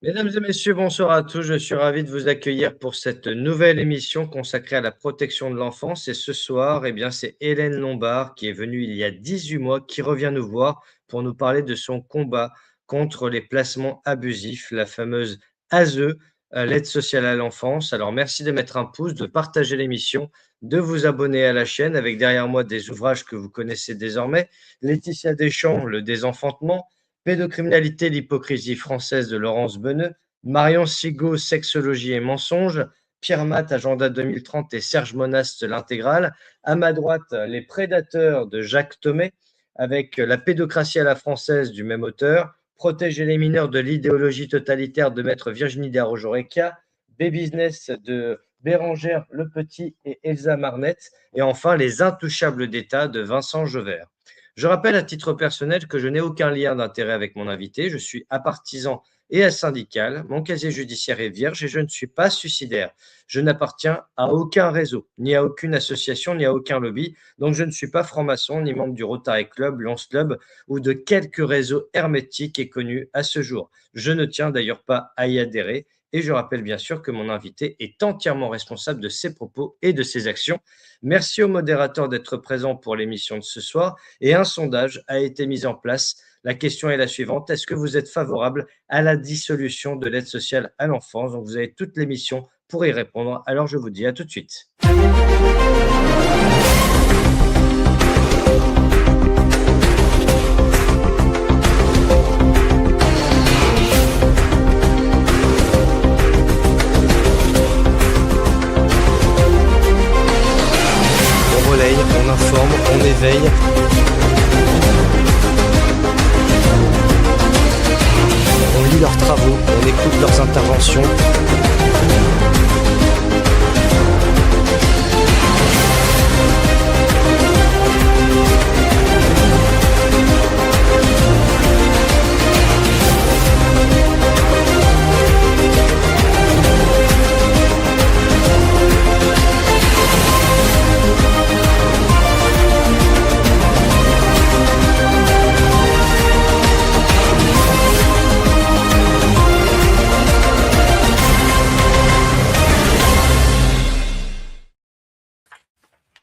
Mesdames et messieurs, bonsoir à tous. Je suis ravi de vous accueillir pour cette nouvelle émission consacrée à la protection de l'enfance. Et ce soir, c'est Hélène Lombard qui est venue il y a 18 mois, qui revient nous voir pour nous parler de son combat contre les placements abusifs, la fameuse ASE, l'aide sociale à l'enfance. Alors, merci de mettre un pouce, de partager l'émission, de vous abonner à la chaîne avec derrière moi des ouvrages que vous connaissez désormais. Laetitia Deschamps, Le désenfantement. Pédocriminalité, l'hypocrisie française de Laurence Beneux, Marion Sigaud, Sexologie et mensonges, Pierre Matt, Agenda 2030 et Serge Monast, l'intégrale. À ma droite, Les Prédateurs de Jacques Thomé, avec La pédocratie à la française du même auteur, Protéger les mineurs de l'idéologie totalitaire de maître Virginie Desarroges-Oreca, B-Business de Bérangère Lepetit et Elsa Marnette, et enfin Les Intouchables d'État de Vincent Jovert. Je rappelle à titre personnel que je n'ai aucun lien d'intérêt avec mon invité. Je suis apartisan et asyndical. Mon casier judiciaire est vierge et je ne suis pas suicidaire. Je n'appartiens à aucun réseau, ni à aucune association, ni à aucun lobby. Donc je ne suis pas franc-maçon, ni membre du Rotary Club, Lance Club ou de quelques réseaux hermétiques et connus à ce jour. Je ne tiens d'ailleurs pas à y adhérer. Et je rappelle bien sûr que mon invité est entièrement responsable de ses propos et de ses actions. Merci au modérateur d'être présent pour l'émission de ce soir. Et un sondage a été mis en place. La question est la suivante. Est-ce que vous êtes favorable à la dissolution de l'aide sociale à l'enfance? Donc, vous avez toute l'émission pour y répondre. Alors, je vous dis à tout de suite. On relaye, on informe, on éveille. On lit leurs travaux, on écoute leurs interventions.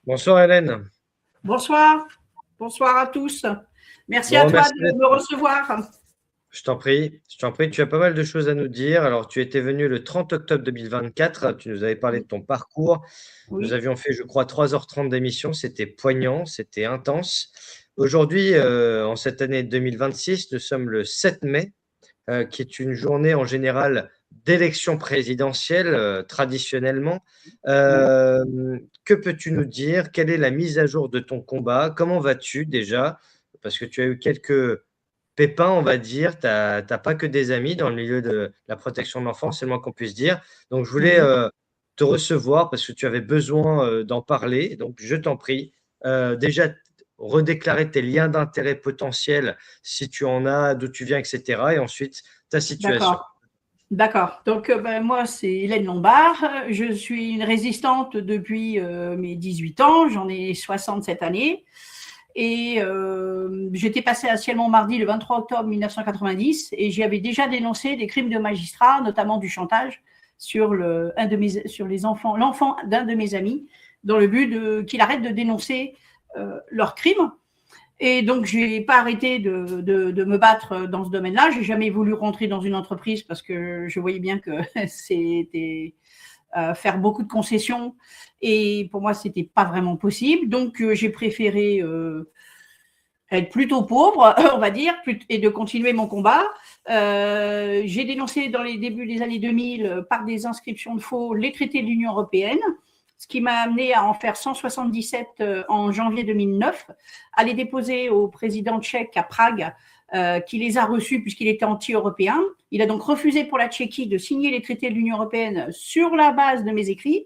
Bonsoir Hélène. Bonsoir. Bonsoir à tous. Merci à toi de me recevoir. Je t'en prie, tu as pas mal de choses à nous dire. Alors, tu étais venu le 30 octobre 2024, tu nous avais parlé de ton parcours. Oui. Nous avions fait, je crois, 3h30 d'émission, c'était poignant, c'était intense. Aujourd'hui, en cette année 2026, nous sommes le 7 mai, qui est une journée en général d'élection présidentielle, traditionnellement. Que peux-tu nous dire? Quelle est la mise à jour de ton combat? Comment vas-tu déjà? Parce que tu as eu quelques pépins, on va dire. Tu n'as pas que des amis dans le milieu de la protection de l'enfance, c'est le moins qu'on puisse dire. Donc, je voulais te recevoir parce que tu avais besoin d'en parler. Donc, je t'en prie. Déjà, redéclarer tes liens d'intérêt potentiels, si tu en as, d'où tu viens, etc. Et ensuite, ta situation. D'accord. Donc, moi, c'est Hélène Lombard. Je suis une résistante depuis mes 18 ans. J'en ai 60 cette année. Et j'étais passée à Ciel-Montmardi le 23 octobre 1990 et j'y avais déjà dénoncé des crimes de magistrats, notamment du chantage sur l'enfant d'un de mes amis, dans le but qu'il arrête de dénoncer leurs crimes. Et donc, je n'ai pas arrêté de me battre dans ce domaine-là. Je n'ai jamais voulu rentrer dans une entreprise parce que je voyais bien que c'était faire beaucoup de concessions. Et pour moi, ce n'était pas vraiment possible. Donc, j'ai préféré être plutôt pauvre, on va dire, et de continuer mon combat. J'ai dénoncé dans les débuts des années 2000, par des inscriptions de faux, les traités de l'Union européenne, ce qui m'a amené à en faire 177 en janvier 2009, à les déposer au président tchèque à Prague, qui les a reçus puisqu'il était anti-européen. Il a donc refusé pour la Tchéquie de signer les traités de l'Union européenne sur la base de mes écrits.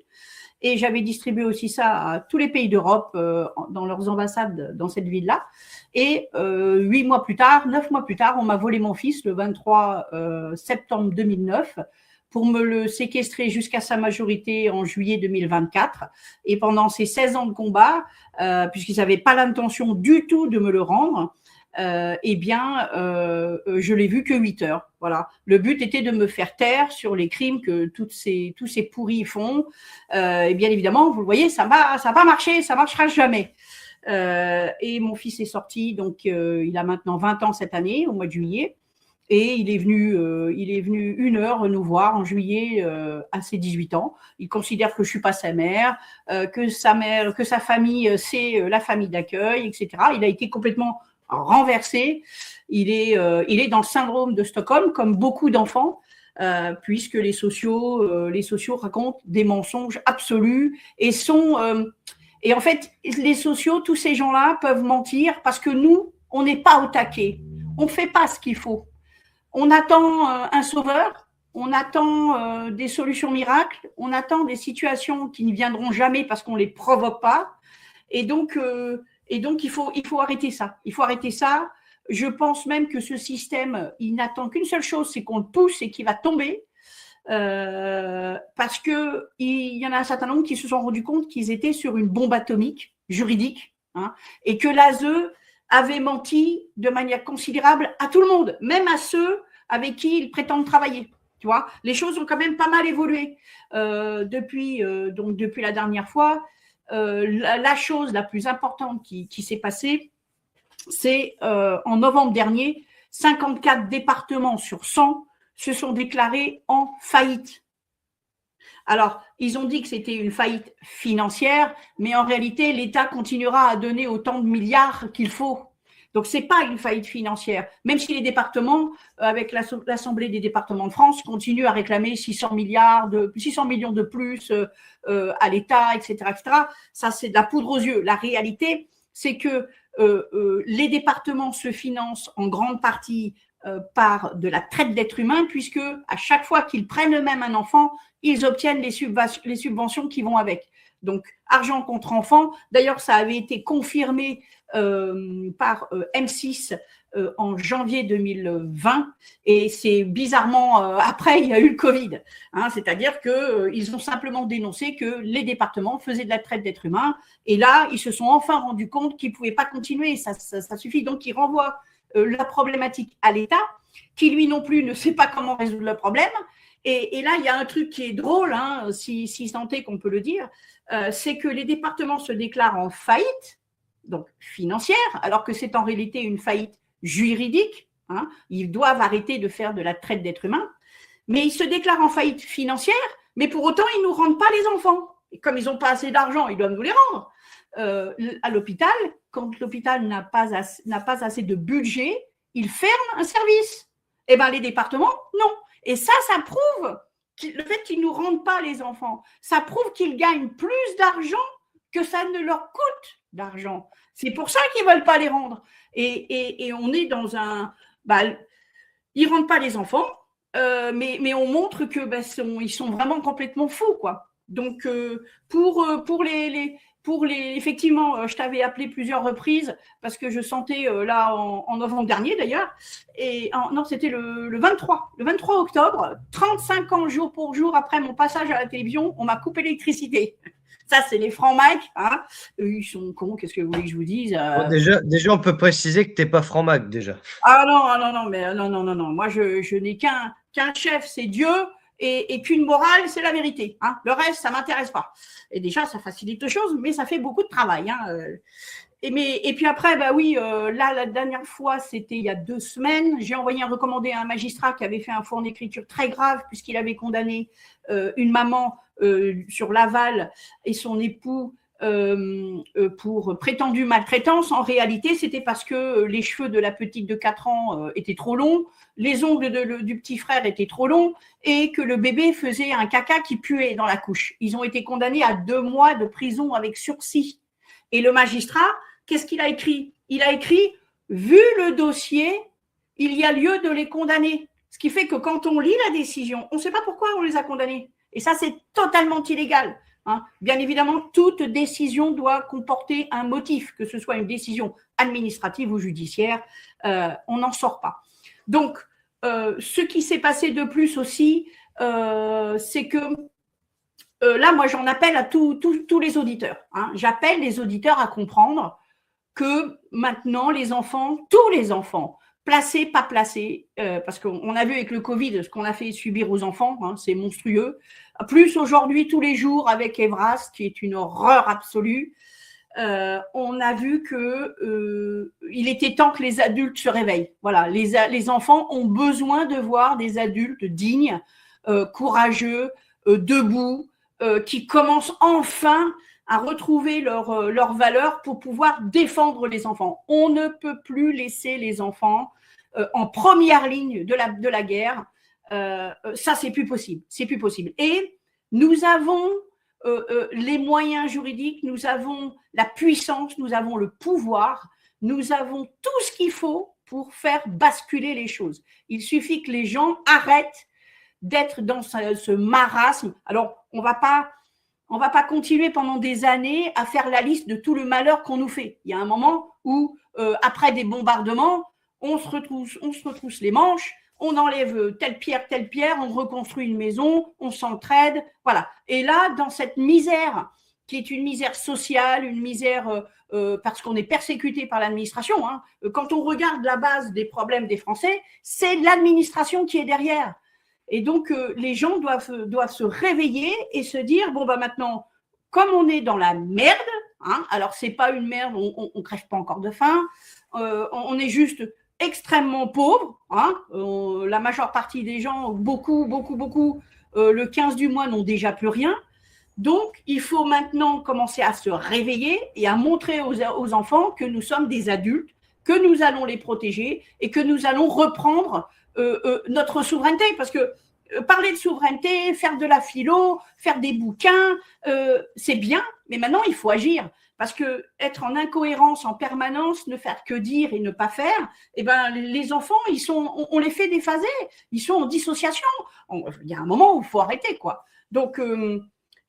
Et j'avais distribué aussi ça à tous les pays d'Europe dans leurs ambassades dans cette ville-là. Et 9 mois plus tard, on m'a volé mon fils le 23 septembre 2009 pour me le séquestrer jusqu'à sa majorité en juillet 2024. Et pendant ces 16 ans de combat, puisqu'ils n'avaient pas l'intention du tout de me le rendre, eh bien, je l'ai vu que 8 heures. Voilà. Le but était de me faire taire sur les crimes que tous ces pourris font. Et bien évidemment, vous le voyez, ça va pas marcher, ça marchera jamais. Et mon fils est sorti, donc il a maintenant 20 ans cette année, au mois de juillet. Et il est venu 1 heure nous voir en juillet à ses 18 ans. Il considère que je suis pas sa mère, que sa famille, c'est la famille d'accueil, etc. Il a été complètement renversé. Il est dans le syndrome de Stockholm, comme beaucoup d'enfants, puisque les sociaux racontent des mensonges absolus et et en fait, les sociaux, tous ces gens-là peuvent mentir parce que nous, on n'est pas au taquet. On fait pas ce qu'il faut. On attend un sauveur, on attend des solutions miracles, on attend des situations qui ne viendront jamais parce qu'on ne les provoque pas. Et donc il faut arrêter ça. Il faut arrêter ça. Je pense même que ce système, il n'attend qu'une seule chose, c'est qu'on le pousse et qu'il va tomber. Parce qu'il y en a un certain nombre qui se sont rendus compte qu'ils étaient sur une bombe atomique juridique, hein, et que l'ASE avait menti de manière considérable à tout le monde, même à ceux avec qui ils prétendent travailler. Tu vois, les choses ont quand même pas mal évolué depuis la dernière fois. La chose la plus importante qui s'est passée, c'est en novembre dernier, 54 départements sur 100 se sont déclarés en faillite. Alors, ils ont dit que c'était une faillite financière, mais en réalité, l'État continuera à donner autant de milliards qu'il faut. Donc, ce n'est pas une faillite financière, même si les départements, avec l'Assemblée des départements de France, continuent à réclamer 600 millions de plus à l'État, etc., etc. Ça, c'est de la poudre aux yeux. La réalité, c'est que les départements se financent en grande partie par de la traite d'êtres humains, puisque à chaque fois qu'ils prennent eux-mêmes un enfant, ils obtiennent les subventions qui vont avec. Donc, argent contre enfant. D'ailleurs, ça avait été confirmé par M6 en janvier 2020, et c'est bizarrement après, il y a eu le Covid. Hein, c'est-à-dire qu'ils ont simplement dénoncé que les départements faisaient de la traite d'êtres humains, et là, ils se sont enfin rendus compte qu'ils ne pouvaient pas continuer. Ça suffit, donc ils renvoient la problématique à l'État, qui lui non plus ne sait pas comment résoudre le problème. Et là, il y a un truc qui est drôle, hein, si tant est qu'on peut le dire, c'est que les départements se déclarent en faillite, donc financière, alors que c'est en réalité une faillite juridique. Hein, ils doivent arrêter de faire de la traite d'êtres humains, mais ils se déclarent en faillite financière, mais pour autant, ils ne nous rendent pas les enfants. Et comme ils n'ont pas assez d'argent, ils doivent nous les rendre. À l'hôpital, quand l'hôpital n'a pas assez de budget, il ferme un service. Eh bien, les départements, non. Et ça prouve le fait qu'ils ne nous rendent pas les enfants. Ça prouve qu'ils gagnent plus d'argent que ça ne leur coûte d'argent. C'est pour ça qu'ils ne veulent pas les rendre. Et on est dans un… ils ne rendent pas les enfants, mais on montre que ils sont vraiment complètement fous, quoi. Donc, effectivement, je t'avais appelé plusieurs reprises parce que je sentais là en novembre dernier d'ailleurs, non, c'était le 23 octobre, 35 ans jour pour jour après mon passage à la télévision, on m'a coupé l'électricité. Ça, c'est les francs-mac, hein. Ils sont cons, qu'est-ce que vous voulez que je vous dise Bon, déjà, on peut préciser que tu n'es pas franc-mac, déjà. Ah non, moi, je n'ai qu'un chef, c'est Dieu, et qu'une morale, c'est la vérité. Hein. Le reste, ça ne m'intéresse pas. Et déjà, ça facilite les choses, mais ça fait beaucoup de travail. Hein. Et puis après, là, la dernière fois, c'était il y a 2 semaines, j'ai envoyé un recommandé à un magistrat qui avait fait un faux en écriture très grave, puisqu'il avait condamné une maman sur Laval et son époux pour prétendue maltraitance. En réalité, c'était parce que les cheveux de la petite de 4 ans étaient trop longs, les ongles du petit frère étaient trop longs et que le bébé faisait un caca qui puait dans la couche. Ils ont été condamnés à 2 mois de prison avec sursis. Et le magistrat, qu'est-ce qu'il a écrit ? Il a écrit « Vu le dossier, il y a lieu de les condamner ». Ce qui fait que quand on lit la décision, on ne sait pas pourquoi on les a condamnés. Et ça, c'est totalement illégal. Hein. Bien évidemment, toute décision doit comporter un motif, que ce soit une décision administrative ou judiciaire, on n'en sort pas. Donc, ce qui s'est passé de plus aussi, c'est que là, moi, j'en appelle à tous les auditeurs. Hein. J'appelle les auditeurs à comprendre que maintenant les enfants, tous les enfants, placés, pas placés, parce qu'on a vu avec le Covid ce qu'on a fait subir aux enfants, hein, c'est monstrueux. Plus aujourd'hui, tous les jours, avec Evras, qui est une horreur absolue, on a vu que il était temps que les adultes se réveillent. Voilà, les enfants ont besoin de voir des adultes dignes, courageux, debout, qui commencent enfin à retrouver leur valeur pour pouvoir défendre les enfants. On ne peut plus laisser les enfants en première ligne de la guerre. Ça, c'est plus possible. C'est plus possible. Et nous avons les moyens juridiques, nous avons la puissance, nous avons le pouvoir, nous avons tout ce qu'il faut pour faire basculer les choses. Il suffit que les gens arrêtent d'être dans ce marasme. Alors, on va pas continuer pendant des années à faire la liste de tout le malheur qu'on nous fait. Il y a un moment où, après des bombardements, on se retrousse les manches, on enlève telle pierre, on reconstruit une maison, on s'entraide, voilà. Et là, dans cette misère, qui est une misère sociale, une misère parce qu'on est persécuté par l'administration, hein. Quand on regarde la base des problèmes des Français, c'est l'administration qui est derrière. Et donc, les gens doivent se réveiller et se dire, bon, bah maintenant, comme on est dans la merde, hein, alors c'est pas une merde, on ne crève pas encore de faim, on est juste extrêmement pauvres, hein, la majeure partie des gens, beaucoup, le 15 du mois n'ont déjà plus rien. Donc, il faut maintenant commencer à se réveiller et à montrer aux enfants que nous sommes des adultes, que nous allons les protéger et que nous allons reprendre notre souveraineté. Parce que parler de souveraineté, faire de la philo, faire des bouquins, c'est bien, mais maintenant, il faut agir. Parce que être en incohérence en permanence, ne faire que dire et ne pas faire, eh ben, les enfants, on les fait déphaser, ils sont en dissociation. Il y a un moment où il faut arrêter, quoi. Donc,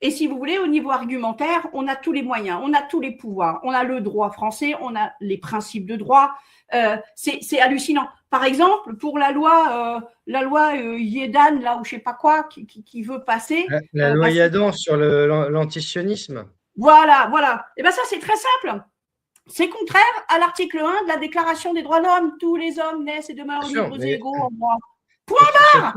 et si vous voulez, au niveau argumentaire, on a tous les moyens, on a tous les pouvoirs, on a le droit français, on a les principes de droit. C'est hallucinant. Par exemple, pour la loi Yedan, là, ou je sais pas quoi, qui veut passer. La loi Yadan sur l'antisionisme. Voilà. Et bien ça, c'est très simple. C'est contraire à l'article 1 de la Déclaration des droits de l'homme. Tous les hommes naissent et demeurent libres et égaux en droit. Point barre.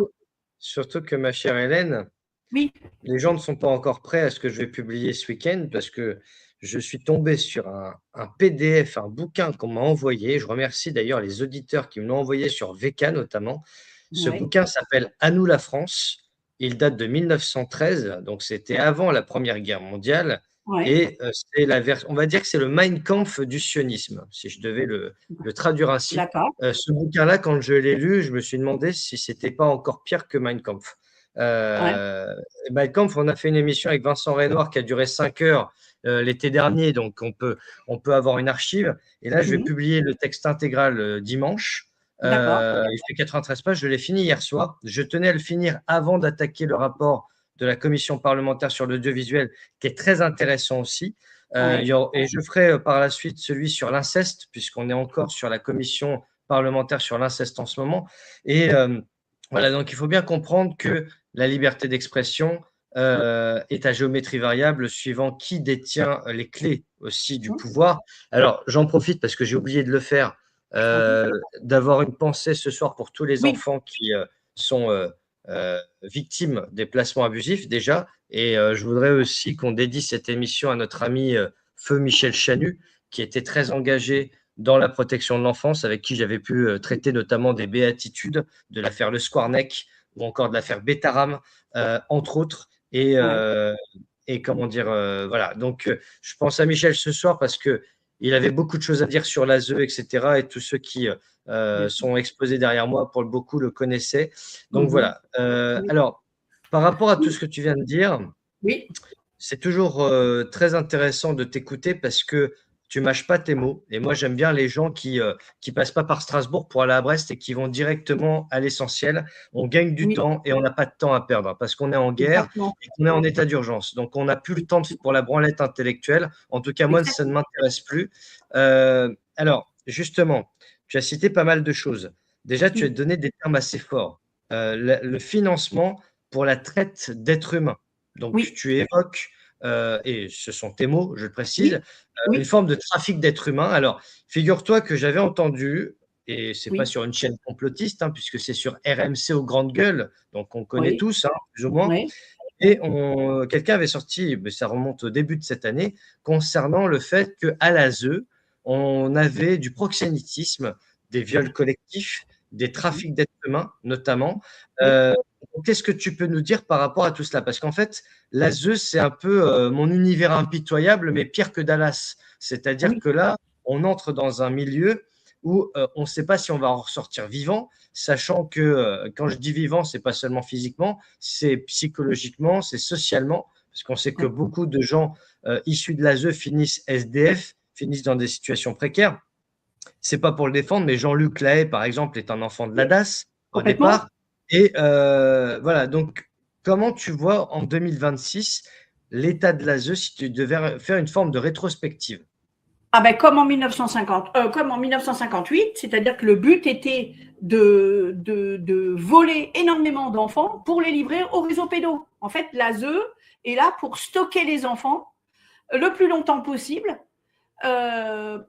Surtout que, ma chère Hélène, oui. Les gens ne sont pas encore prêts à ce que je vais publier ce week-end parce que je suis tombé sur un PDF, un bouquin qu'on m'a envoyé. Je remercie d'ailleurs les auditeurs qui me l'ont envoyé sur VK notamment. Ce bouquin s'appelle « À nous la France ». Il date de 1913, donc c'était avant la Première Guerre mondiale. Et c'est on va dire que c'est le Mein Kampf du sionisme, si je devais le traduire ainsi. Ce bouquin-là, quand je l'ai lu, je me suis demandé si c'était pas encore pire que Mein Kampf. Mein Kampf, on a fait une émission avec Vincent Renoir qui a duré 5 heures l'été dernier, donc on peut avoir une archive. Et là, je vais publier le texte intégral dimanche. Il fait 93 pages, je l'ai fini hier soir. Je tenais à le finir avant d'attaquer le rapport de la commission parlementaire sur l'audiovisuel, qui est très intéressant aussi. Et je ferai par la suite celui sur l'inceste, puisqu'on est encore sur la commission parlementaire sur l'inceste en ce moment. Et voilà, donc il faut bien comprendre que la liberté d'expression est à géométrie variable suivant qui détient les clés aussi du pouvoir. Alors, j'en profite parce que j'ai oublié de le faire, d'avoir une pensée ce soir pour tous les enfants qui sont victimes des placements abusifs déjà. Et je voudrais aussi qu'on dédie cette émission à notre ami Feu Michel Chanu, qui était très engagé dans la protection de l'enfance, avec qui j'avais pu traiter notamment des béatitudes, de l'affaire Le Squarnec ou encore de l'affaire Betaram, entre autres. Et comment dire, voilà. Donc, je pense à Michel ce soir parce qu'il avait beaucoup de choses à dire sur l'ASE, etc. Et tous ceux qui sont exposés derrière moi, pour beaucoup, le connaissaient. Donc, voilà. Alors, par rapport à tout ce que tu viens de dire, c'est toujours très intéressant de t'écouter parce que tu mâches pas tes mots. Et moi, j'aime bien les gens qui passent pas par Strasbourg pour aller à Brest et qui vont directement à l'essentiel. On gagne du temps et on n'a pas de temps à perdre parce qu'on est en guerre et qu'on est en état d'urgence. Donc, on n'a plus le temps pour la branlette intellectuelle. En tout cas, moi, ça ne m'intéresse plus. Alors, justement, tu as cité pas mal de choses. Déjà, tu as donné des termes assez forts. Le financement pour la traite d'êtres humains. Donc, tu évoques et ce sont tes mots, je le précise, Oui, une oui, forme de trafic d'êtres humains. Alors, figure-toi que j'avais entendu, et c'est pas oui, sur une chaîne complotiste, hein, puisque c'est sur RMC aux grandes gueules, donc on connaît oui, tous, hein, plus ou moins. oui, Et quelqu'un avait sorti, mais ça remonte au début de cette année, concernant le fait qu'à l'ASE, on avait du proxénétisme, des viols collectifs, des oui, trafics d'êtres humains notamment. oui, Euh, Qu'est-ce que tu peux nous dire par rapport à tout cela? Parce qu'en fait, l'ASE, c'est un peu mon univers impitoyable, mais pire que Dallas. C'est-à-dire oui, que là, on entre dans un milieu où on ne sait pas si on va en ressortir vivant, sachant que quand je dis vivant, c'est pas seulement physiquement, c'est psychologiquement, c'est socialement, parce qu'on sait que oui. beaucoup de gens issus de l'ASE finissent SDF, finissent dans des situations précaires. C'est pas pour le défendre, mais Jean-Luc Lahaye, par exemple, est un enfant de la Oui, DAS au complètement. départ. Et voilà, donc comment tu vois en 2026 l'état de l'ASE si tu devais faire une forme de rétrospective? Ah ben, comme en 1950, comme en 1958, c'est-à-dire que le but était de voler énormément d'enfants pour les livrer au réseau pédo. En fait, l'ASE est là pour stocker les enfants le plus longtemps possible euh,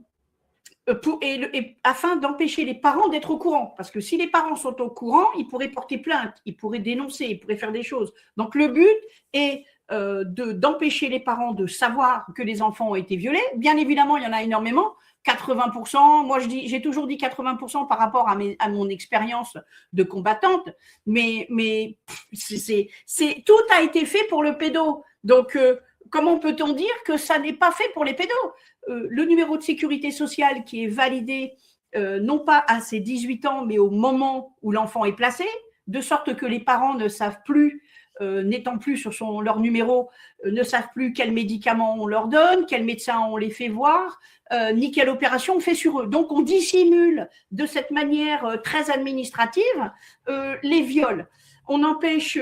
afin d'empêcher les parents d'être au courant. Parce que si les parents sont au courant, ils pourraient porter plainte, ils pourraient dénoncer, ils pourraient faire des choses. Donc le but est d'empêcher les parents de savoir que les enfants ont été violés. Bien évidemment, il y en a énormément. 80%, moi j'ai toujours dit 80% par rapport à mon expérience de combattante, mais tout a été fait pour le pédo. Donc, comment peut-on dire que ça n'est pas fait pour les pédos? Le numéro de sécurité sociale qui est validé non pas à ses 18 ans, mais au moment où l'enfant est placé, de sorte que les parents ne savent plus, n'étant plus sur leur numéro, ne savent plus quels médicaments on leur donne, quel médecin on les fait voir, ni quelle opération on fait sur eux. Donc on dissimule de cette manière très administrative les viols. On empêche,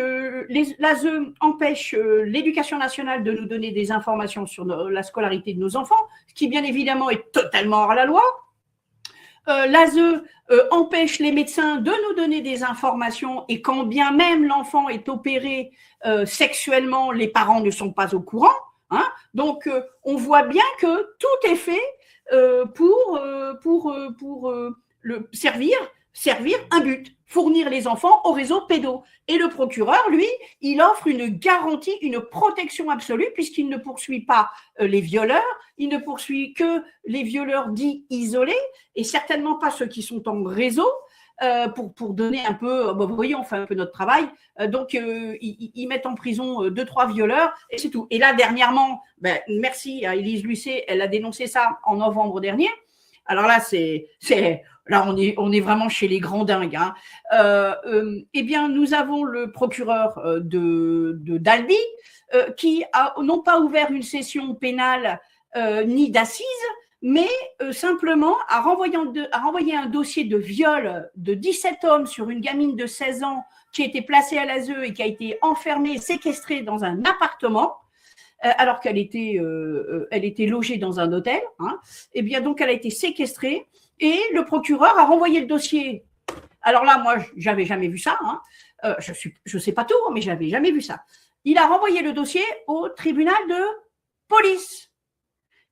l'ASE empêche l'éducation nationale de nous donner des informations sur la scolarité de nos enfants, ce qui bien évidemment est totalement hors la loi. L'ASE empêche les médecins de nous donner des informations et quand bien même l'enfant est opéré sexuellement, les parents ne sont pas au courant. Hein. Donc, on voit bien que tout est fait pour servir un but, fournir les enfants au réseau pédo. Et le procureur, lui, il offre une garantie, une protection absolue, puisqu'il ne poursuit pas les violeurs, il ne poursuit que les violeurs dits isolés, et certainement pas ceux qui sont en réseau, pour donner un peu, vous voyez, on fait un peu notre travail. Donc, ils mettent en prison 2-3 violeurs et c'est tout. Et là, dernièrement, merci à Élise Lucet, elle a dénoncé ça en novembre dernier. Alors là, là, on est vraiment chez les grands dingues. Hein. Eh bien, nous avons le procureur d'Albi qui a non pas ouvert une session pénale ni d'assises, mais simplement a renvoyé un dossier de viol de 17 hommes sur une gamine de 16 ans qui a été placée à l'ASE et qui a été enfermée, séquestrée dans un appartement alors qu'elle était, elle était logée dans un hôtel. Hein. Et bien donc elle a été séquestrée et le procureur a renvoyé le dossier. Alors là, moi, j'avais jamais vu ça. Hein. Je sais pas tout, mais j'avais jamais vu ça. Il a renvoyé le dossier au tribunal de police.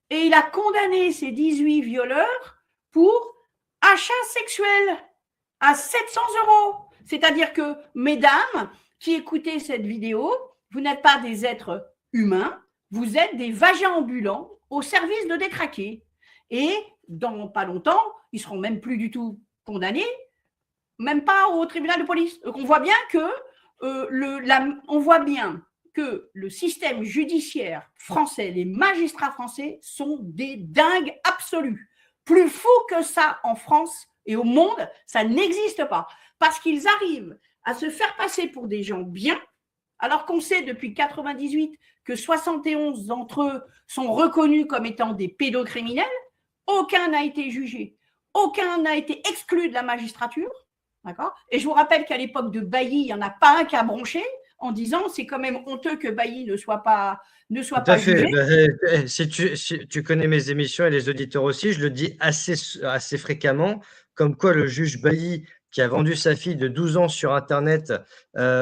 Et il a condamné ces 18 violeurs pour achat sexuel à 700 €. C'est-à-dire que, mesdames qui écoutez cette vidéo, vous n'êtes pas des êtres humains, vous êtes des vagins ambulants au service de détraqués. Et dans pas longtemps, ils seront même plus du tout condamnés, même pas au tribunal de police. Donc on voit bien que le système judiciaire français, les magistrats français sont des dingues absolus. Plus fou que ça en France et au monde, ça n'existe pas. Parce qu'ils arrivent à se faire passer pour des gens bien, alors qu'on sait depuis 98 que 71 d'entre eux sont reconnus comme étant des pédocriminels. Aucun n'a été jugé, aucun n'a été exclu de la magistrature. D'accord. Et je vous rappelle qu'à l'époque de Bailly, il n'y en a pas un qui a bronché en disant c'est quand même honteux que Bailly ne soit pas Tout à fait. jugé. Si tu connais mes émissions et les auditeurs aussi, je le dis assez fréquemment, comme quoi le juge Bailly, qui a vendu sa fille de 12 ans sur Internet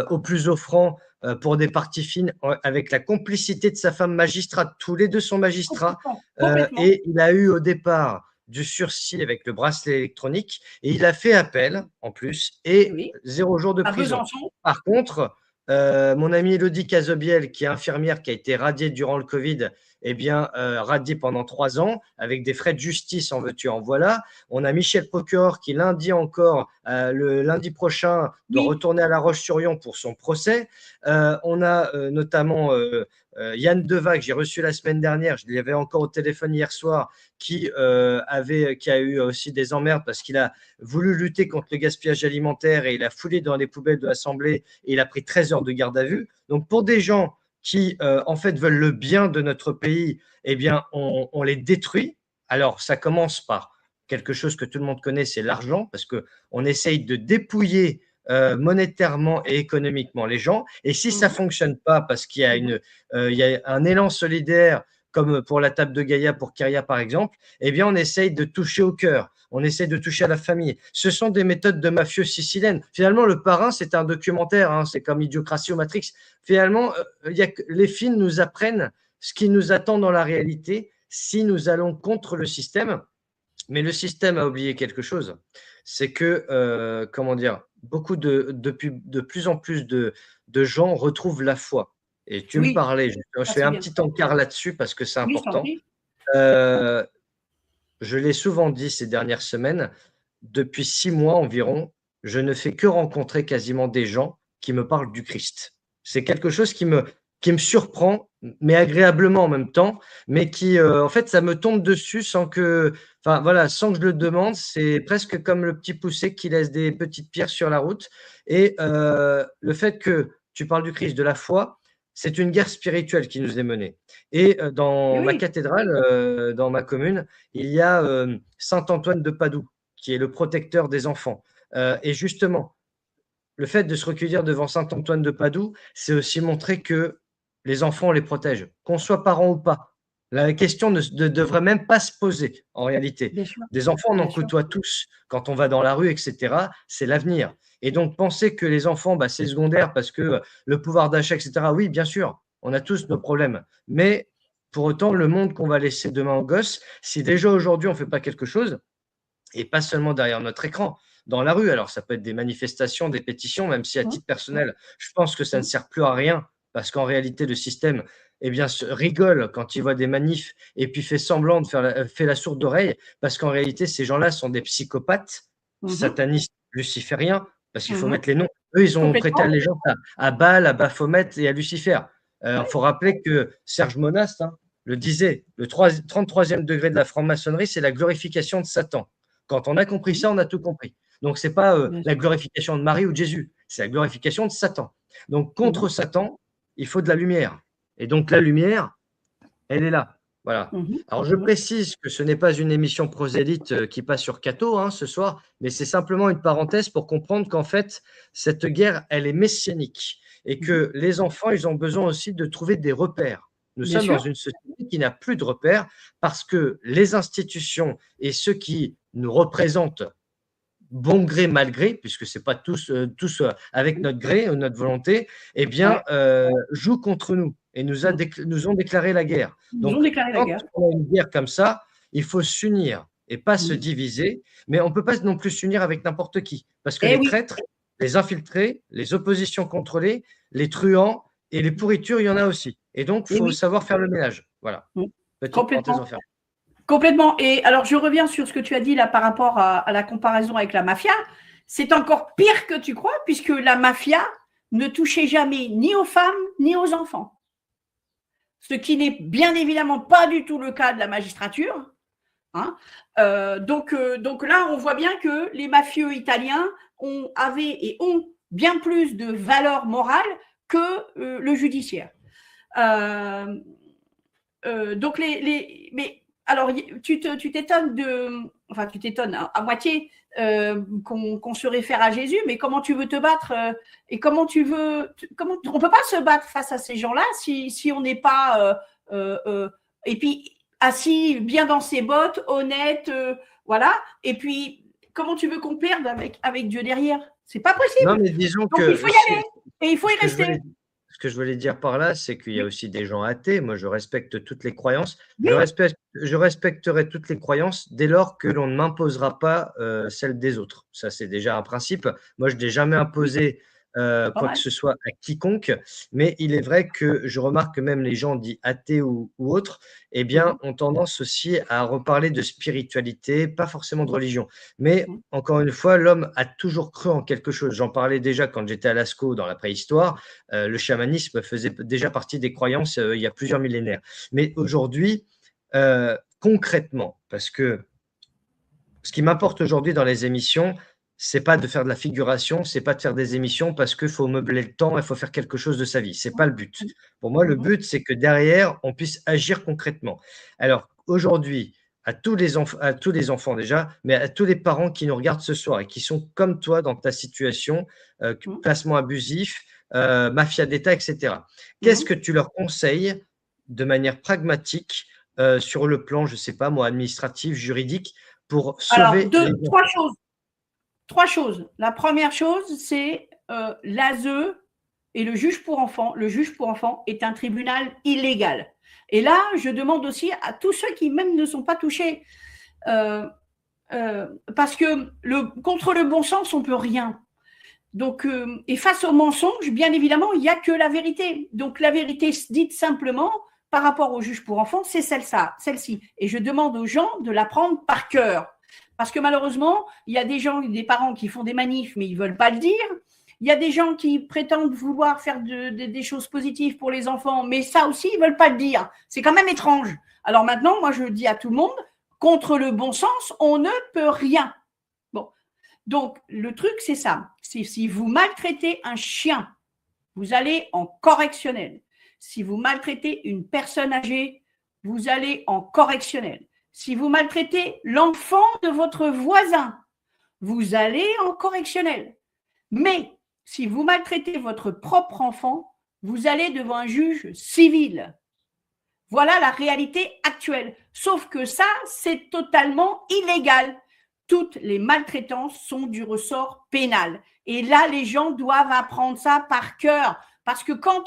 au plus offrant, pour des parties fines avec la complicité de sa femme magistrate. Tous les deux sont magistrats. Complètement. Et il a eu au départ du sursis avec le bracelet électronique et il a fait appel en plus et 0 jour de À prison. Besançon. Par contre, mon amie Elodie Cazobiel, qui est infirmière, qui a été radiée durant le Covid, eh bien, radiée pendant 3 ans, avec des frais de justice, en veux-tu, en voilà. On a Michel Procureur qui, lundi encore, le lundi prochain, doit retourner à La Roche-sur-Yon pour son procès. On a notamment Yann Devac, que j'ai reçu la semaine dernière, je l'avais encore au téléphone hier soir, qui a eu aussi des emmerdes parce qu'il a voulu lutter contre le gaspillage alimentaire et il a foulé dans les poubelles de l'Assemblée et il a pris 13 heures de garde à vue. Donc, pour des gens qui, en fait, veulent le bien de notre pays, eh bien, on les détruit. Alors, ça commence par quelque chose que tout le monde connaît, c'est l'argent, parce qu'on essaye de dépouiller monétairement et économiquement les gens. Et si ça ne fonctionne pas, parce qu'il y a il y a un élan solidaire, comme pour la table de Gaïa, pour Kyria par exemple, eh bien, on essaye de toucher au cœur, on essaye de toucher à la famille. Ce sont des méthodes de mafieux siciliennes. Finalement, Le Parrain, c'est un documentaire, hein, c'est comme Idiocratie ou Matrix. Finalement, les films nous apprennent ce qui nous attend dans la réalité si nous allons contre le système. Mais le système a oublié quelque chose, c'est que, comment dire, de plus en plus de gens retrouvent la foi. Et tu me parlais, je fais un petit encart là-dessus parce que c'est important. Je l'ai souvent dit ces dernières semaines, depuis 6 mois environ, je ne fais que rencontrer quasiment des gens qui me parlent du Christ. C'est quelque chose qui me surprend, mais agréablement en même temps, mais qui, en fait, ça me tombe dessus sans que je le demande. C'est presque comme le petit poucet qui laisse des petites pierres sur la route. Et le fait que tu parles du Christ, de la foi, c'est une guerre spirituelle qui nous est menée. Et dans ma cathédrale, dans ma commune, il y a Saint Antoine de Padoue, qui est le protecteur des enfants. Et justement, le fait de se recueillir devant Saint Antoine de Padoue, c'est aussi montrer que les enfants, on les protège, qu'on soit parents ou pas. La question ne devrait même pas se poser, en réalité. Des enfants, on en côtoie tous quand on va dans la rue, etc. C'est l'avenir. Et donc, penser que les enfants, c'est secondaire parce que le pouvoir d'achat, etc. Oui, bien sûr, on a tous nos problèmes. Mais pour autant, le monde qu'on va laisser demain aux gosses, si déjà aujourd'hui, on ne fait pas quelque chose, et pas seulement derrière notre écran, dans la rue. Alors, ça peut être des manifestations, des pétitions, même si à titre personnel, je pense que ça ne sert plus à rien parce qu'en réalité, le système se rigole quand il voit des manifs et puis fait semblant de fait la sourde oreille parce qu'en réalité, ces gens-là sont des psychopathes, satanistes, lucifériens, parce qu'il faut mettre les noms. Eux, ils ont prêté allégeance à Baal, à Baphomet et à Lucifer. Il faut rappeler que Serge Monast le disait, le 33e degré de la franc-maçonnerie, c'est la glorification de Satan. Quand on a compris ça, on a tout compris. Donc, ce n'est pas la glorification de Marie ou de Jésus, c'est la glorification de Satan. Donc, contre Satan, il faut de la lumière. Et donc, la lumière, elle est là. Voilà. Alors, je précise que ce n'est pas une émission prosélyte qui passe sur Cato ce soir, mais c'est simplement une parenthèse pour comprendre qu'en fait, cette guerre, elle est messianique et que les enfants, ils ont besoin aussi de trouver des repères. Nous sommes dans une société qui n'a plus de repères parce que les institutions et ceux qui nous représentent, bon gré, mal gré, puisque ce n'est pas tous avec notre gré ou notre volonté, eh bien, jouent contre nous et nous ont déclaré la guerre. Donc, quand on a une guerre comme ça, il faut s'unir et pas se diviser, mais on ne peut pas non plus s'unir avec n'importe qui, parce que les traîtres, les infiltrés, les oppositions contrôlées, les truands et les pourritures, il y en a aussi. Et donc, il faut savoir faire le ménage. Voilà. Petite parenthèse en faire. Complètement. Et alors, je reviens sur ce que tu as dit là par rapport à la comparaison avec la mafia. C'est encore pire que tu crois, puisque la mafia ne touchait jamais ni aux femmes ni aux enfants. Ce qui n'est bien évidemment pas du tout le cas de la magistrature. Donc là, on voit bien que les mafieux italiens avaient et ont bien plus de valeur morale que le judiciaire. Donc mais alors tu t'étonnes tu t'étonnes à moitié qu'on se réfère à Jésus, mais comment tu veux te battre et on peut pas se battre face à ces gens-là si on n'est pas et puis assis bien dans ses bottes, honnête, voilà. Et puis comment tu veux qu'on perde avec Dieu derrière? C'est pas possible. Non, mais disons donc, il faut y aller et il faut y rester. ce que je voulais dire par là, c'est qu'il y a Oui, aussi des gens athées. Moi, je respecte toutes les croyances. oui, Je respecterai toutes les croyances dès lors que l'on ne m'imposera pas celles des autres. Ça, c'est déjà un principe. Moi, je n'ai jamais oui, imposé pas quoi que mal. ce soit à quiconque, mais il est vrai que je remarque que même les gens dits athées ou autres, eh bien, Mhm, ont tendance aussi à reparler de spiritualité, pas forcément de religion. Mais mhm, encore une fois, l'homme a toujours cru en quelque chose. J'en parlais déjà quand j'étais à Lascaux dans la préhistoire. Le chamanisme faisait déjà partie des croyances il y a plusieurs millénaires. Mais aujourd'hui, concrètement, parce que ce qui m'importe aujourd'hui dans les émissions, c'est pas de faire de la figuration, c'est pas de faire des émissions parce qu'il faut meubler le temps, il faut faire quelque chose de sa vie. C'est pas le but. Pour moi, le mhm. but, c'est que derrière, on puisse agir concrètement. Alors aujourd'hui, à tous les enfants déjà, mais à tous les parents qui nous regardent ce soir et qui sont comme toi dans ta situation, Mhm, placement abusif, mafia d'État, etc. Qu'est-ce mhm. que tu leur conseilles de manière pragmatique sur le plan, je sais pas moi, administratif, juridique, pour Alors, sauver les trois enfants? choses. Trois choses. La première chose, c'est l'ASE et le juge pour enfants. Le juge pour enfants est un tribunal illégal. Et là, je demande aussi à tous ceux qui même ne sont pas touchés, euh, parce que contre le bon sens, on peut rien. Donc, et face au mensonge, bien évidemment, il n'y a que la vérité. Donc, la vérité dite simplement par rapport au juge pour enfants, c'est celle-ci. Et je demande aux gens de la prendre par cœur. Parce que malheureusement, il y a des gens, des parents qui font des manifs, mais ils ne veulent pas le dire. Il y a des gens qui prétendent vouloir faire des choses positives pour les enfants, mais ça aussi, ils ne veulent pas le dire. C'est quand même étrange. Alors maintenant, moi, je dis à tout le monde, contre le bon sens, on ne peut rien. Bon, donc, le truc, c'est ça. C'est si vous maltraitez un chien, vous allez en correctionnel. Si vous maltraitez une personne âgée, vous allez en correctionnel. Si vous maltraitez l'enfant de votre voisin, vous allez en correctionnel. Mais si vous maltraitez votre propre enfant, vous allez devant un juge civil. Voilà la réalité actuelle. Sauf que ça, c'est totalement illégal. Toutes les maltraitances sont du ressort pénal. Et là, les gens doivent apprendre ça par cœur. Parce que quand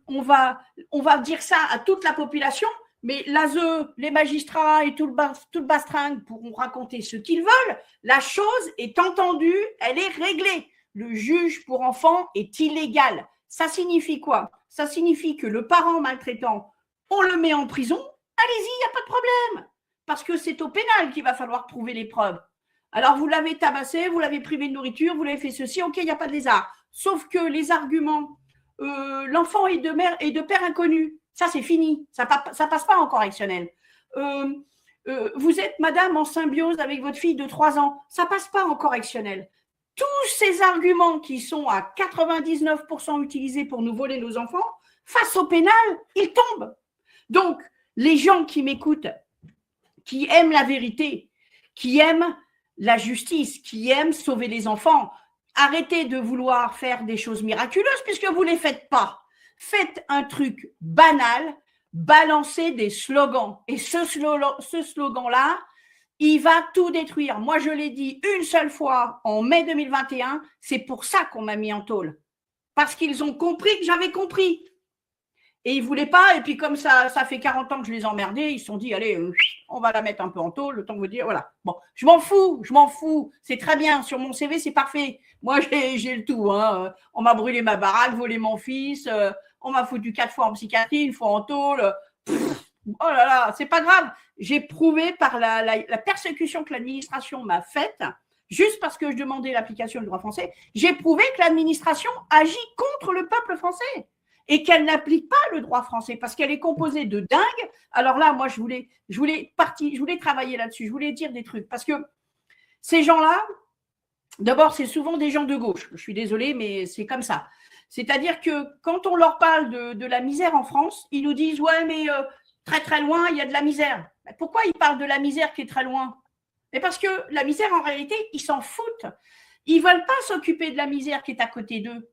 on va dire ça à toute la population, mais l'ASE, les magistrats et tout le bastringue pourront raconter ce qu'ils veulent, la chose est entendue, elle est réglée. Le juge pour enfants est illégal. Ça signifie quoi? Ça signifie que le parent maltraitant, on le met en prison, allez-y, il n'y a pas de problème. Parce que c'est au pénal qu'il va falloir prouver les preuves. Alors, vous l'avez tabassé, vous l'avez privé de nourriture, vous l'avez fait ceci, ok, il n'y a pas de lézard. Sauf que les arguments, l'enfant est de père inconnu, ça c'est fini, ça passe pas en correctionnel. Vous êtes madame en symbiose avec votre fille de 3 ans, ça passe pas en correctionnel. Tous ces arguments qui sont à 99% utilisés pour nous voler nos enfants, face au pénal, ils tombent. Donc, les gens qui m'écoutent, qui aiment la vérité, qui aiment la justice, qui aiment sauver les enfants, arrêtez de vouloir faire des choses miraculeuses puisque vous ne les faites pas. Faites un truc banal, balancez des slogans. Et ce slogan-là, il va tout détruire. Moi, je l'ai dit une seule fois en mai 2021, c'est pour ça qu'on m'a mis en tôle. Parce qu'ils ont compris que j'avais compris. Et ils ne voulaient pas, et puis comme ça fait 40 ans que je les emmerdais, ils se sont dit, allez, on va la mettre un peu en tôle, le temps de vous dire, voilà. Bon, je m'en fous, c'est très bien, sur mon CV, c'est parfait. Moi, j'ai le tout, hein. On m'a brûlé ma baraque, volé mon fils, on m'a foutu 4 fois en psychiatrie, une fois en tôle. Oh là là, c'est pas grave. J'ai prouvé par la persécution que l'administration m'a faite, juste parce que je demandais l'application du droit français, j'ai prouvé que l'administration agit contre le peuple français et qu'elle n'applique pas le droit français parce qu'elle est composée de dingues. Alors là, moi, je voulais travailler là-dessus, je voulais dire des trucs parce que ces gens-là, d'abord, c'est souvent des gens de gauche. Je suis désolée, mais c'est comme ça. C'est-à-dire que quand on leur parle de la misère en France, ils nous disent « Ouais, mais très très loin, il y a de la misère ». Pourquoi ils parlent de la misère qui est très loin? Mais parce que la misère, en réalité, ils s'en foutent. Ils ne veulent pas s'occuper de la misère qui est à côté d'eux.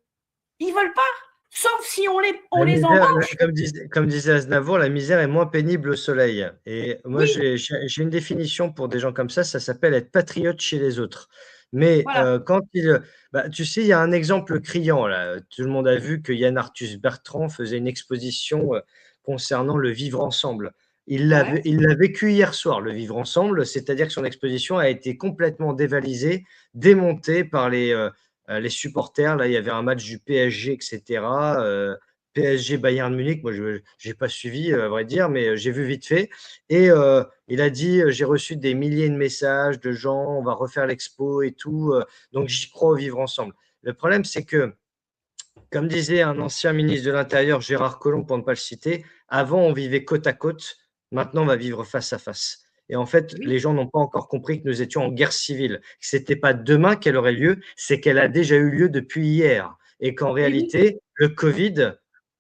Ils ne veulent pas. Sauf si on La les misère, embauche. comme disait Aznavour, la misère est moins pénible au soleil. Et moi, Oui, j'ai une définition pour des gens comme ça s'appelle être patriote chez les autres. Mais Voilà. quand tu sais, il y a un exemple criant là. Tout le monde a vu que Yann Arthus Bertrand faisait une exposition concernant le vivre ensemble. Ouais. Il l'a vécu hier soir, le vivre ensemble, c'est-à-dire que son exposition a été complètement dévalisée, démontée par les supporters. Là, il y avait un match du PSG, etc. PSG Bayern Munich. Moi, je n'ai pas suivi, à vrai dire, mais j'ai vu vite fait. Et il a dit, j'ai reçu des milliers de messages de gens, on va refaire l'expo et tout. Donc, j'y crois au vivre ensemble. Le problème, c'est que, comme disait un ancien ministre de l'Intérieur, Gérard Collomb, pour ne pas le citer, avant, on vivait côte à côte. Maintenant, on va vivre face à face. Et en fait, Oui, les gens n'ont pas encore compris que nous étions en guerre civile. Ce n'était pas demain qu'elle aurait lieu, c'est qu'elle a déjà eu lieu depuis hier. Et qu'en oui, oui. réalité, le Covid,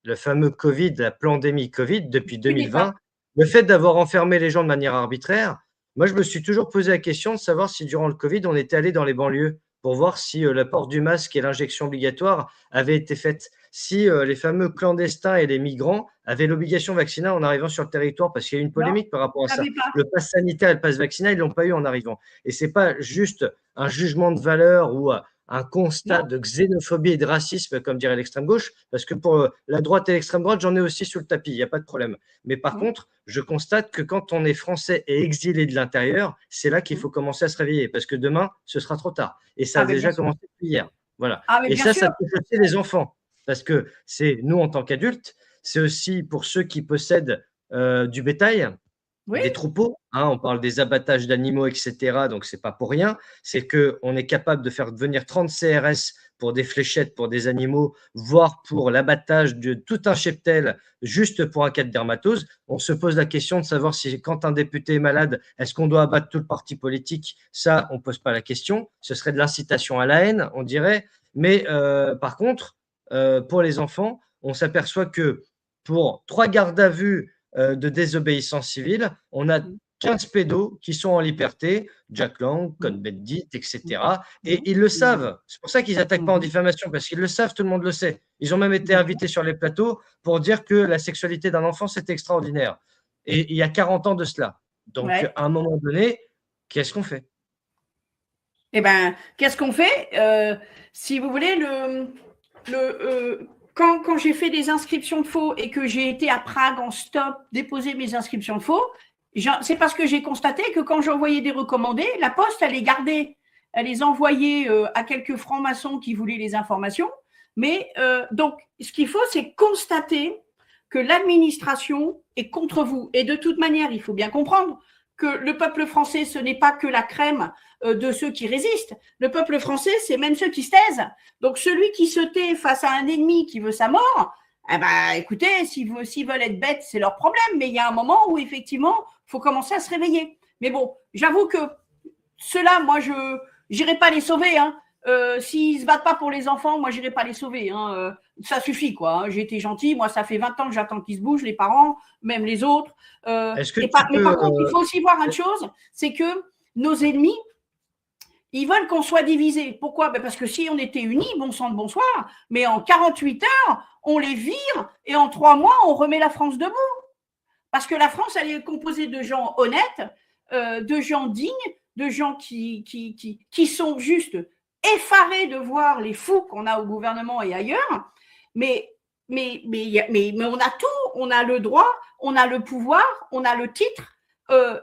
le fameux Covid, la pandémie Covid, depuis Oui, d'accord. 2020, le fait d'avoir enfermé les gens de manière arbitraire, moi, je me suis toujours posé la question de savoir si durant le Covid, on était allé dans les banlieues pour voir si le port du masque et l'injection obligatoire avaient été faites. Si les fameux clandestins et les migrants avaient l'obligation vaccinale en arrivant sur le territoire, parce qu'il y a eu une Non, polémique par rapport à je ça. savais pas. Le pass sanitaire et le pass vaccinal, ils ne l'ont pas eu en arrivant. Et ce n'est pas juste un jugement de valeur ou un constat Non. de xénophobie et de racisme, comme dirait l'extrême gauche, parce que pour la droite et l'extrême droite, j'en ai aussi sous le tapis, il n'y a pas de problème. Mais par Hum, contre, je constate que quand on est français et exilé de l'intérieur, c'est là qu'il hum. faut commencer à se réveiller, parce que demain, ce sera trop tard. Et ça Ah, a mais bien déjà sûr. commencé depuis hier. Voilà. Ah, mais Et bien ça sûr. touche aussi les enfants, parce que c'est nous en tant qu'adultes, c'est aussi pour ceux qui possèdent du bétail, Oui, des troupeaux, hein, on parle des abattages d'animaux, etc. Donc, c'est pas pour rien. C'est qu'on est capable de faire venir 30 CRS pour des fléchettes, pour des animaux, voire pour l'abattage de tout un cheptel, juste pour un cas de dermatose. On se pose la question de savoir si, quand un député est malade, est-ce qu'on doit abattre tout le parti politique? Ça, on ne pose pas la question. Ce serait de l'incitation à la haine, on dirait. Mais par contre, pour les enfants, on s'aperçoit que pour 3 gardes à vue de désobéissance civile, on a hum, 15 pédos qui sont en liberté, Jack Lang, hum, Cohn-Bendit, hum, etc. Et hum, ils le hum, savent. C'est pour ça qu'ils n'attaquent pas en hum. diffamation, parce qu'ils le savent, tout le monde le sait. Ils ont même été D'accord. invités sur les plateaux pour dire que la sexualité d'un enfant, c'est extraordinaire. Et il y a 40 ans de cela. Donc, Ouais. à un moment donné, qu'est-ce qu'on fait? Eh ben, qu'est-ce qu'on fait? Si vous voulez, quand j'ai fait des inscriptions de faux et que j'ai été à Prague en stop déposer mes inscriptions de faux, c'est parce que j'ai constaté que quand j'envoyais des recommandés, la poste, elle les gardait. Elle les envoyait à quelques francs-maçons qui voulaient les informations. Mais donc, ce qu'il faut, c'est constater que l'administration est contre vous. Et de toute manière, il faut bien comprendre que le peuple français, ce n'est pas que la crème de ceux qui résistent. Le peuple français, c'est même ceux qui se taisent. Donc, celui qui se tait face à un ennemi qui veut sa mort, eh ben, écoutez, s'ils veulent être bêtes, c'est leur problème. Mais il y a un moment où, effectivement, il faut commencer à se réveiller. Mais bon, j'avoue que ceux-là, moi, je n'irai pas les sauver. Hein. S'ils ne se battent pas pour les enfants, moi, je n'irai pas les sauver. Hein. Ça suffit, quoi. Hein. J'ai été gentil. Moi, ça fait 20 ans que j'attends qu'ils se bougent, les parents, même les autres. Est-ce que tu Mais peux. par contre, il faut aussi voir une chose, c'est que nos ennemis, ils veulent qu'on soit divisés. Pourquoi? Parce que si on était unis, bon sang de bonsoir, mais en 48 heures, on les vire et en 3 mois, on remet la France debout. Parce que la France, elle est composée de gens honnêtes, de gens dignes, de gens qui sont juste effarés de voir les fous qu'on a au gouvernement et ailleurs. Mais on a tout, on a le droit, on a le pouvoir, on a le titre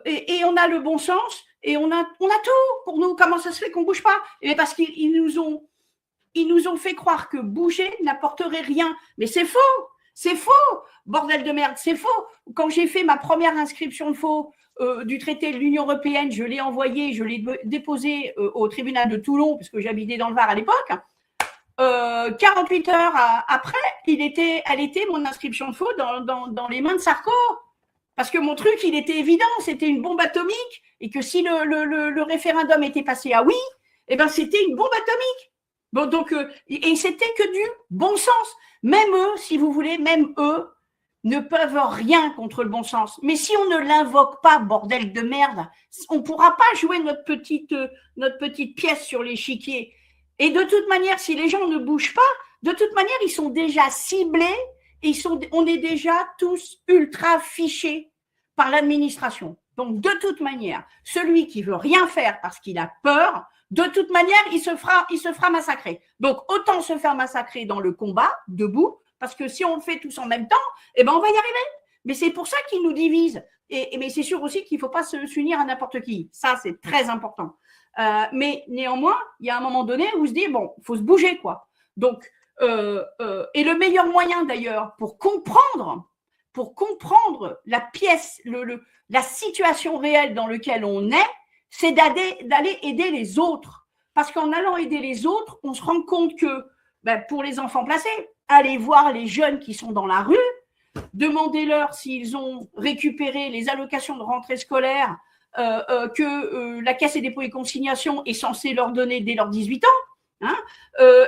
et on a le bon sens et on a tout pour nous. Comment ça se fait qu'on ne bouge pas? Et parce qu'ils nous ont fait croire que bouger n'apporterait rien. Mais c'est faux, c'est faux, bordel de merde, c'est faux. Quand j'ai fait ma première inscription de faux du traité de l'Union européenne, je l'ai envoyé, je l'ai déposé au tribunal de Toulon, parce que j'habitais dans le Var à l'époque. 48 heures après, elle était mon inscription de faux dans les mains de Sarko. Parce que mon truc, il était évident, c'était une bombe atomique, et que si le référendum était passé à oui, eh ben c'était une bombe atomique. Bon, donc, et c'était que du bon sens. Même eux, si vous voulez, même eux ne peuvent rien contre le bon sens. Mais si on ne l'invoque pas, bordel de merde, on ne pourra pas jouer notre petite pièce sur l'échiquier. Et de toute manière, si les gens ne bougent pas, de toute manière, ils sont déjà ciblés et on est déjà tous ultra fichés par l'administration. Donc, de toute manière, celui qui veut rien faire parce qu'il a peur de toute manière, il se fera massacrer. Donc, autant se faire massacrer dans le combat, debout, parce que si on le fait tous en même temps, eh ben, on va y arriver. Mais c'est pour ça qu'ils nous divisent. Mais c'est sûr aussi qu'il ne faut pas s'unir à n'importe qui. Ça, c'est très important. Mais néanmoins, il y a un moment donné où on se dit, bon, il faut se bouger, quoi. Donc, et le meilleur moyen, d'ailleurs, pour comprendre la pièce, la situation réelle dans laquelle on est, c'est d'aller aider les autres. Parce qu'en allant aider les autres, on se rend compte que pour les enfants placés, allez voir les jeunes qui sont dans la rue, demandez-leur s'ils ont récupéré les allocations de rentrée scolaire que la Caisse des dépôts et consignations est censée leur donner dès leurs 18 ans. Hein,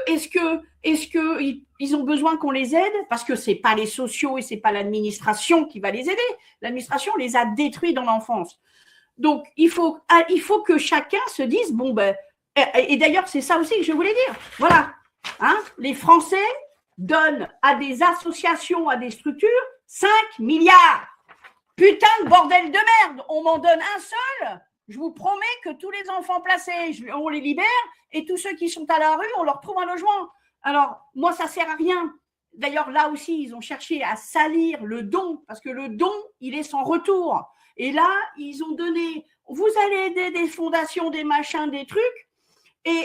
est-ce qu'ils ont besoin qu'on les aide? Parce que ce n'est pas les sociaux et ce n'est pas l'administration qui va les aider. L'administration les a détruits dans l'enfance. Donc, il faut que chacun se dise, et d'ailleurs, c'est ça aussi que je voulais dire. Voilà, hein, les Français donnent à des associations, à des structures, 5 milliards. Putain de bordel de merde, on m'en donne un seul. Je vous promets que tous les enfants placés, on les libère, et tous ceux qui sont à la rue, on leur trouve un logement. Alors, moi, ça ne sert à rien. D'ailleurs, là aussi, ils ont cherché à salir le don, parce que le don, il est sans retour. Et là, ils ont donné, vous allez aider des fondations, des machins, des trucs,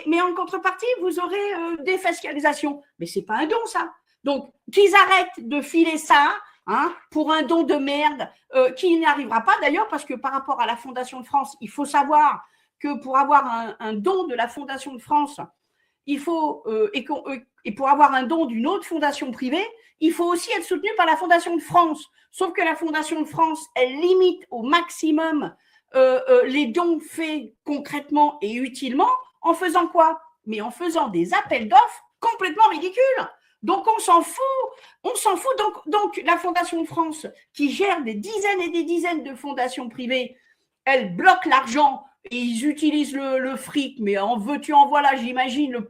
mais en contrepartie, vous aurez des fiscalisations. Mais ce n'est pas un don, ça. Donc, qu'ils arrêtent de filer ça, hein, pour un don de merde qui n'arrivera pas d'ailleurs, parce que par rapport à la Fondation de France, il faut savoir que pour avoir un don de la Fondation de France, il faut, et pour avoir un don d'une autre fondation privée, il faut aussi être soutenu par la Fondation de France. Sauf que la Fondation de France, elle limite au maximum les dons faits concrètement et utilement en faisant quoi? Mais en faisant des appels d'offres complètement ridicules. Donc, on s'en fout. Donc, la Fondation de France, qui gère des dizaines et des dizaines de fondations privées, elle bloque l'argent et ils utilisent le fric, mais en veux-tu, en voilà, j'imagine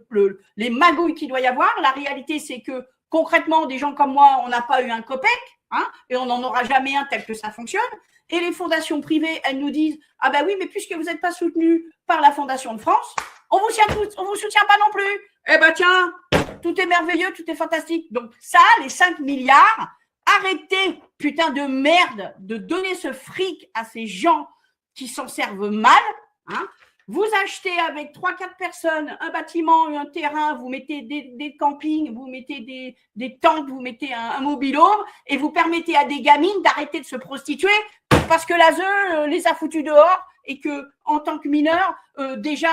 les magouilles qu'il doit y avoir. La réalité, c'est que concrètement, des gens comme moi, on n'a pas eu un copec, hein, et on n'en aura jamais un tel que ça fonctionne. Et les fondations privées, elles nous disent, ah ben oui, mais puisque vous n'êtes pas soutenu par la Fondation de France, on vous soutient pas non plus. Eh ben tiens, tout est merveilleux, tout est fantastique. Donc ça, les 5 milliards, arrêtez, putain de merde, de donner ce fric à ces gens qui s'en servent mal. Hein. Vous achetez avec 3-4 personnes un bâtiment, un terrain, vous mettez des campings, vous mettez des tentes, vous mettez un mobil-home et vous permettez à des gamines d'arrêter de se prostituer parce que l'ASE les a foutus dehors et que en tant que mineur, déjà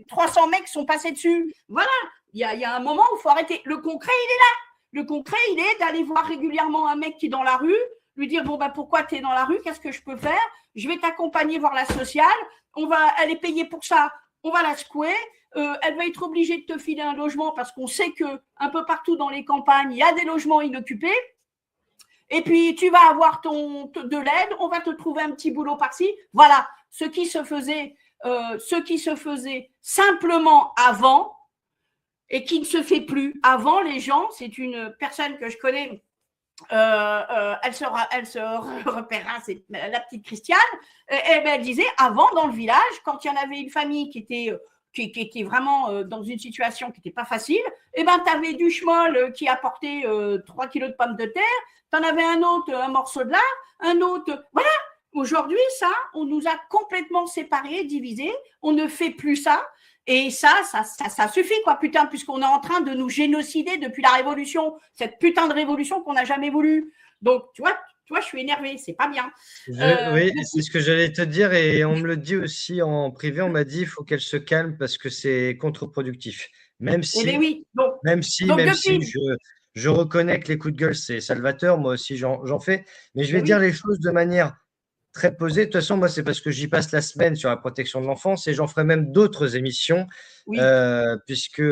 300 mecs sont passés dessus. Voilà, il y a un moment où il faut arrêter. Le concret, il est là. Le concret, il est d'aller voir régulièrement un mec qui est dans la rue, lui dire, pourquoi tu es dans la rue, qu'est-ce que je peux faire? Je vais t'accompagner voir la sociale, elle est payée pour ça, on va la secouer, elle va être obligée de te filer un logement parce qu'on sait qu'un peu partout dans les campagnes, il y a des logements inoccupés. Et puis, tu vas avoir de l'aide, on va te trouver un petit boulot par-ci. Voilà, ce qui se faisait simplement avant et qui ne se fait plus. Avant, les gens, c'est une personne que je connais, elle se repérera, c'est la petite Christiane, elle disait, avant, dans le village, quand il y en avait une famille qui était vraiment dans une situation qui n'était pas facile, tu avais du schmoll qui apportait 3 kilos de pommes de terre, tu en avais un autre, un morceau de lard, un autre… Voilà, aujourd'hui, ça, on nous a complètement séparés, divisés, on ne fait plus ça, et ça suffit, quoi, putain, puisqu'on est en train de nous génocider depuis la Révolution, cette putain de révolution qu'on n'a jamais voulu. Donc, tu vois, je suis énervée, c'est pas bien. Oui, c'est ce que j'allais te dire, et on me le dit aussi en privé, on m'a dit il faut qu'elle se calme parce que c'est contre-productif. Même si, oui. même si je reconnais que les coups de gueule, c'est salvateur, moi aussi j'en fais, mais je vais dire les choses de manière très posée. De toute façon, moi, c'est parce que j'y passe la semaine sur la protection de l'enfance et j'en ferai même d'autres émissions, puisque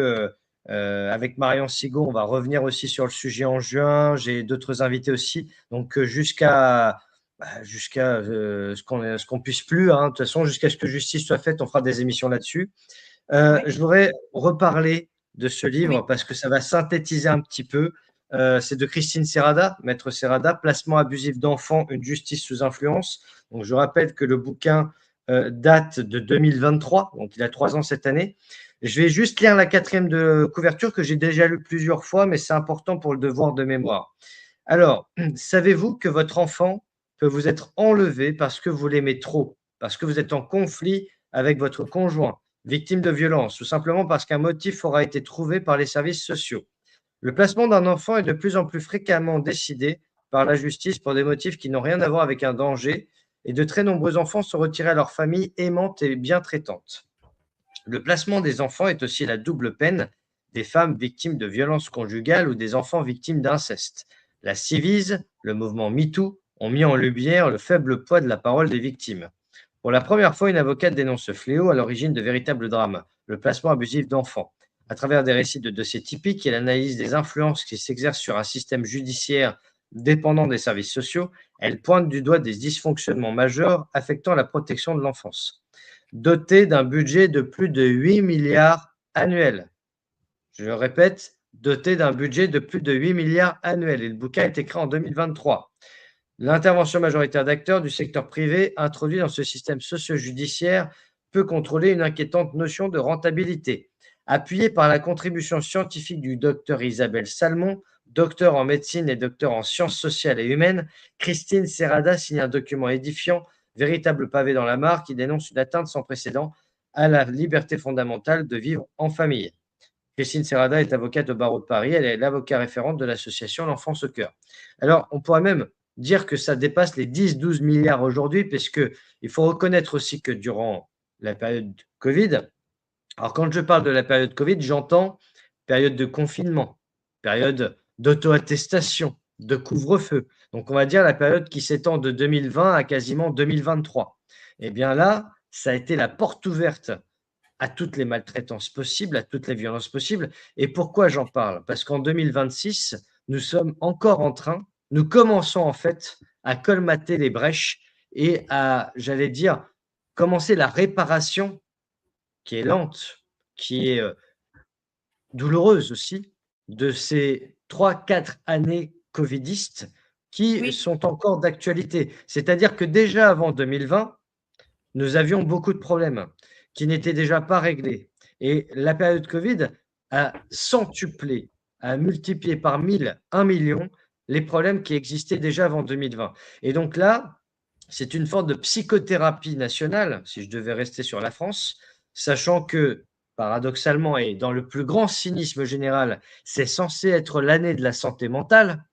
avec Marion Sigaud, on va revenir aussi sur le sujet en juin. J'ai d'autres invités aussi. Donc, jusqu'à ce qu'on puisse plus, hein, de toute façon, jusqu'à ce que justice soit faite, on fera des émissions là-dessus. Je voudrais reparler de ce livre parce que ça va synthétiser un petit peu. C'est de Christine Serrada, Maître Serrada, Placement abusif d'enfants, une justice sous influence. Donc, je rappelle que le bouquin date de 2023, donc il a 3 ans cette année. Je vais juste lire la 4e de couverture que j'ai déjà lue plusieurs fois, mais c'est important pour le devoir de mémoire. Alors, savez-vous que votre enfant peut vous être enlevé parce que vous l'aimez trop, parce que vous êtes en conflit avec votre conjoint, victime de violence, ou simplement parce qu'un motif aura été trouvé par les services sociaux? Le placement d'un enfant est de plus en plus fréquemment décidé par la justice pour des motifs qui n'ont rien à voir avec un danger, et de très nombreux enfants sont retirés à leur famille aimante et bien traitante. Le placement des enfants est aussi la double peine des femmes victimes de violences conjugales ou des enfants victimes d'inceste. La Civise, le mouvement MeToo ont mis en lumière le faible poids de la parole des victimes. Pour la première fois, une avocate dénonce ce fléau à l'origine de véritables drames, le placement abusif d'enfants. À travers des récits de dossiers typiques et l'analyse des influences qui s'exercent sur un système judiciaire dépendant des services sociaux, elle pointe du doigt des dysfonctionnements majeurs affectant la protection de l'enfance. Doté d'un budget de plus de 8 milliards annuels. Je le répète, doté d'un budget de plus de 8 milliards annuels. Et le bouquin a été créé en 2023. L'intervention majoritaire d'acteurs du secteur privé introduit dans ce système socio-judiciaire peut contrôler une inquiétante notion de rentabilité. Appuyée par la contribution scientifique du docteur Isabelle Salmon, docteur en médecine et docteur en sciences sociales et humaines, Christine Serrada signe un document édifiant, véritable pavé dans la mare, qui dénonce une atteinte sans précédent à la liberté fondamentale de vivre en famille. Christine Serrada est avocate au barreau de Paris. Elle est l'avocat référente de l'association L'Enfance au cœur. Alors, on pourrait même dire que ça dépasse les 10-12 milliards aujourd'hui, parce qu'il faut reconnaître aussi que durant la période Covid, alors quand je parle de la période Covid, j'entends période de confinement, période d'auto-attestation, de couvre-feu. Donc, on va dire la période qui s'étend de 2020 à quasiment 2023. Eh bien là, ça a été la porte ouverte à toutes les maltraitances possibles, à toutes les violences possibles. Et pourquoi j'en parle? Parce qu'en 2026, nous sommes encore en train, nous commençons en fait à colmater les brèches et à, j'allais dire, commencer la réparation qui est lente, qui est douloureuse aussi, de ces 3-4 années covidistes qui Oui, sont encore d'actualité. C'est-à-dire que déjà avant 2020, nous avions beaucoup de problèmes qui n'étaient déjà pas réglés. Et la période Covid a centuplé, a multiplié par 1000, 1 million, les problèmes qui existaient déjà avant 2020. Et donc là, c'est une forme de psychothérapie nationale, si je devais rester sur la France, sachant que, paradoxalement et dans le plus grand cynisme général, c'est censé être l'année de la santé mentale.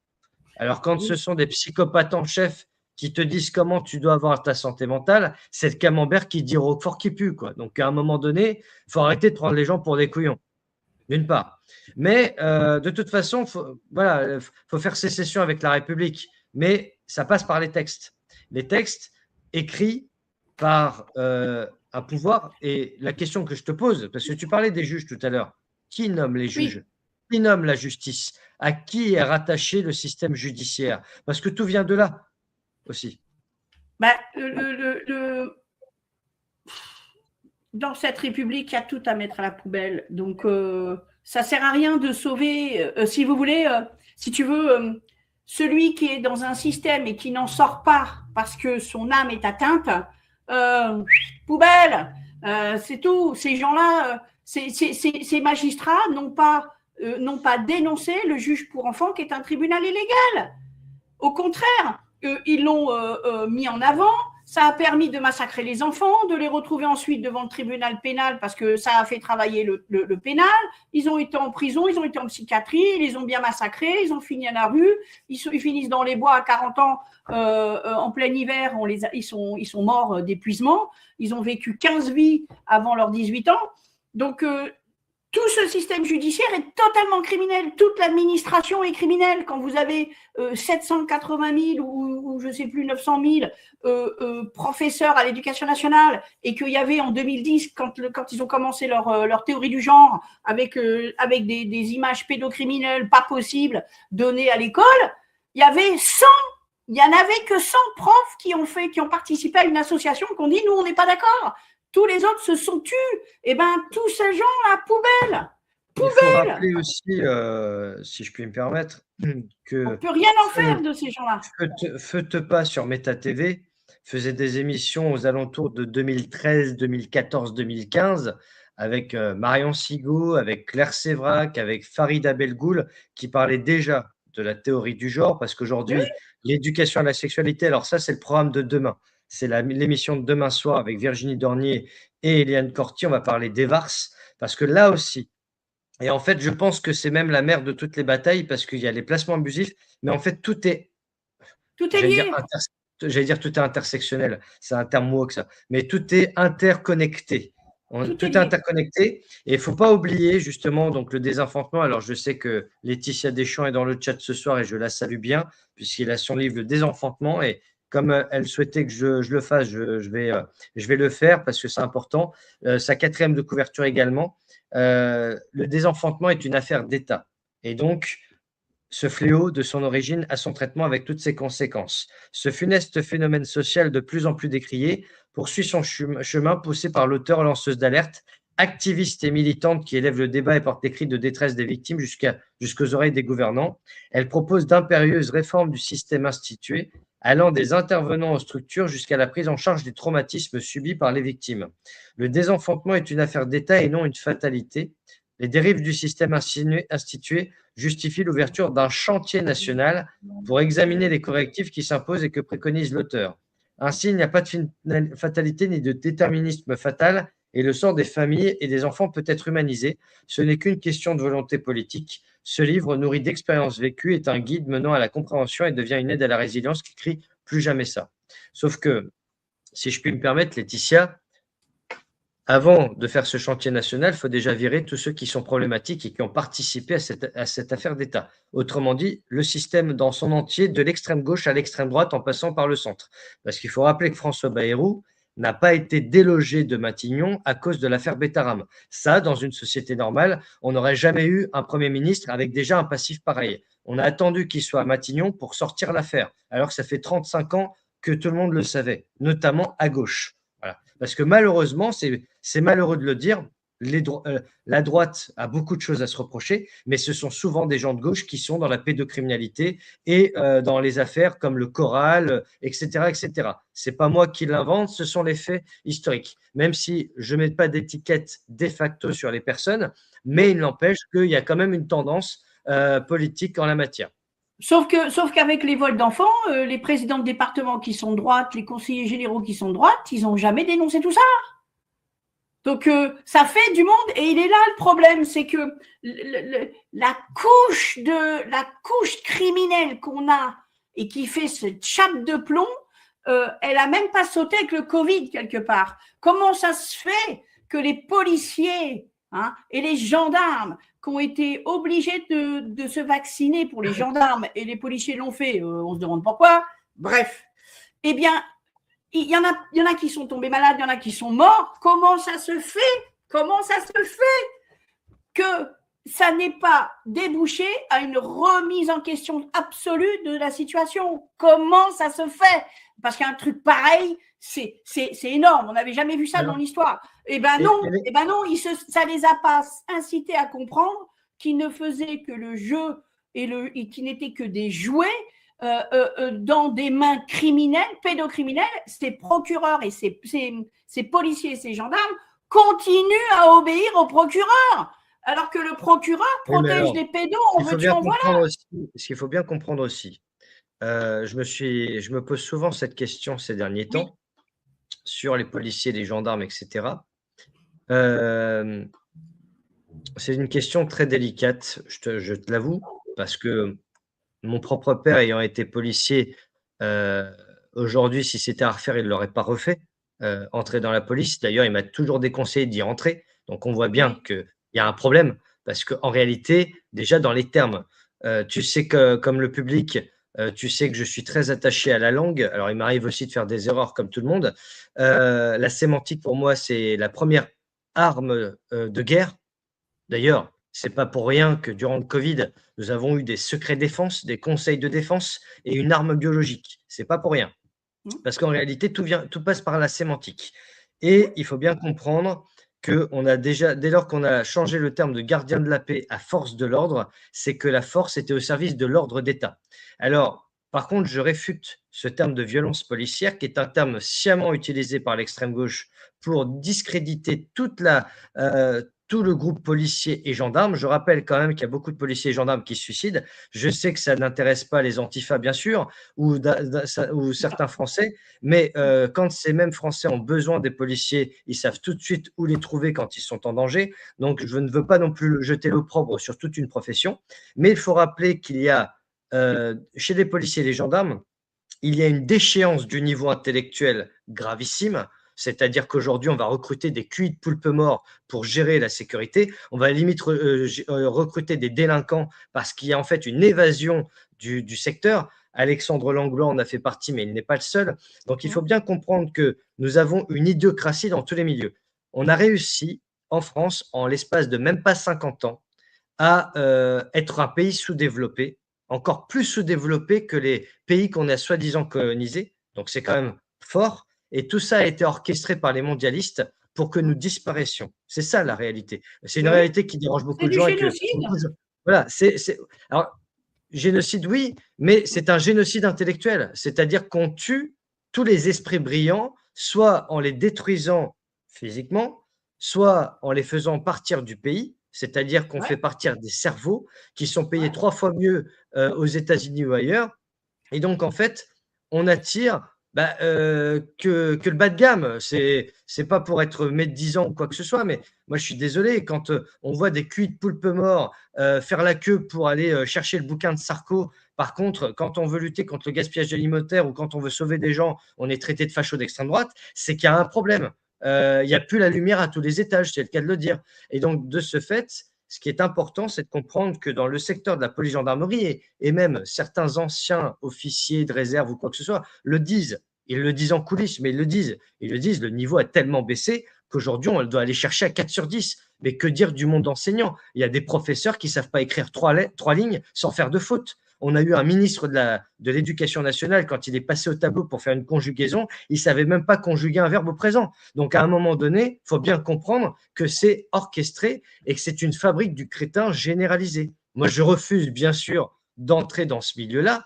Alors, quand ce oui. sont des psychopathes en chef qui te disent comment tu dois avoir ta santé mentale, c'est le camembert qui dit Roquefort qui pue, quoi. Donc, à un moment donné, il faut arrêter de prendre les gens pour des couillons, d'une part. Mais de toute façon, voilà, faut faire sécession avec la République. Mais ça passe par les textes. Les textes écrits par un pouvoir. Et la question que je te pose, parce que tu parlais des juges tout à l'heure, qui nomme les Oui. juges? Qui nomme la justice? À qui est rattaché le système judiciaire? Parce que tout vient de là aussi. Ben, dans cette République, il y a tout à mettre à la poubelle. Donc, ça ne sert à rien de sauver, si vous voulez, si tu veux, celui qui est dans un système et qui n'en sort pas parce que son âme est atteinte, poubelle, c'est tout. Ces gens-là, ces magistrats n'ont pas dénoncé le juge pour enfants qui est un tribunal illégal. Au contraire, ils l'ont mis en avant. Ça a permis de massacrer les enfants, de les retrouver ensuite devant le tribunal pénal parce que ça a fait travailler le pénal. Ils ont été en prison, ils ont été en psychiatrie, ils les ont bien massacrés, ils ont fini à la rue, ils finissent dans les bois à 40 ans en plein hiver, ils sont morts d'épuisement. Ils ont vécu 15 vies avant leurs 18 ans. Donc, tout ce système judiciaire est totalement criminel. Toute l'administration est criminelle. Quand vous avez 780 000 ou je ne sais plus 900 000 professeurs à l'éducation nationale et qu'il y avait en 2010, quand ils ont commencé leur théorie du genre avec des images pédocriminelles pas possibles données à l'école, il n'y en avait que 100 profs qui ont participé à une association qui ont dit « nous, on n'est pas d'accord ». Tous les autres se sont tus. Eh bien, tous ces gens, la poubelle. Il faut rappeler aussi, si je puis me permettre, que on ne peut rien en faire de ces gens-là. Feute pas sur Meta TV, faisait des émissions aux alentours de 2013, 2014, 2015 avec Marion Sigaud, avec Claire Sévrac, avec Farid Abelgoul, qui parlaient déjà de la théorie du genre, parce Oui, qu'aujourd'hui, l'éducation à la sexualité, alors ça, c'est le programme de demain. C'est l'émission de demain soir avec Virginie Dornier et Eliane Corti. On va parler d'EVARS, parce que là aussi, et en fait, je pense que c'est même la mère de toutes les batailles, parce qu'il y a les placements abusifs, mais en fait, tout est, tout est j'allais dire, lié. tout est intersectionnel, c'est un terme mot que ça, mais tout est interconnecté. Tout est Tout est lié. interconnecté et il ne faut pas oublier justement donc le désenfantement. Alors je sais que Laetitia Deschamps est dans le chat ce soir et je la salue bien puisqu'il a son livre Le désenfantement et comme elle souhaitait que je le fasse, je vais le faire parce que c'est important. Sa quatrième de couverture également. Le désenfantement est une affaire d'État et donc ce fléau, de son origine à son traitement avec toutes ses conséquences. Ce funeste phénomène social de plus en plus décrié poursuit son chemin poussé par l'auteur lanceuse d'alerte, activiste et militante qui élève le débat et porte des cris de détresse des victimes jusqu'aux oreilles des gouvernants. Elle propose d'impérieuses réformes du système institué, allant des intervenants aux structures jusqu'à la prise en charge des traumatismes subis par les victimes. Le désenfantement est une affaire d'État et non une fatalité. Les dérives du système institué justifient l'ouverture d'un chantier national pour examiner les correctifs qui s'imposent et que préconise l'auteur. Ainsi, il n'y a pas de fatalité ni de déterminisme fatal et le sort des familles et des enfants peut être humanisé. Ce n'est qu'une question de volonté politique. Ce livre, nourri d'expériences vécues, est un guide menant à la compréhension et devient une aide à la résilience qui crie plus jamais ça. Sauf que, si je puis me permettre, Laetitia, avant de faire ce chantier national, il faut déjà virer tous ceux qui sont problématiques et qui ont participé à cette affaire d'État. Autrement dit, le système dans son entier, de l'extrême gauche à l'extrême droite en passant par le centre. Parce qu'il faut rappeler que François Bayrou n'a pas été délogé de Matignon à cause de l'affaire Bétaram. Ça, dans une société normale, on n'aurait jamais eu un Premier ministre avec déjà un passif pareil. On a attendu qu'il soit à Matignon pour sortir l'affaire, alors que ça fait 35 ans que tout le monde le savait, notamment à gauche. Voilà. Parce que malheureusement, c'est malheureux de le dire, la droite a beaucoup de choses à se reprocher, mais ce sont souvent des gens de gauche qui sont dans la pédocriminalité et dans les affaires comme le Choral, etc., etc. C'est pas moi qui l'invente, ce sont les faits historiques. Même si je ne mets pas d'étiquette de facto sur les personnes, mais il n'empêche qu'il y a quand même une tendance politique en la matière. Sauf qu'avec les vols d'enfants, les présidents de département qui sont de droite, les conseillers généraux qui sont de droite, ils n'ont jamais dénoncé tout ça. Donc, ça fait du monde et il est là le problème, c'est que la couche criminelle qu'on a et qui fait cette chape de plomb, elle a même pas sauté avec le Covid quelque part. Comment ça se fait que les policiers et les gendarmes qui ont été obligés de se vacciner pour les gendarmes et les policiers l'ont fait, on se demande pourquoi. Bref, eh bien, il y en a qui sont tombés malades, il y en a qui sont morts. Comment ça se fait que ça n'ait pas débouché à une remise en question absolue de la situation? Comment ça se fait? Parce qu'un truc pareil, c'est énorme. On n'avait jamais vu ça dans l'histoire. Eh ben non, ça les a pas incités à comprendre qu'ils ne faisaient que le jeu et qui n'étaient que des jouets dans des mains criminelles, pédocriminelles. Ces procureurs et ces policiers et ces gendarmes continuent à obéir au procureur. Alors que le procureur protège les pédos, on veut en voilà. Ce qu'il faut bien comprendre aussi, je me pose souvent cette question ces derniers temps sur les policiers, les gendarmes, etc. C'est une question très délicate, je te l'avoue, parce que mon propre père ayant été policier, aujourd'hui, si c'était à refaire, il ne l'aurait pas refait, entrer dans la police. D'ailleurs, il m'a toujours déconseillé d'y entrer. Donc on voit bien qu'il y a un problème parce qu'en réalité, déjà dans les termes, tu sais que comme le public, tu sais que je suis très attaché à la langue. Alors il m'arrive aussi de faire des erreurs comme tout le monde. La sémantique pour moi, c'est la première arme, de guerre. D'ailleurs, c'est pas pour rien que durant le Covid, nous avons eu des secrets défense, des conseils de défense et une arme biologique. C'est pas pour rien. Parce qu'en réalité, tout passe par la sémantique. Et il faut bien comprendre qu'on a déjà, dès lors qu'on a changé le terme de gardien de la paix à force de l'ordre, c'est que la force était au service de l'ordre d'État. Alors, Par contre, je réfute ce terme de violence policière qui est un terme sciemment utilisé par l'extrême gauche pour discréditer tout le groupe policier et gendarmes. Je rappelle quand même qu'il y a beaucoup de policiers et gendarmes qui se suicident. Je sais que ça n'intéresse pas les antifas, bien sûr, ou certains Français, mais quand ces mêmes Français ont besoin des policiers, ils savent tout de suite où les trouver quand ils sont en danger. Donc, je ne veux pas non plus jeter l'opprobre sur toute une profession, mais il faut rappeler qu'il y a chez les policiers et les gendarmes, il y a une déchéance du niveau intellectuel gravissime, c'est-à-dire qu'aujourd'hui, on va recruter des cuits de poulpe morts pour gérer la sécurité. On va limite recruter des délinquants parce qu'il y a en fait une évasion du secteur. Alexandre Langlois en a fait partie, mais il n'est pas le seul. Donc, il faut bien comprendre que nous avons une idiocratie dans tous les milieux. On a réussi en France, en l'espace de même pas 50 ans, à être un pays sous-développé, encore plus sous-développé que les pays qu'on a soi-disant colonisés. Donc c'est quand même fort. Et tout ça a été orchestré par les mondialistes pour que nous disparaissions. C'est ça la réalité. C'est une réalité qui dérange beaucoup C'est de du gens. génocide. Voilà, alors, génocide, oui, mais c'est un génocide intellectuel. C'est-à-dire qu'on tue tous les esprits brillants, soit en les détruisant physiquement, soit en les faisant partir du pays, c'est-à-dire qu'on fait partir des cerveaux qui sont payés 3 fois mieux aux États-Unis ou ailleurs. Et donc, en fait, on attire que le bas de gamme. C'est pas pour être médisant ou quoi que ce soit, mais moi, je suis désolé, quand on voit des cuits de poulpe morts faire la queue pour aller chercher le bouquin de Sarko. Par contre, quand on veut lutter contre le gaspillage alimentaire ou quand on veut sauver des gens, on est traité de facho d'extrême droite, c'est qu'il y a un problème. Il n'y a plus la lumière à tous les étages, c'est le cas de le dire. Et donc, de ce fait, ce qui est important, c'est de comprendre que dans le secteur de la police-gendarmerie, et même certains anciens officiers de réserve ou quoi que ce soit le disent, ils le disent en coulisses, mais ils le disent, le niveau a tellement baissé qu'aujourd'hui, on doit aller chercher à 4 sur 10. Mais que dire du monde enseignant? Il y a des professeurs qui ne savent pas écrire 3 lignes sans faire de faute. On a eu un ministre de l'Éducation nationale, quand il est passé au tableau pour faire une conjugaison, il ne savait même pas conjuguer un verbe au présent. Donc, à un moment donné, il faut bien comprendre que c'est orchestré et que c'est une fabrique du crétin généralisée. Moi, je refuse, bien sûr, d'entrer dans ce milieu-là.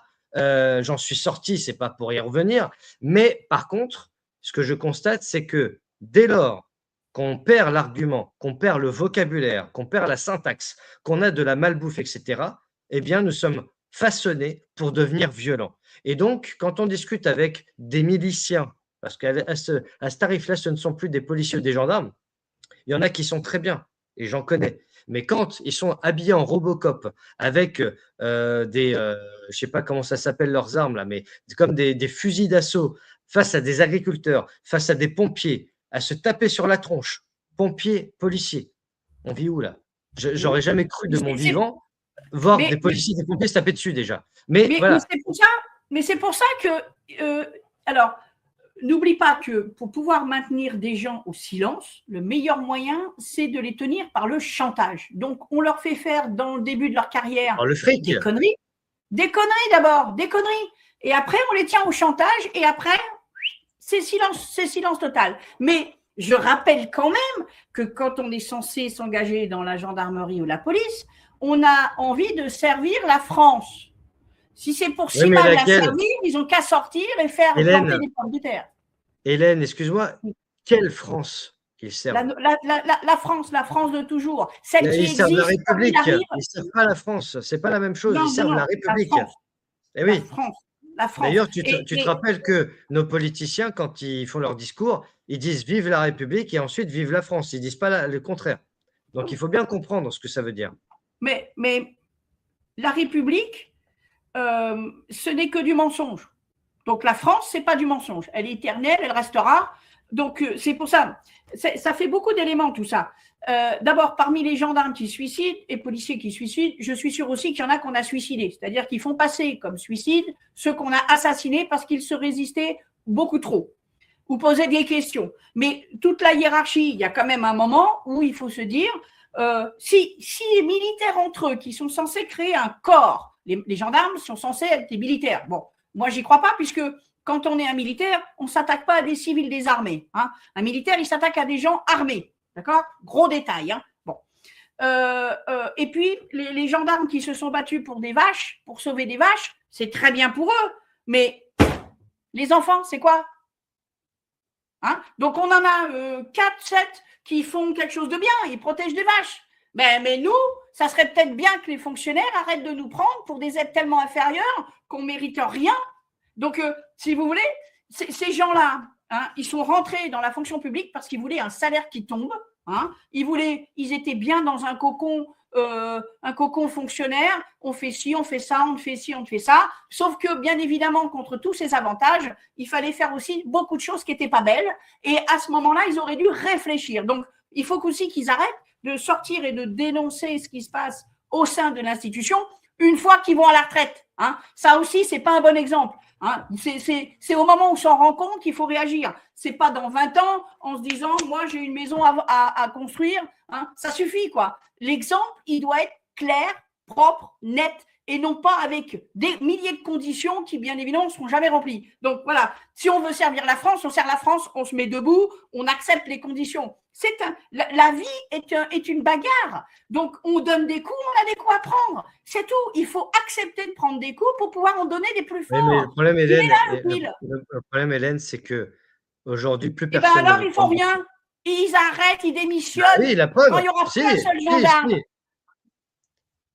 J'en suis sorti, ce n'est pas pour y revenir. Mais par contre, ce que je constate, c'est que dès lors qu'on perd l'argument, qu'on perd le vocabulaire, qu'on perd la syntaxe, qu'on a de la malbouffe, etc., eh bien, nous sommes façonnés pour devenir violents. Et donc, quand on discute avec des miliciens, parce qu'à ce tarif-là, ce ne sont plus des policiers ou des gendarmes, il y en a qui sont très bien, et j'en connais. Mais quand ils sont habillés en Robocop, avec je ne sais pas comment ça s'appelle leurs armes, là, mais comme des fusils d'assaut, face à des agriculteurs, face à des pompiers, à se taper sur la tronche, pompiers, policiers, on vit où là? J'aurais jamais cru de mon vivant voir des policiers et des pompiers se taper dessus déjà. Mais voilà. C'est pour ça que, alors, n'oublie pas que pour pouvoir maintenir des gens au silence, le meilleur moyen, c'est de les tenir par le chantage. Donc, on leur fait faire dans le début de leur carrière des conneries. Des conneries d'abord, des conneries. Et après, on les tient au chantage et après, c'est silence total. Mais je rappelle quand même que quand on est censé s'engager dans la gendarmerie ou la police, on a envie de servir la France. Si c'est pour si mal la servir, ils n'ont qu'à sortir et faire planter des pommes de terre. Hélène, excuse-moi, quelle France qu'ils servent? La France de toujours. Celle qui ils servent la existe. République, ils ne servent pas la France. Ce n'est pas la même chose, ils servent la République. La France. La France. D'ailleurs, tu te rappelles que nos politiciens, quand ils font leur discours, ils disent « Vive la République » et ensuite « Vive la France ». Ils ne disent pas le contraire. Donc, il faut bien comprendre ce que ça veut dire. Mais la République, ce n'est que du mensonge. Donc, la France, ce n'est pas du mensonge. Elle est éternelle, elle restera. Donc, c'est pour ça. Ça fait beaucoup d'éléments, tout ça. D'abord, parmi les gendarmes qui suicident et policiers qui suicident, je suis sûre aussi qu'il y en a qu'on a suicidés. C'est-à-dire qu'ils font passer comme suicide ceux qu'on a assassinés parce qu'ils se résistaient beaucoup trop ou posaient des questions. Mais toute la hiérarchie, il y a quand même un moment où il faut se dire, si les militaires entre eux qui sont censés créer un corps, les gendarmes sont censés être des militaires. Bon, moi, j'y crois pas puisque quand on est un militaire, on ne s'attaque pas à des civils désarmés. Hein. Un militaire, il s'attaque à des gens armés. D'accord? Gros détail. Hein. Bon. Et puis, les gendarmes qui se sont battus pour des vaches, pour sauver des vaches, c'est très bien pour eux, mais les enfants, c'est quoi? Hein? Donc, on en a 4, 7 qui font quelque chose de bien, ils protègent des vaches. Mais nous, ça serait peut-être bien que les fonctionnaires arrêtent de nous prendre pour des aides tellement inférieures qu'on ne mérite rien. Donc, si vous voulez, ces gens-là, hein, ils sont rentrés dans la fonction publique parce qu'ils voulaient un salaire qui tombe. Hein, ils étaient bien dans un cocon fonctionnaire, on fait ci, on fait ça, on fait ci, on fait ça. Sauf que, bien évidemment, contre tous ces avantages, il fallait faire aussi beaucoup de choses qui n'étaient pas belles. Et à ce moment-là, ils auraient dû réfléchir. Donc, il faut aussi qu'ils arrêtent de sortir et de dénoncer ce qui se passe au sein de l'institution une fois qu'ils vont à la retraite. Hein. Ça aussi, ce n'est pas un bon exemple. Hein. C'est au moment où on s'en rend compte qu'il faut réagir. Ce n'est pas dans 20 ans en se disant « moi, j'ai une maison à construire hein. ». Ça suffit, quoi. L'exemple, il doit être clair, propre, net, et non pas avec des milliers de conditions qui, bien évidemment, ne seront jamais remplies. Donc, voilà, si on veut servir la France, on sert la France, on se met debout, on accepte les conditions. La vie est une bagarre. Donc, on donne des coups, on a des coups à prendre. C'est tout. Il faut accepter de prendre des coups pour pouvoir en donner des plus forts. Mais le problème, Hélène, c'est que aujourd'hui, plus Et personne. Alors, ils font rien. Ils arrêtent, ils démissionnent. Oui, la preuve. Quand il n'y aura plus un seul gendarme.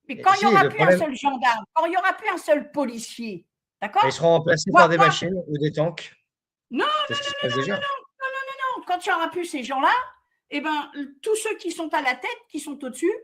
Mais quand il n'y aura plus un seul gendarme, quand il n'y aura plus un seul policier, d'accord? Ils seront remplacés par des machines ou des tanks. Non. Quand il n'y aura plus ces gens-là, eh ben, tous ceux qui sont à la tête, qui sont au-dessus,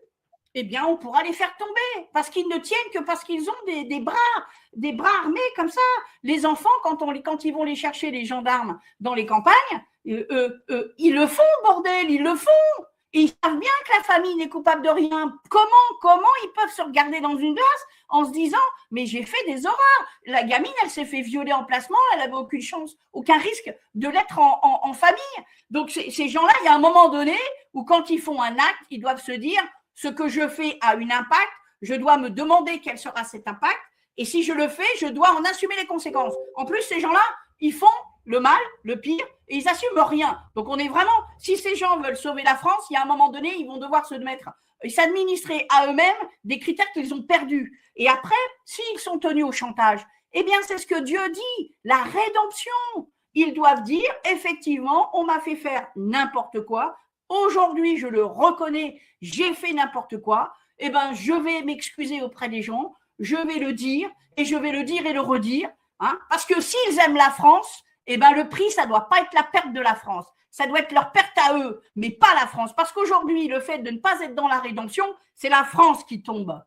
eh bien, on pourra les faire tomber parce qu'ils ne tiennent que parce qu'ils ont des bras armés comme ça. Les enfants, quand ils vont les chercher, les gendarmes, dans les campagnes, ils le font, bordel, ils le font. Et ils savent bien que la famille n'est coupable de rien. Comment ils peuvent se regarder dans une glace en se disant « mais j'ai fait des horreurs ». La gamine, elle s'est fait violer en placement, elle n'avait aucune chance, aucun risque de l'être en famille. Donc, ces gens-là, il y a un moment donné où quand ils font un acte, ils doivent se dire « ce que je fais a un impact, je dois me demander quel sera cet impact, et si je le fais, je dois en assumer les conséquences ». En plus, ces gens-là, ils font le mal, le pire, et ils n'assument rien. Donc, on est vraiment, si ces gens veulent sauver la France, il y a un moment donné, ils vont devoir s'administrer à eux-mêmes des critères qu'ils ont perdus. Et après, s'ils sont tenus au chantage, eh bien, c'est ce que Dieu dit, la rédemption. Ils doivent dire, effectivement, on m'a fait faire n'importe quoi. Aujourd'hui, je le reconnais, j'ai fait n'importe quoi. Eh bien, je vais m'excuser auprès des gens, je vais le dire, et je vais le dire et le redire. Hein, parce que s'ils aiment la France, eh ben le prix, ça ne doit pas être la perte de la France. Ça doit être leur perte à eux, mais pas la France. Parce qu'aujourd'hui, le fait de ne pas être dans la rédemption, c'est la France qui tombe.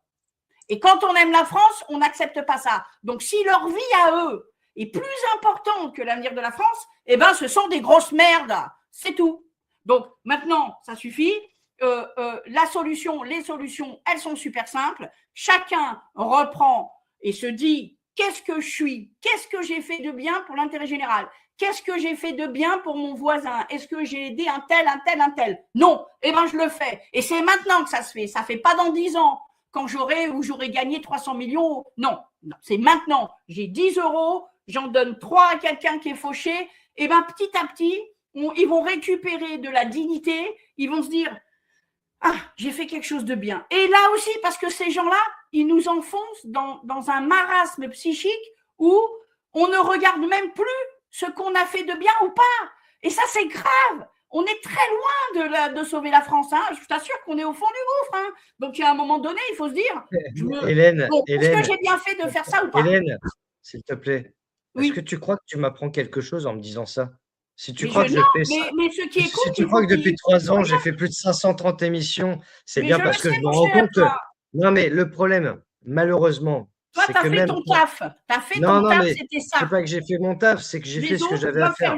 Et quand on aime la France, on n'accepte pas ça. Donc, si leur vie à eux est plus importante que l'avenir de la France, eh ben, ce sont des grosses merdes. C'est tout. Donc, maintenant, ça suffit. Les solutions, elles sont super simples. Chacun reprend et se dit qu'est-ce que je suis? Qu'est-ce que j'ai fait de bien pour l'intérêt général? Qu'est-ce que j'ai fait de bien pour mon voisin? Est-ce que j'ai aidé un tel? Non. Eh bien, je le fais. Et c'est maintenant que ça se fait. Ça ne fait pas dans 10 ans, quand j'aurai gagné 300 millions. Non, c'est maintenant. J'ai 10 €, j'en donne 3 à quelqu'un qui est fauché. Eh bien, petit à petit, ils vont récupérer de la dignité. Ils vont se dire ah, j'ai fait quelque chose de bien. Et là aussi, parce que ces gens-là, ils nous enfoncent dans un marasme psychique où on ne regarde même plus ce qu'on a fait de bien ou pas. Et ça, c'est grave. On est très loin de sauver la France. Hein. Je t'assure qu'on est au fond du gouffre. Hein. Donc, à un moment donné, il faut se dire Hélène, est-ce que j'ai bien fait de faire ça ou pas? Hélène, s'il te plaît, oui. Est-ce que tu crois que tu m'apprends quelque chose en me disant ça? Si tu mais crois que ceux qui écoutent, si tu crois que depuis 3 ans, j'ai fait plus de 530 émissions, c'est bien parce que je me rends compte que… Non, mais le problème, malheureusement, toi, tu as fait ton taf. Tu as fait ton taf, c'était ça. C'est pas que j'ai fait mon taf, c'est que j'ai fait ce que j'avais à faire.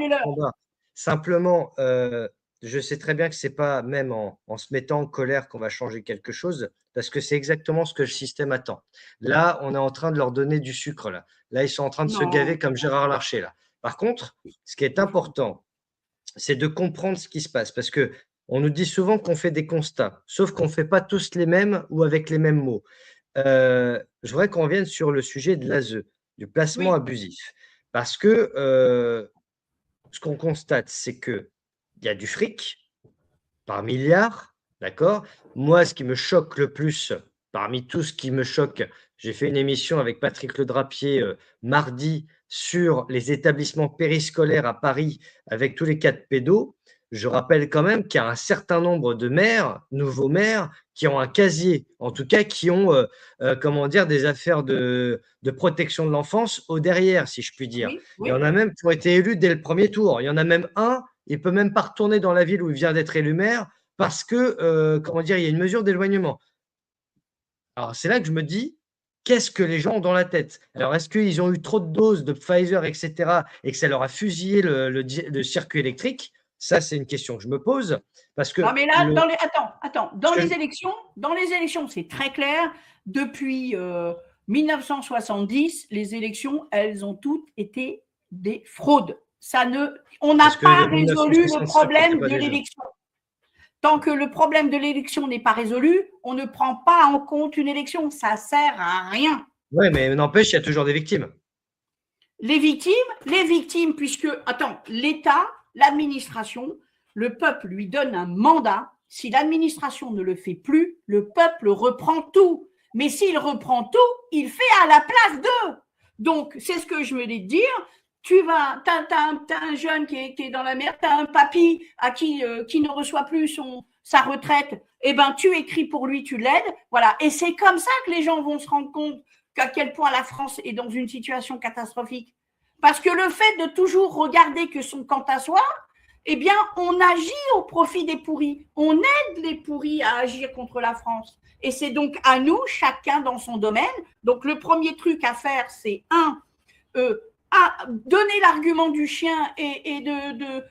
Simplement, je sais très bien que ce n'est pas même en se mettant en colère qu'on va changer quelque chose, parce que c'est exactement ce que le système attend. Là, on est en train de leur donner du sucre. Là, ils sont en train de se gaver comme Gérard Larcher. Là. Par contre, ce qui est important, c'est de comprendre ce qui se passe, parce qu'on nous dit souvent qu'on fait des constats, sauf qu'on ne fait pas tous les mêmes ou avec les mêmes mots. Je voudrais qu'on revienne sur le sujet de l'ASE, du placement abusif, parce que ce qu'on constate, c'est qu'il y a du fric par milliard, d'accord? Moi, ce qui me choque le plus, parmi tout ce qui me choque J'ai fait une émission avec Patrick Ledrapier mardi sur les établissements périscolaires à Paris avec tous les cas de pédos. Je rappelle quand même qu'il y a un certain nombre de maires, nouveaux maires, qui ont un casier, en tout cas qui ont, comment dire, des affaires de protection de l'enfance au derrière, si je puis dire. Oui, Il y oui. en a même qui ont été élus dès le premier tour. Il y en a même un, il peut même pas retourner dans la ville où il vient d'être élu maire parce que, comment dire, il y a une mesure d'éloignement. Alors c'est là que je me dis: «Qu'est-ce que les gens ont dans la tête?» Alors est-ce qu'ils ont eu trop de doses de Pfizer et cetera et que ça leur a fusillé le circuit électrique? Ça, c'est une question que je me pose parce Non, que mais là, le attends, ce dans que je les élections, c'est très clair. Depuis 1970, les élections, elles ont toutes été des fraudes. On n'a parce que pas mille neuf cent résolu le soixante-cinq, il était problème pas de déjà. l'élection. Tant que le problème de l'élection n'est pas résolu, on ne prend pas en compte une élection. Ça sert à rien. Ouais, mais n'empêche, il y a toujours des victimes. Les victimes, puisque, attends, l'État, l'administration, le peuple lui donne un mandat. Si l'administration ne le fait plus, le peuple reprend tout. Mais s'il reprend tout, il fait à la place d'eux. Donc, c'est ce que je voulais te dire. T'as un jeune qui est dans la merde, t'as un papy qui ne reçoit plus sa retraite, eh ben, tu écris pour lui, tu l'aides. Voilà. Et c'est comme ça que les gens vont se rendre compte qu'à quel point la France est dans une situation catastrophique. Parce que le fait de toujours regarder que son quant à soi, eh bien, on agit au profit des pourris. On aide les pourris à agir contre la France. Et c'est donc à nous, chacun dans son domaine. Donc, le premier truc à faire, c'est donner l'argument du chien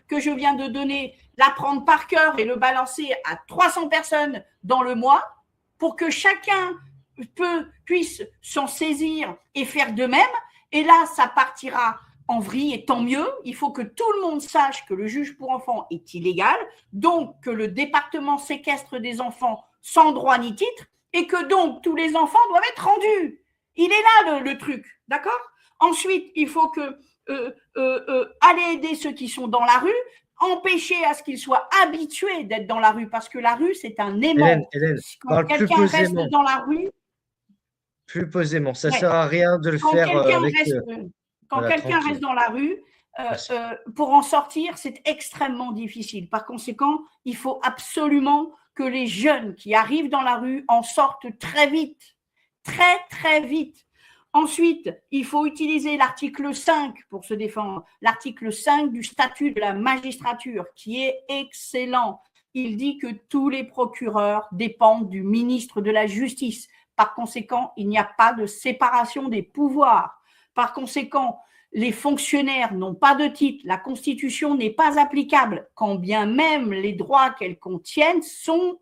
que je viens de donner, l'apprendre par cœur et le balancer à 300 personnes dans le mois pour que chacun puisse s'en saisir et faire de même. Et là, ça partira en vrille, et tant mieux. Il faut que tout le monde sache que le juge pour enfants est illégal, donc que le département séquestre des enfants sans droit ni titre, et que donc tous les enfants doivent être rendus. Il est là le truc, d'accord? Ensuite, il faut aller aider ceux qui sont dans la rue, empêcher à ce qu'ils soient habitués d'être dans la rue, parce que la rue, c'est un aimant. Hélène, Quand parle plus quelqu'un reste posément, dans la rue, plus posément. Ça ouais, sert à rien de le quand faire quelqu'un avec, reste, voilà, tranquille. dans la rue, Merci. pour en sortir, c'est extrêmement difficile. Par conséquent, il faut absolument que les jeunes qui arrivent dans la rue en sortent très vite, très, très vite. Ensuite, il faut utiliser l'article 5 pour se défendre. L'article 5 du statut de la magistrature, qui est excellent. Il dit que tous les procureurs dépendent du ministre de la Justice. Par conséquent, il n'y a pas de séparation des pouvoirs. Par conséquent, les fonctionnaires n'ont pas de titre, la Constitution n'est pas applicable, quand bien même les droits qu'elle contienne sont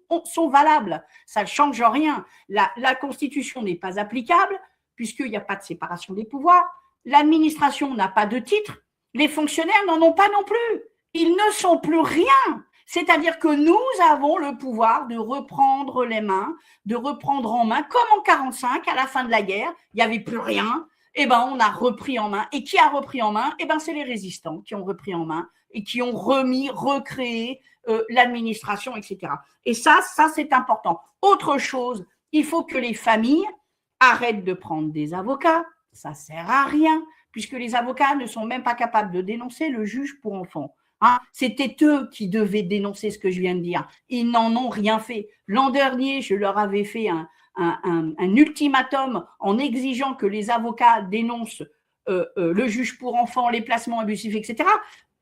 valables. Ça ne change rien. La Constitution n'est pas applicable, puisqu'il n'y a pas de séparation des pouvoirs. L'administration n'a pas de titre, les fonctionnaires n'en ont pas non plus. Ils ne sont plus rien. C'est-à-dire que nous avons le pouvoir de reprendre les mains, de reprendre en main, comme en 1945, à la fin de la guerre, il n'y avait plus rien. Eh ben, on a repris en main. Et qui a repris en main? Eh ben, c'est les résistants qui ont repris en main et qui ont recréé l'administration, etc. Et ça, c'est important. Autre chose, il faut que les familles arrêtent de prendre des avocats. Ça ne sert à rien, puisque les avocats ne sont même pas capables de dénoncer le juge pour enfants. Hein, c'était eux qui devaient dénoncer ce que je viens de dire. Ils n'en ont rien fait. L'an dernier, je leur avais fait un ultimatum en exigeant que les avocats dénoncent le juge pour enfants, les placements abusifs, etc.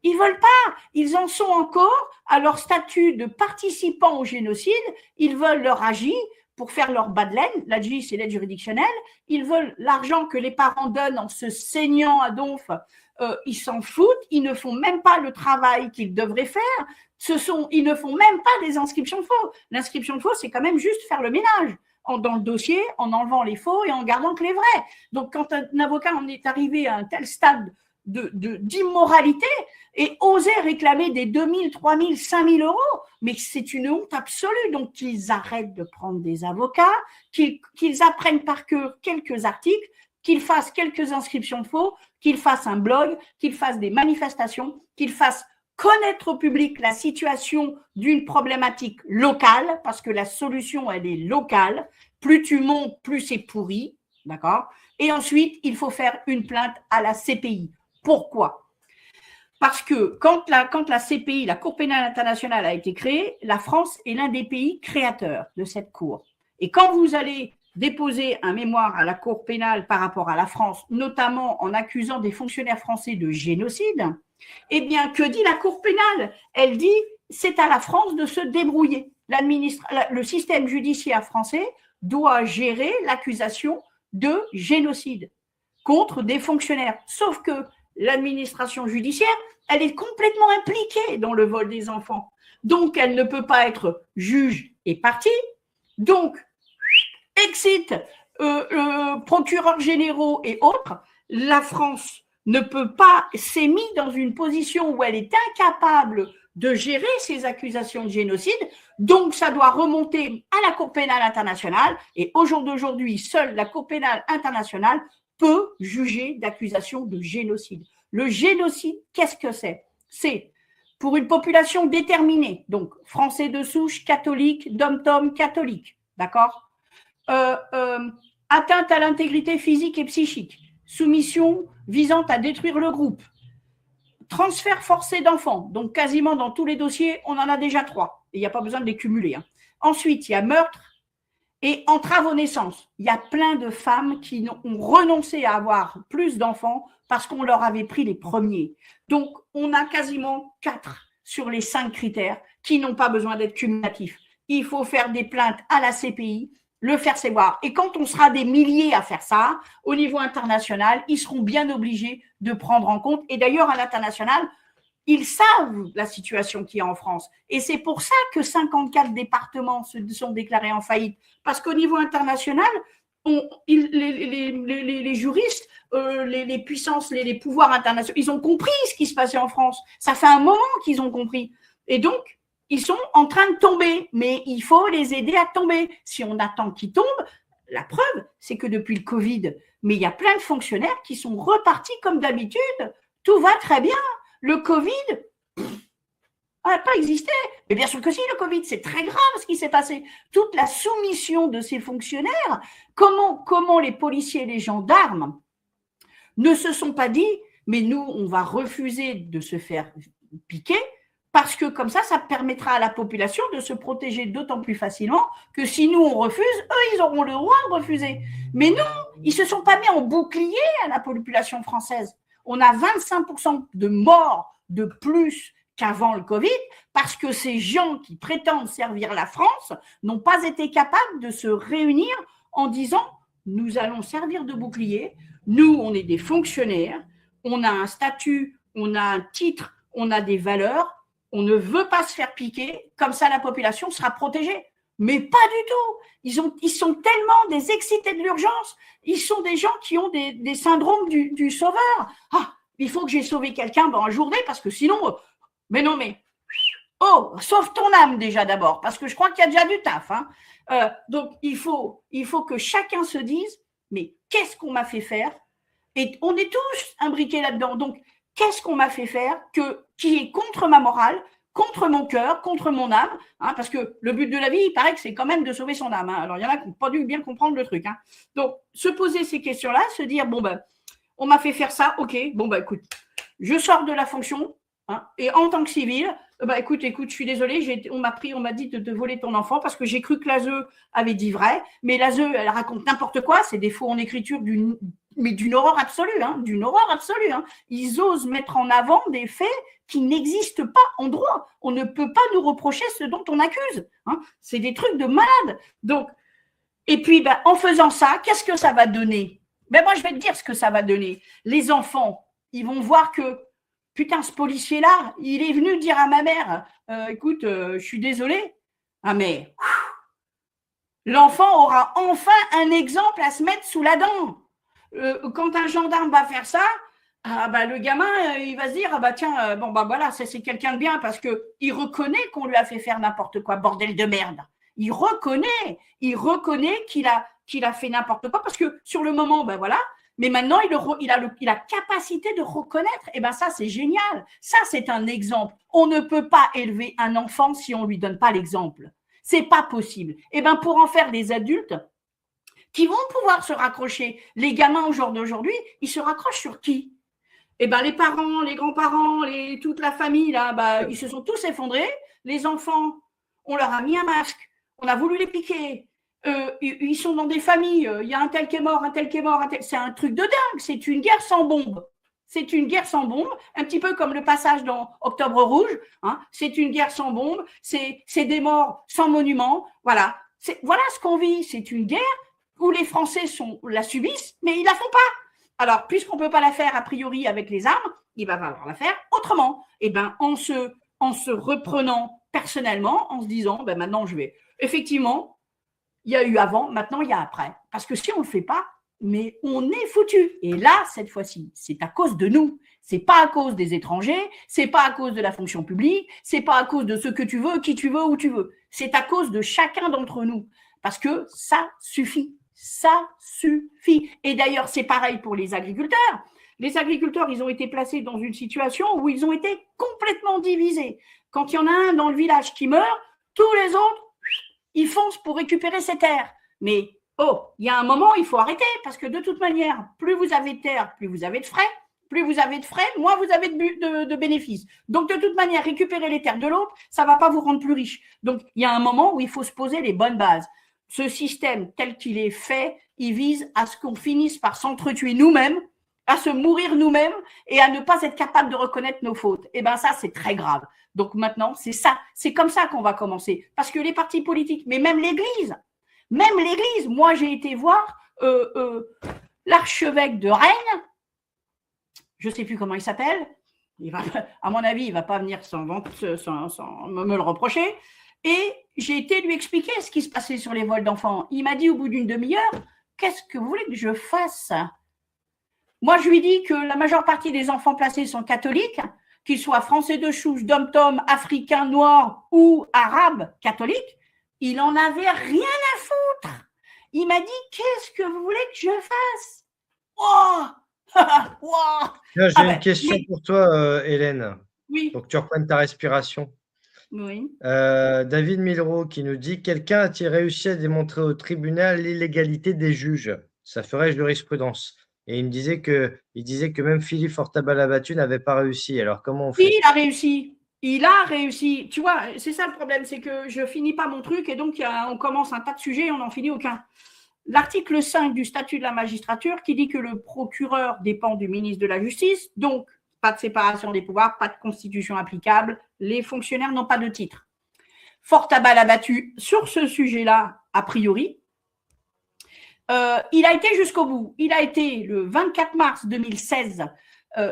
Ils ne veulent pas. Ils en sont encore à leur statut de participants au génocide. Ils veulent leur AJ pour faire leur bas de laine. L'AJ, c'est l'aide juridictionnelle. Ils veulent l'argent que les parents donnent en se saignant à donf. Ils s'en foutent, ils ne font même pas le travail qu'ils devraient faire, ils ne font même pas des inscriptions de faux. L'inscription de faux, c'est quand même juste faire le ménage dans le dossier, en enlevant les faux et en gardant que les vrais. Donc, quand un avocat en est arrivé à un tel stade d'immoralité et osait réclamer des 2 000, 3 000, 5 000 euros, mais c'est une honte absolue. Donc, qu'ils arrêtent de prendre des avocats, qu'ils apprennent par cœur quelques articles, qu'ils fassent quelques inscriptions de faux, qu'ils fassent un blog, qu'ils fassent des manifestations, qu'ils fassent connaître au public la situation d'une problématique locale, parce que la solution, elle est locale. Plus tu montes, plus c'est pourri. D'accord? Et ensuite, il faut faire une plainte à la CPI. Pourquoi? Parce que quand la CPI, la Cour pénale internationale, a été créée, la France est l'un des pays créateurs de cette Cour. Et quand vous allez déposer un mémoire à la Cour pénale par rapport à la France, notamment en accusant des fonctionnaires français de génocide, eh bien, que dit la Cour pénale? Elle dit c'est à la France de se débrouiller. Le système judiciaire français doit gérer l'accusation de génocide contre des fonctionnaires. Sauf que l'administration judiciaire, elle est complètement impliquée dans le vol des enfants. Donc, elle ne peut pas être juge et partie. Donc, exit procureurs généraux et autres, la France ne peut pas, s'est mise dans une position où elle est incapable de gérer ces accusations de génocide, donc ça doit remonter à la Cour pénale internationale, et au jour d'aujourd'hui, seule la Cour pénale internationale peut juger d'accusations de génocide. Le génocide, qu'est-ce que c'est? C'est pour une population déterminée, donc français de souche, catholique, dom-tom, catholique, d'accord? Atteinte à l'intégrité physique et psychique, soumission visant à détruire le groupe, transfert forcé d'enfants, donc quasiment dans tous les dossiers, on en a déjà 3, et il n'y a pas besoin de les cumuler. Hein. Ensuite, il y a meurtre et entrave aux naissances. Il y a plein de femmes qui ont renoncé à avoir plus d'enfants parce qu'on leur avait pris les premiers. Donc, on a quasiment 4 sur les 5 critères qui n'ont pas besoin d'être cumulatifs. Il faut faire des plaintes à la CPI, le faire savoir. Et quand on sera des milliers à faire ça, au niveau international, ils seront bien obligés de prendre en compte. Et d'ailleurs, à l'international, ils savent la situation qu'il y a en France. Et c'est pour ça que 54 départements se sont déclarés en faillite. Parce qu'au niveau international, les juristes, les puissances, les pouvoirs internationaux, ils ont compris ce qui se passait en France. Ça fait un moment qu'ils ont compris. Et donc, ils sont en train de tomber, mais il faut les aider à tomber. Si on attend qu'ils tombent, la preuve, c'est que depuis le Covid, mais il y a plein de fonctionnaires qui sont repartis comme d'habitude. Tout va très bien. Le Covid n'a pas existé. Mais bien sûr que si, le Covid, c'est très grave ce qui s'est passé. Toute la soumission de ces fonctionnaires, comment les policiers et les gendarmes ne se sont pas dit, mais nous, on va refuser de se faire piquer, parce que comme ça permettra à la population de se protéger d'autant plus facilement que si nous, on refuse, eux, ils auront le droit de refuser. Mais non, ils ne se sont pas mis en bouclier à la population française. On a 25% de morts de plus qu'avant le Covid parce que ces gens qui prétendent servir la France n'ont pas été capables de se réunir en disant « nous allons servir de bouclier, nous, on est des fonctionnaires, on a un statut, on a un titre, on a des valeurs, on ne veut pas se faire piquer, comme ça la population sera protégée. » Mais pas du tout. Ils sont tellement des excités de l'urgence. Ils sont des gens qui ont des syndromes du sauveur. Ah, il faut que j'ai sauvé quelqu'un dans la journée parce que sinon, mais non, mais oh, sauve ton âme déjà d'abord parce que je crois qu'il y a déjà du taf. Hein. Donc, il faut que chacun se dise, mais qu'est-ce qu'on m'a fait faire? Et on est tous imbriqués là-dedans. Donc, qu'est-ce qu'on m'a fait faire qui est contre ma morale, contre mon cœur, contre mon âme, hein, parce que le but de la vie, il paraît que c'est quand même de sauver son âme. Hein. Alors, il y en a qui n'ont pas dû bien comprendre le truc. Hein. Donc, se poser ces questions-là, se dire, bon, ben, on m'a fait faire ça, ok, bon, ben, écoute, je sors de la fonction, hein, et en tant que civil, ben, écoute, je suis désolée, on m'a dit de voler ton enfant parce que j'ai cru que l'ASE avait dit vrai, mais l'ASE, elle raconte n'importe quoi, c'est des faux en écriture mais d'une horreur absolue, hein, d'une horreur absolue. Hein. Ils osent mettre en avant des faits qui n'existent pas en droit. On ne peut pas nous reprocher ce dont on accuse. Hein. C'est des trucs de malade. Donc, et puis, ben, en faisant ça, qu'est-ce que ça va donner? Ben, moi, je vais te dire ce que ça va donner. Les enfants, ils vont voir que, putain, ce policier-là, il est venu dire à ma mère, écoute, je suis désolé. Ah, mais l'enfant aura enfin un exemple à se mettre sous la dent. Quand un gendarme va faire ça, le gamin, il va se dire, tiens, voilà, c'est quelqu'un de bien parce qu'il reconnaît qu'on lui a fait faire n'importe quoi, bordel de merde. Il reconnaît qu'il a fait n'importe quoi parce que sur le moment, voilà, mais maintenant, il a la capacité de reconnaître. Et ça, c'est génial. Ça, c'est un exemple. On ne peut pas élever un enfant si on ne lui donne pas l'exemple. C'est pas possible. Pour en faire des adultes, qui vont pouvoir se raccrocher. Les gamins au jour d'aujourd'hui, ils se raccrochent sur qui? Eh ben, les parents, les grands-parents, toute la famille, là, ils se sont tous effondrés. Les enfants, on leur a mis un masque, on a voulu les piquer. Ils sont dans des familles, il y a un tel qui est mort, un tel qui est mort, c'est un truc de dingue, c'est une guerre sans bombe. C'est une guerre sans bombe, un petit peu comme le passage dans Octobre Rouge, hein. C'est une guerre sans bombe, c'est des morts sans monument, voilà. Voilà ce qu'on vit, c'est une guerre où les Français la subissent, mais ils la font pas. Alors, puisqu'on ne peut pas la faire a priori avec les armes, il va falloir la faire autrement. Eh bien, en se reprenant personnellement, en se disant, maintenant je vais. Effectivement, il y a eu avant, maintenant il y a après. Parce que si on ne le fait pas, mais on est foutu. Et là, cette fois-ci, c'est à cause de nous. C'est pas à cause des étrangers, c'est pas à cause de la fonction publique, c'est pas à cause de ce que tu veux, qui tu veux, où tu veux. C'est à cause de chacun d'entre nous. Parce que ça suffit. Ça suffit. Et d'ailleurs, c'est pareil pour les agriculteurs. Les agriculteurs, ils ont été placés dans une situation où ils ont été complètement divisés. Quand il y en a un dans le village qui meurt, tous les autres, ils foncent pour récupérer ses terres. Mais il y a un moment, il faut arrêter, parce que de toute manière, plus vous avez de terres, plus vous avez de frais. Plus vous avez de frais, moins vous avez de bénéfices. Donc, de toute manière, récupérer les terres de l'autre, ça ne va pas vous rendre plus riche. Donc, il y a un moment où il faut se poser les bonnes bases. Ce système, tel qu'il est fait, il vise à ce qu'on finisse par s'entretuer nous-mêmes, à se mourir nous-mêmes et à ne pas être capable de reconnaître nos fautes. Et bien ça, c'est très grave. Donc maintenant, c'est ça. C'est comme ça qu'on va commencer. Parce que les partis politiques, mais même l'Église, moi j'ai été voir l'archevêque de Rennes, je ne sais plus comment il s'appelle, à mon avis, il ne va pas venir sans me le reprocher, et j'ai été lui expliquer ce qui se passait sur les vols d'enfants. Il m'a dit au bout d'une demi-heure, qu'est-ce que vous voulez que je fasse? Moi, je lui dis que la majeure partie des enfants placés sont catholiques, qu'ils soient français de souche, dom-tom, africains, noirs ou arabes catholiques. Il en avait rien à foutre. Il m'a dit, qu'est-ce que vous voulez que je fasse? J'ai une question pour toi, Hélène. Oui. Donc, tu reprennes ta respiration. Oui. David Milro qui nous dit: quelqu'un a-t-il réussi à démontrer au tribunal l'illégalité des juges? Ça ferait jurisprudence. Et il disait que même Philippe Fortabalabattu n'avait pas réussi. Alors, comment on fait? Il a réussi. Il a réussi. Tu vois, c'est ça le problème, c'est que je finis pas mon truc et donc on commence un tas de sujets et on n'en finit aucun. L'article 5 du statut de la magistrature qui dit que le procureur dépend du ministre de la Justice, donc pas de séparation des pouvoirs, pas de constitution applicable, les fonctionnaires n'ont pas de titre. Fortabalabattu sur ce sujet-là, a priori, il a été jusqu'au bout. Il a été le 24 mars 2016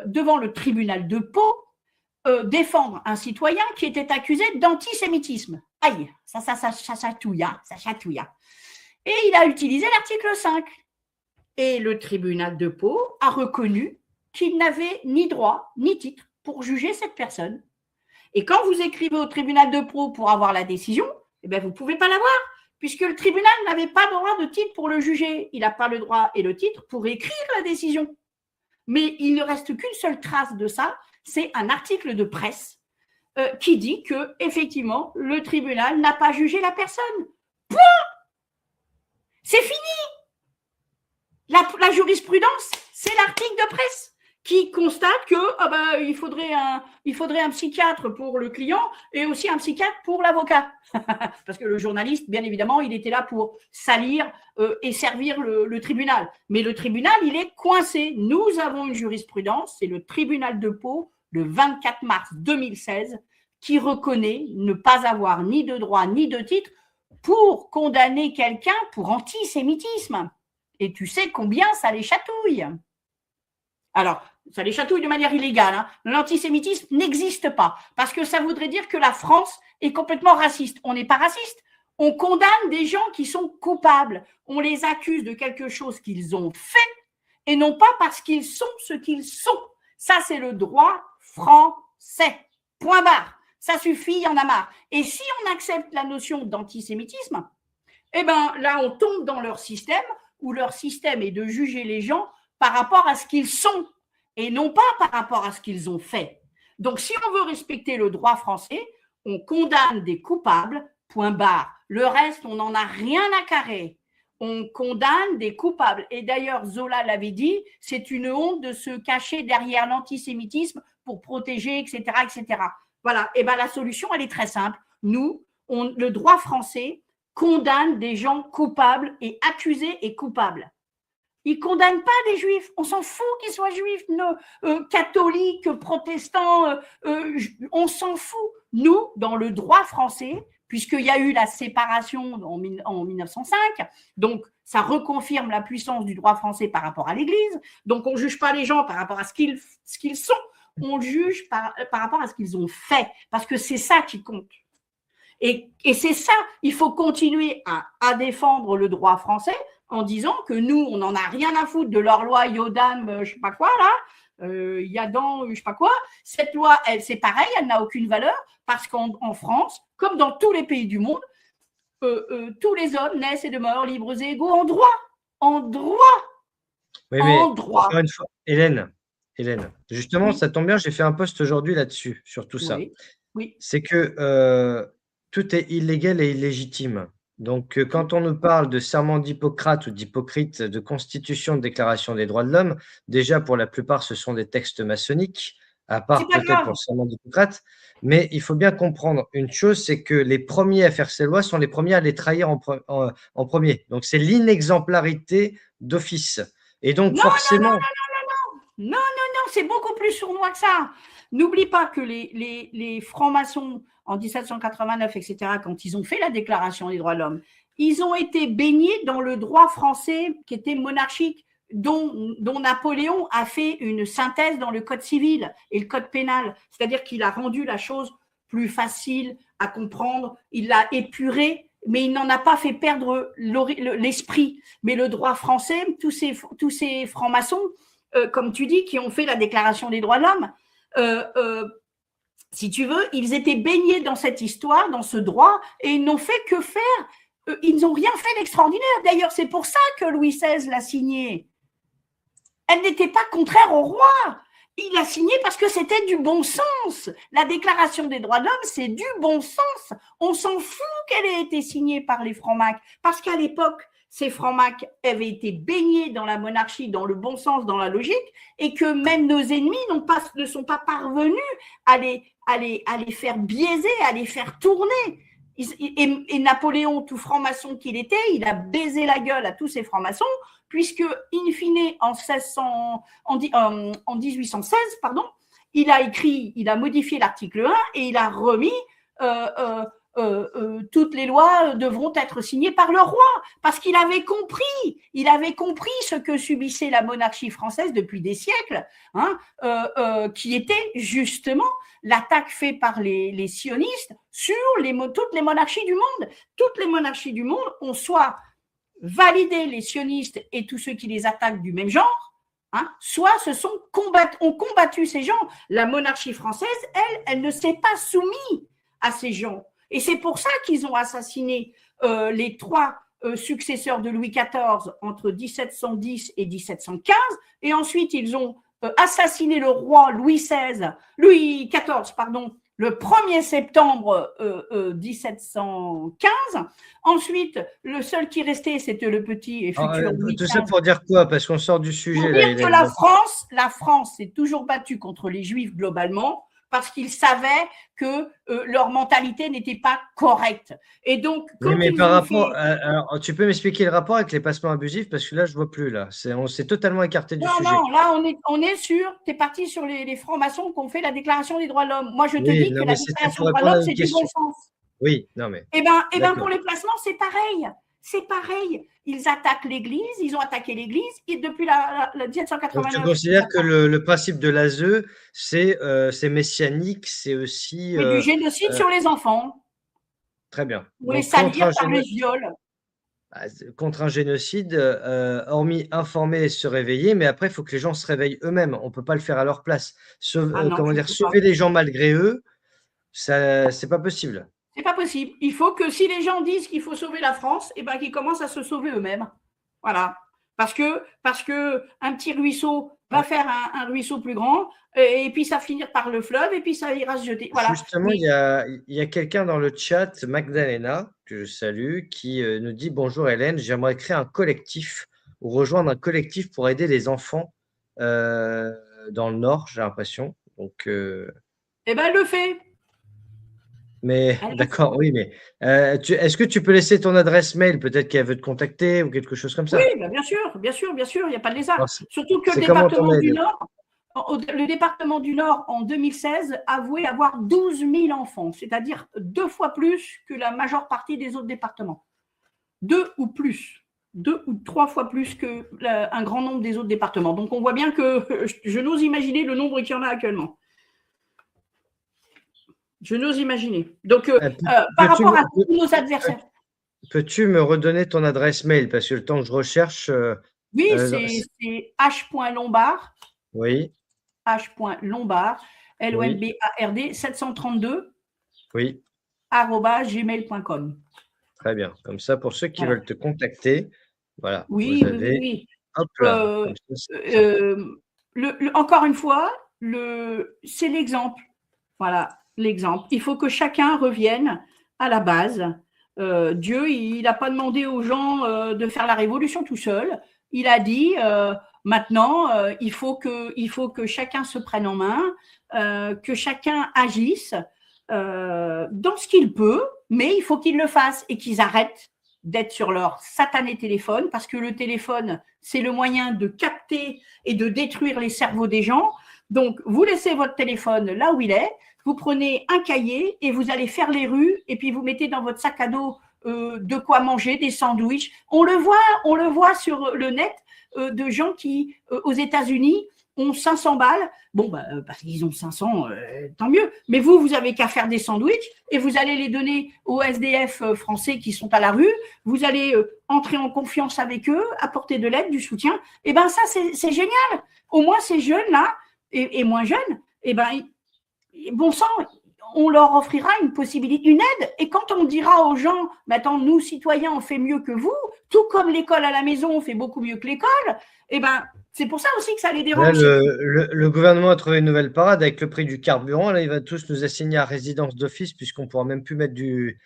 devant le tribunal de Pau défendre un citoyen qui était accusé d'antisémitisme. Aïe, ça chatouille, ça chatouille. Et il a utilisé l'article 5. Et le tribunal de Pau a reconnu qu'il n'avait ni droit ni titre pour juger cette personne. Et quand vous écrivez au tribunal de Pau pour avoir la décision, eh bien, vous ne pouvez pas l'avoir, puisque le tribunal n'avait pas le droit de titre pour le juger. Il n'a pas le droit et le titre pour écrire la décision. Mais il ne reste qu'une seule trace de ça, c'est un article de presse qui dit que effectivement le tribunal n'a pas jugé la personne. Point. C'est fini. La jurisprudence, c'est l'article de presse qui constate que il faudrait un psychiatre pour le client et aussi un psychiatre pour l'avocat. Parce que le journaliste, bien évidemment, il était là pour salir et servir le tribunal. Mais le tribunal, il est coincé. Nous avons une jurisprudence, c'est le tribunal de Pau, le 24 mars 2016, qui reconnaît ne pas avoir ni de droit ni de titre pour condamner quelqu'un pour antisémitisme. Et tu sais combien ça les chatouille. Alors, ça les chatouille de manière illégale. Hein. L'antisémitisme n'existe pas, parce que ça voudrait dire que la France est complètement raciste. On n'est pas raciste. On condamne des gens qui sont coupables. On les accuse de quelque chose qu'ils ont fait et non pas parce qu'ils sont ce qu'ils sont. Ça, c'est le droit français. Point barre. Ça suffit, il y en a marre. Et si on accepte la notion d'antisémitisme, eh bien là, on tombe dans leur système où leur système est de juger les gens par rapport à ce qu'ils sont et non pas par rapport à ce qu'ils ont fait. Donc, si on veut respecter le droit français, on condamne des coupables, point barre. Le reste, on n'en a rien à carrer. on condamne des coupables. Et d'ailleurs, Zola l'avait dit, c'est une honte de se cacher derrière l'antisémitisme pour protéger, etc., etc. Voilà. Et bien la solution, elle est très simple. Nous, le droit français condamne des gens coupables et accusés et coupables. Il ne condamne pas des juifs. On s'en fout qu'ils soient juifs, catholiques, protestants. On s'en fout. Nous, dans le droit français, puisqu'il y a eu la séparation en 1905, donc ça reconfirme la puissance du droit français par rapport à l'Église. Donc on ne juge pas les gens par rapport à ce qu'ils sont, on juge par rapport à ce qu'ils ont fait, parce que c'est ça qui compte. Et c'est ça, il faut continuer à défendre le droit français en disant que nous, on n'en a rien à foutre de leur loi Yodam, je ne sais pas quoi, là, Yadan, je ne sais pas quoi. Cette loi, c'est pareil, elle n'a aucune valeur parce qu'en France, comme dans tous les pays du monde, tous les hommes naissent et demeurent libres et égaux en droit. En droit. Oui, mais en droit. Encore une fois, Hélène, justement, ça tombe bien, j'ai fait un post aujourd'hui là-dessus, sur tout ça. Oui. C'est que tout est illégal et illégitime. Donc, quand on nous parle de serment d'Hippocrate ou d'Hypocrite, de constitution, de déclaration des droits de l'homme, déjà pour la plupart, ce sont des textes maçonniques, à part peut-être pour le serment d'Hippocrate. Mais il faut bien comprendre une chose, c'est que les premiers à faire ces lois sont les premiers à les trahir en premier. Donc, c'est l'inexemplarité d'office. Et donc, forcément… Non, c'est beaucoup plus sournois que ça. N'oublie pas que les francs-maçons, en 1789, etc., quand ils ont fait la Déclaration des droits de l'homme, ils ont été baignés dans le droit français qui était monarchique, dont Napoléon a fait une synthèse dans le Code civil et le Code pénal. C'est-à-dire qu'il a rendu la chose plus facile à comprendre, il l'a épuré, mais il n'en a pas fait perdre l'esprit. Mais le droit français, tous ces francs-maçons, comme tu dis, qui ont fait la Déclaration des droits de l'homme, si tu veux, ils étaient baignés dans cette histoire, dans ce droit, et ils n'ont fait que faire, ils n'ont rien fait d'extraordinaire. D'ailleurs, c'est pour ça que Louis XVI l'a signé. Elle n'était pas contraire au roi. Il l'a signé parce que c'était du bon sens. La Déclaration des droits de l'homme, c'est du bon sens. On s'en fout qu'elle ait été signée par les Francs-Macs, parce qu'à l'époque, ces Francs-Macs avaient été baignés dans la monarchie, dans le bon sens, dans la logique, et que même nos ennemis ne sont pas parvenus à les faire biaiser, à les faire tourner. Et Napoléon, tout franc-maçon qu'il était, il a baisé la gueule à tous ces francs-maçons, puisque, in fine, en 1816, il a modifié l'article 1 et il a remis toutes les lois devront être signées par le roi, parce qu'il avait compris ce que subissait la monarchie française depuis des siècles, qui était justement l'attaque faite par les sionistes sur toutes les monarchies du monde. Toutes les monarchies du monde ont soit validé les sionistes et tous ceux qui les attaquent du même genre, soit ont combattu ces gens. La monarchie française, elle ne s'est pas soumise à ces gens. Et c'est pour ça qu'ils ont assassiné les trois successeurs de Louis XIV entre 1710 et 1715. Et ensuite, ils ont assassiné le roi Louis XIV, le 1er septembre 1715. Ensuite, le seul qui restait, c'était le petit et futur Louis Tout XV. ça pour dire quoi? Parce qu'on sort du sujet. Pour dire que la France s'est toujours battue contre les Juifs globalement, parce qu'ils savaient que leur mentalité n'était pas correcte. Et donc, oui, mais par rapport… Alors, tu peux m'expliquer le rapport avec les passements abusifs? Parce que là, je ne vois plus. On s'est totalement écarté du sujet. Non, là, on est sur… Tu es parti sur les francs-maçons qui ont fait la Déclaration des droits de l'homme. Moi, je te dis que la Déclaration des droits de l'homme, c'est du bon sens. Oui, non, mais… Eh bien, pour les placements, c'est pareil. C'est pareil. Ils attaquent l'Église, ils ont attaqué l'Église et depuis la 1789. Donc, tu considères que le principe de l'ASE, c'est messianique, c'est aussi… C'est du génocide sur les enfants. Très bien. Ou les salir par les viols. Contre un génocide, hormis informer et se réveiller, mais après, il faut que les gens se réveillent eux-mêmes. On ne peut pas le faire à leur place. Sauver les gens malgré eux, c'est pas possible. C'est pas possible. Il faut que si les gens disent qu'il faut sauver la France, qu'ils commencent à se sauver eux-mêmes. Voilà. Parce que un petit ruisseau va faire un ruisseau plus grand, et puis ça finira par le fleuve, et puis ça ira se jeter. Voilà. Justement, il y a quelqu'un dans le chat, Magdalena, que je salue, qui nous dit: «Bonjour Hélène, j'aimerais créer un collectif ou rejoindre un collectif pour aider les enfants dans le Nord», j'ai l'impression. Donc, Eh ben, elle le fait. mais Elle le fait. d'accord, oui, mais est-ce que tu peux laisser ton adresse mail? Peut-être qu'elle veut te contacter ou quelque chose comme Oui, ça. ben bien sûr, bien sûr, bien sûr, il n'y a pas de lézard. Alors, Surtout que le c'est comment ton département du mail? Nord, le département du Nord, en 2016, avouait avoir 12 000 enfants, c'est-à-dire 2 fois plus que la majeure partie des autres départements. 2 ou plus. 2 ou 3 fois plus qu'un grand nombre des autres départements. Donc, on voit bien que je n'ose imaginer le nombre qu'il y en a actuellement. Je n'ose imaginer. Donc, par rapport à tous nos adversaires. Peux-tu me redonner ton adresse mail? Parce que le temps que je recherche, Oui, c'est h.lombard, oui, h.lombard, oui, Lombard, 732, oui, @gmail.com. très bien. Comme ça, pour ceux qui Voilà. veulent te contacter, voilà, Oui, vous oui, oui, avez oui. hop là, comme ça, c'est simple. Encore une fois, c'est l'exemple. Voilà, l'exemple. Il faut que chacun revienne à la base. Dieu, il n'a pas demandé aux gens de faire la révolution tout seul. Il a dit maintenant, il faut que chacun se prenne en main, que chacun agisse dans ce qu'il peut, mais il faut qu'ils le fassent et qu'ils arrêtent d'être sur leur satané téléphone, parce que le téléphone, c'est le moyen de capter et de détruire les cerveaux des gens. Donc, vous laissez votre téléphone là où il est, vous prenez un cahier et vous allez faire les rues, et puis vous mettez dans votre sac à dos de quoi manger, des sandwichs. On le voit sur le net de gens qui, aux États-Unis, ont 500 balles. Bon, parce qu'ils ont 500, tant mieux. Mais vous avez qu'à faire des sandwichs et vous allez les donner aux SDF français qui sont à la rue. Vous allez entrer en confiance avec eux, apporter de l'aide, du soutien. Et ben ça, c'est génial. Au moins, ces jeunes-là, et moins jeunes, et ben, bon sang, on leur offrira une possibilité, une aide. Et quand on dira aux gens, attends, nous, citoyens, on fait mieux que vous, tout comme l'école à la maison, on fait beaucoup mieux que l'école, et ben, c'est pour ça aussi que ça les Là, dérange. le gouvernement a trouvé une nouvelle parade avec le prix du carburant. Là, il va tous nous assigner à résidence d'office puisqu'on ne pourra même plus mettre du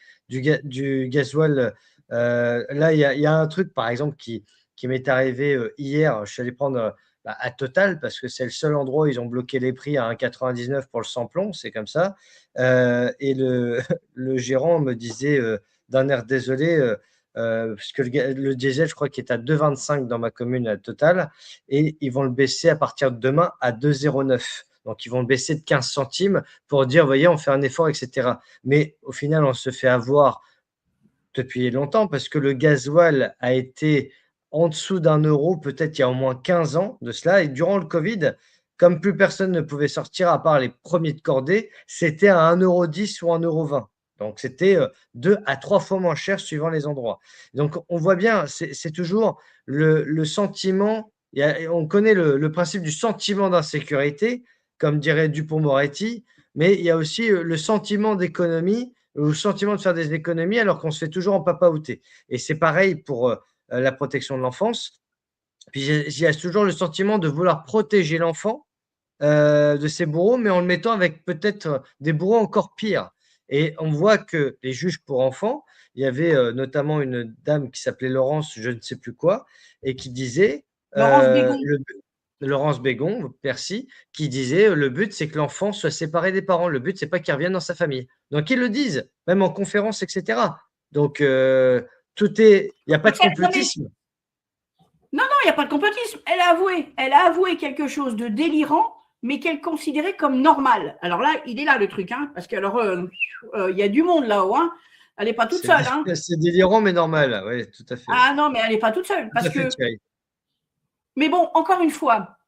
gasoil. Là, il y a un truc, par exemple, qui m'est arrivé hier. Je suis allé prendre à Total parce que c'est le seul endroit où ils ont bloqué les prix à 1,99 pour le sans-plomb. C'est comme ça. Et le gérant me disait d'un air désolé, parce que le diesel, je crois qu'il est à 2,25 dans ma commune à Total, et ils vont le baisser à partir de demain à 2,09. Donc, ils vont le baisser de 15 centimes pour dire, voyez, on fait un effort, etc. Mais au final, on se fait avoir depuis longtemps parce que le gasoil a été en dessous d'1 euro, peut-être il y a au moins 15 ans de cela. Et durant le Covid, comme plus personne ne pouvait sortir à part les premiers de cordée, c'était à 1,10 € ou 1,20 €. Donc, c'était 2 à 3 fois moins cher suivant les endroits. Donc, on voit bien, c'est toujours le sentiment. On connaît le principe du sentiment d'insécurité, comme dirait Dupond-Moretti, mais il y a aussi le sentiment d'économie, ou le sentiment de faire des économies alors qu'on se fait toujours en papaouter. Et c'est pareil pour la protection de l'enfance. Puis il y a toujours le sentiment de vouloir protéger l'enfant de ses bourreaux, mais en le mettant avec peut-être des bourreaux encore pires. Et on voit que les juges pour enfants, il y avait notamment une dame qui s'appelait Laurence, je ne sais plus quoi, et qui disait, Laurence Bégon. Laurence Bégon, merci, qui disait le but c'est que l'enfant soit séparé des parents, le but c'est pas qu'il revienne dans sa famille. Donc ils le disent, même en conférence, etc. Donc il n'y a pas de complotisme. Non, il n'y a pas de complotisme. Elle a avoué quelque chose de délirant, mais qu'elle considérait comme normal. Alors là, il est là le truc, hein, parce qu'il y a du monde là-haut. Hein. Elle n'est pas toute seule. Hein. C'est délirant, mais normal. Oui, tout à fait. Ah non, mais elle n'est pas toute seule. Parce que... Mais bon, encore une fois,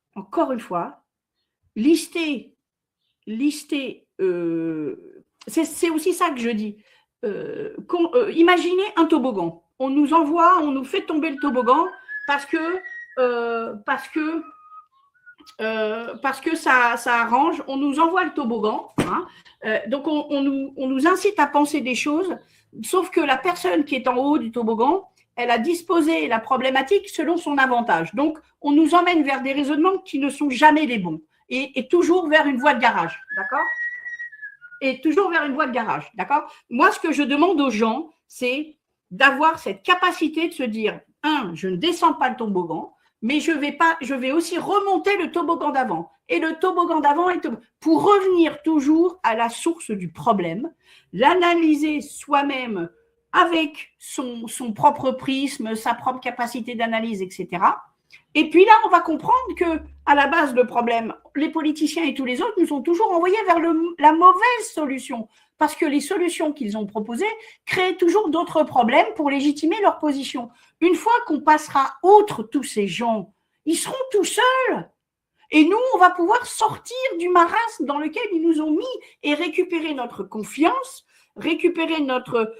lister, c'est aussi ça que je dis. Imaginez un toboggan. On nous fait tomber le toboggan parce que ça arrange. On nous envoie le toboggan. Hein, donc, on nous incite à penser des choses, sauf que la personne qui est en haut du toboggan, elle a disposé la problématique selon son avantage. Donc, on nous emmène vers des raisonnements qui ne sont jamais les bons et toujours vers une voie de garage, d'accord? Et toujours vers une voie de garage, d'accord? Moi, ce que je demande aux gens, c'est d'avoir cette capacité de se dire, je ne descends pas le toboggan, mais je vais aussi remonter le toboggan d'avant. Et le toboggan d'avant est pour revenir toujours à la source du problème, l'analyser soi-même avec son propre prisme, sa propre capacité d'analyse, etc. Et puis là, on va comprendre que, à la base, le problème, les politiciens et tous les autres nous ont toujours envoyés vers la mauvaise solution, parce que les solutions qu'ils ont proposées créent toujours d'autres problèmes pour légitimer leur position. Une fois qu'on passera outre tous ces gens, ils seront tout seuls. Et nous, on va pouvoir sortir du marasme dans lequel ils nous ont mis et récupérer notre confiance, récupérer notre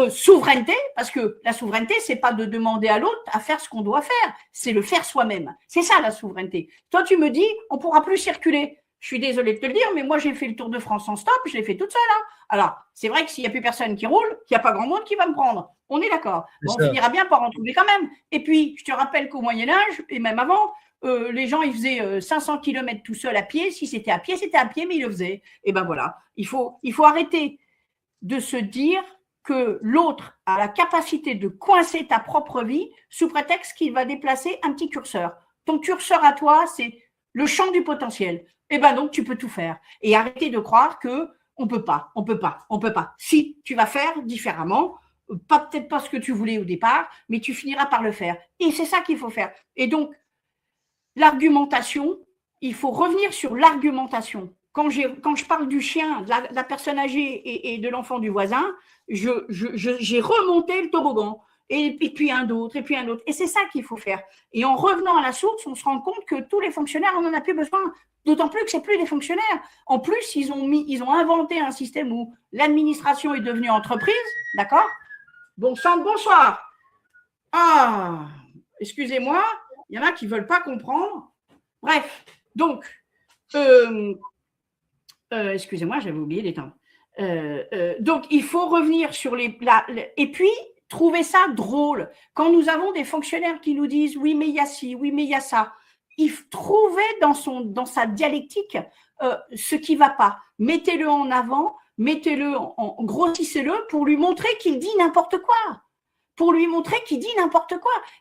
souveraineté, parce que la souveraineté, c'est pas de demander à l'autre à faire ce qu'on doit faire, c'est le faire soi-même. C'est ça la souveraineté. Toi, tu me dis, on pourra plus circuler. Je suis désolée de te le dire, mais moi, j'ai fait le Tour de France en stop, je l'ai fait toute seule. Hein. Alors, c'est vrai que s'il n'y a plus personne qui roule, il n'y a pas grand monde qui va me prendre. On est d'accord. Bon, on finira bien par en trouver quand même. Et puis, je te rappelle qu'au Moyen-Âge, et même avant, les gens, ils faisaient 500 km tout seuls à pied. Si c'était à pied, mais ils le faisaient. Et ben voilà, il faut arrêter de se dire que l'autre a la capacité de coincer ta propre vie sous prétexte qu'il va déplacer un petit curseur. Ton curseur à toi, c'est le champ du potentiel. Et ben donc, tu peux tout faire. Et arrêter de croire que on peut pas. Si, tu vas faire différemment, peut-être pas ce que tu voulais au départ, mais tu finiras par le faire. Et c'est ça qu'il faut faire. Et donc, l'argumentation, il faut revenir sur l'argumentation. Quand je parle du chien, de la personne âgée et de l'enfant du voisin, j'ai remonté le toboggan. Et puis un autre, et puis un autre. Et c'est ça qu'il faut faire. Et en revenant à la source, on se rend compte que tous les fonctionnaires, on n'en a plus besoin. D'autant plus que ce n'est plus des fonctionnaires. En plus, ils ont inventé un système où l'administration est devenue entreprise. D'accord? Bon sang de bonsoir. Ah, excusez-moi, il y en a qui ne veulent pas comprendre. Bref, donc, excusez-moi, j'avais oublié d'éteindre. Donc, il faut revenir sur et puis, trouver ça drôle. Quand nous avons des fonctionnaires qui nous disent « oui, mais il y a ci, oui, mais il y a ça », il faut trouver dans sa dialectique ce qui ne va pas. Mettez-le en avant, grossissez-le pour lui montrer qu'il dit n'importe quoi.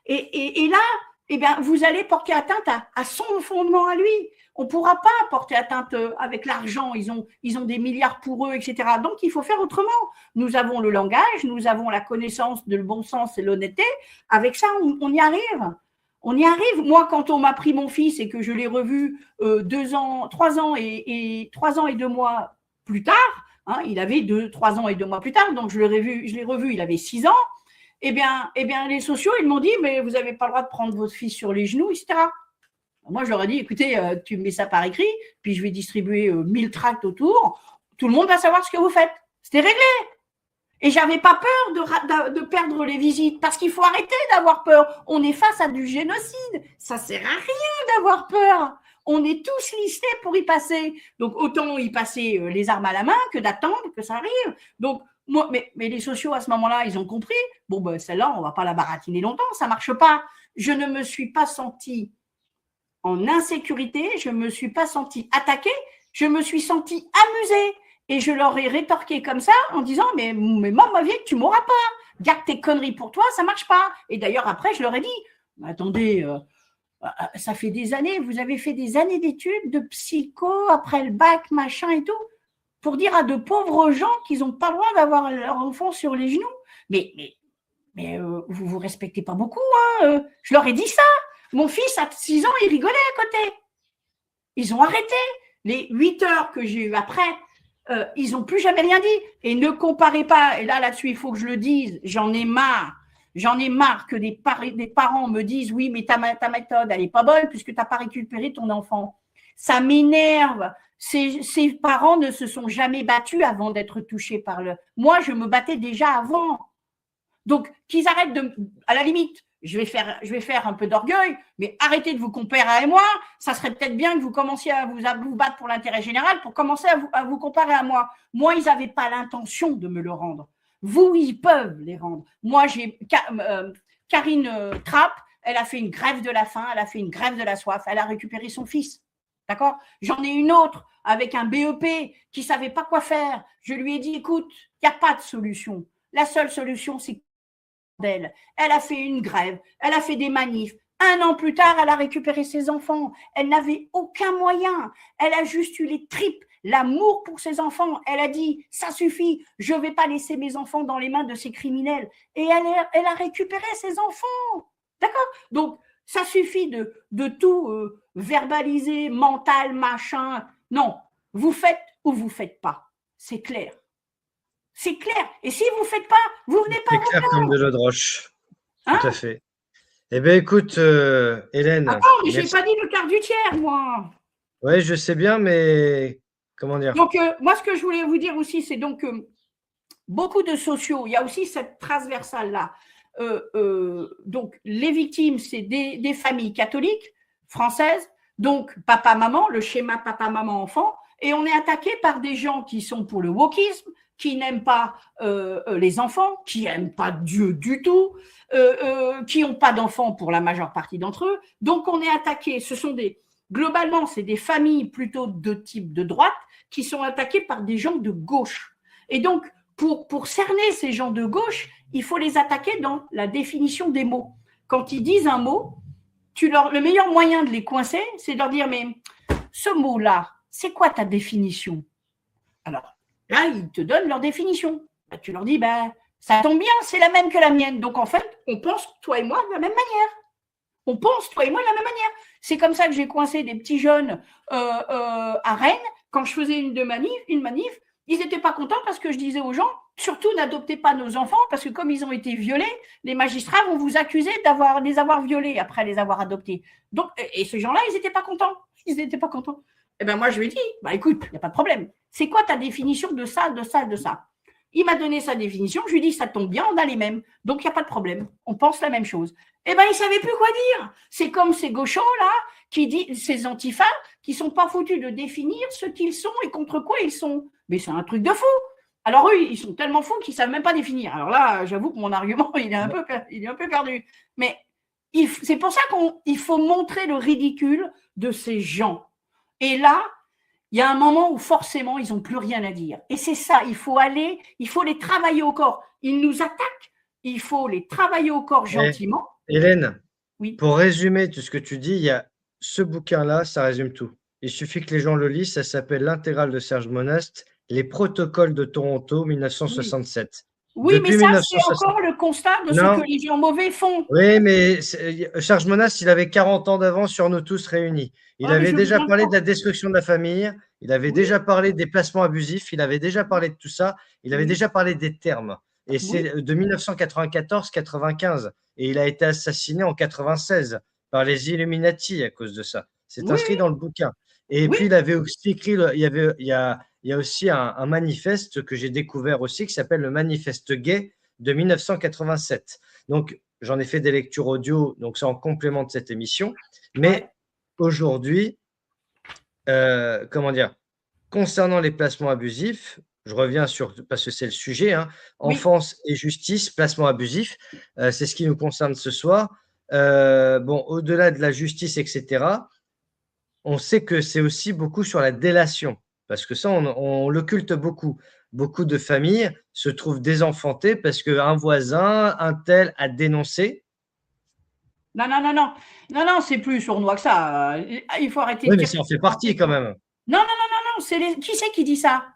Et là, eh bien, vous allez porter atteinte à son fondement à lui. On ne pourra pas porter atteinte avec l'argent. Ils ont des milliards pour eux, etc. Donc, il faut faire autrement. Nous avons le langage, nous avons la connaissance de le bon sens et l'honnêteté. Avec ça, on y arrive. On y arrive. Moi, quand on m'a pris mon fils et que je l'ai revu 3 ans et 2 mois plus tard, hein, il avait 3 ans et 2 mois plus tard, donc je l'ai revu, il avait 6 ans. Eh bien, les sociaux, ils m'ont dit, mais vous n'avez pas le droit de prendre votre fils sur les genoux, etc. Moi, je leur ai dit, écoutez, tu mets ça par écrit, puis je vais distribuer 1000 tracts autour. Tout le monde va savoir ce que vous faites. C'était réglé. Et je n'avais pas peur de perdre les visites, parce qu'il faut arrêter d'avoir peur. On est face à du génocide. Ça ne sert à rien d'avoir peur. On est tous listés pour y passer. Donc, autant y passer les armes à la main que d'attendre que ça arrive. Donc, moi, mais les sociaux, à ce moment-là, ils ont compris. Bon, ben, celle-là, on ne va pas la baratiner longtemps, ça ne marche pas. Je ne me suis pas sentie en insécurité, je ne me suis pas sentie attaquée, je me suis sentie amusée. Et je leur ai rétorqué comme ça en disant « mais moi, ma vie, tu ne m'auras pas. Garde tes conneries pour toi, ça ne marche pas. » Et d'ailleurs, après, je leur ai dit « attendez, ça fait des années, vous avez fait des années d'études de psycho, après le bac, machin et tout. » Pour dire à de pauvres gens qu'ils n'ont pas le droit d'avoir leur enfant sur les genoux. Mais vous ne vous respectez pas beaucoup. Hein, je leur ai dit ça. Mon fils, à 6 ans, il rigolait à côté. Ils ont arrêté. Les 8 heures que j'ai eues après, ils n'ont plus jamais rien dit. Et ne comparez pas, et là-dessus, il faut que je le dise, j'en ai marre. J'en ai marre que des parents me disent « oui, mais ta méthode, elle n'est pas bonne puisque tu n'as pas récupéré ton enfant. » Ça m'énerve. Ces parents ne se sont jamais battus avant d'être touchés par le… Moi, je me battais déjà avant. Donc, qu'ils arrêtent à la limite, je vais faire un peu d'orgueil, mais arrêtez de vous comparer à moi. Ça serait peut-être bien que vous commenciez à vous battre pour l'intérêt général, pour commencer à vous comparer à moi. Moi, ils n'avaient pas l'intention de me le rendre. Vous, ils peuvent les rendre. Moi, j'ai Karine Trapp, elle a fait une grève de la faim, elle a fait une grève de la soif, elle a récupéré son fils. D'accord? J'en ai une autre avec un BEP qui ne savait pas quoi faire. Je lui ai dit, écoute, il n'y a pas de solution. La seule solution, c'est d'elle. Elle a fait une grève, elle a fait des manifs. 1 an plus tard, elle a récupéré ses enfants. Elle n'avait aucun moyen. Elle a juste eu les tripes, l'amour pour ses enfants. Elle a dit, ça suffit, je ne vais pas laisser mes enfants dans les mains de ces criminels. Et elle a récupéré ses enfants. D'accord? Donc, ça suffit de tout verbaliser, mental, machin. Non, vous faites ou vous ne faites pas. C'est clair. C'est clair. Et si vous ne faites pas, vous venez pas. C'est clair comme de l'eau de roche. Hein? Tout à fait. Eh bien, écoute, Hélène. Attends, mais je n'ai pas dit le quart du tiers, moi. Oui, je sais bien, mais comment dire? Donc, moi, ce que je voulais vous dire aussi, c'est donc beaucoup de sociaux, il y a aussi cette transversale-là. Donc, les victimes, c'est des familles catholiques, françaises, donc papa-maman, le schéma papa-maman-enfant, et on est attaqué par des gens qui sont pour le wokisme, qui n'aiment pas les enfants, qui n'aiment pas Dieu du tout, qui n'ont pas d'enfants pour la majeure partie d'entre eux. Donc, on est attaqué, globalement, c'est des familles plutôt de type de droite qui sont attaquées par des gens de gauche. Et donc, pour cerner ces gens de gauche, il faut les attaquer dans la définition des mots. Quand ils disent un mot, le meilleur moyen de les coincer, c'est de leur dire, mais ce mot-là, c'est quoi ta définition? Alors, là, ils te donnent leur définition. Là, tu leur dis, ça tombe bien, c'est la même que la mienne. Donc, en fait, on pense, toi et moi, de la même manière. On pense, toi et moi, de la même manière. C'est comme ça que j'ai coincé des petits jeunes à Rennes. Quand je faisais une manif, ils n'étaient pas contents parce que je disais aux gens, surtout n'adoptez pas nos enfants parce que comme ils ont été violés, les magistrats vont vous accuser de les avoir violés après les avoir adoptés. Donc, et ces gens-là, ils n'étaient pas contents. Ils n'étaient pas contents. Et bien moi, je lui ai dit, écoute, il n'y a pas de problème. C'est quoi ta définition de ça, de ça, de ça? Il m'a donné sa définition. Je lui ai dit, ça tombe bien, on a les mêmes. Donc, il n'y a pas de problème. On pense la même chose. Eh bien, il ne savait plus quoi dire. C'est comme ces gauchos-là, ces antifas, qui ne sont pas foutus de définir ce qu'ils sont et contre quoi ils sont. Mais c'est un truc de fou. Alors, eux, ils sont tellement fous qu'ils ne savent même pas définir. Alors là, j'avoue que mon argument, il est un peu perdu. Mais c'est pour ça qu'il faut montrer le ridicule de ces gens. Et là, il y a un moment où forcément, ils n'ont plus rien à dire. Et c'est ça, il faut les travailler au corps. Ils nous attaquent, il faut les travailler au corps gentiment. Hélène, oui. Pour résumer tout ce que tu dis, il y a ce bouquin-là, ça résume tout. Il suffit que les gens le lisent, ça s'appelle L'intégrale de Serge Monast, Les protocoles de Toronto 1967. Oui, mais ça, c'est encore le constat de ce que les gens mauvais font. Oui, mais Serge Monast, il avait 40 ans d'avance sur nous tous réunis. Il avait déjà parlé de la destruction de la famille, il avait déjà parlé des placements abusifs, il avait déjà parlé de tout ça, il avait déjà parlé des termes. Et c'est de 1994-95. Et il a été assassiné en 96 par les Illuminati à cause de ça. C'est inscrit dans le bouquin. Et puis, il avait aussi écrit, il y a aussi un manifeste que j'ai découvert aussi qui s'appelle le Manifeste gay de 1987. Donc, j'en ai fait des lectures audio, donc c'est en complément de cette émission. Mais aujourd'hui, concernant les placements abusifs, je reviens parce que c'est le sujet, enfance et justice, placement abusif, c'est ce qui nous concerne ce soir. Au-delà de la justice, etc., on sait que c'est aussi beaucoup sur la délation, parce que ça, on l'occulte beaucoup. Beaucoup de familles se trouvent désenfantées parce qu'un voisin, un tel a dénoncé. Non, c'est plus sournois que ça. Il faut arrêter de dire. Oui, mais ça en fait partie quand même. Non. Qui c'est qui dit ça?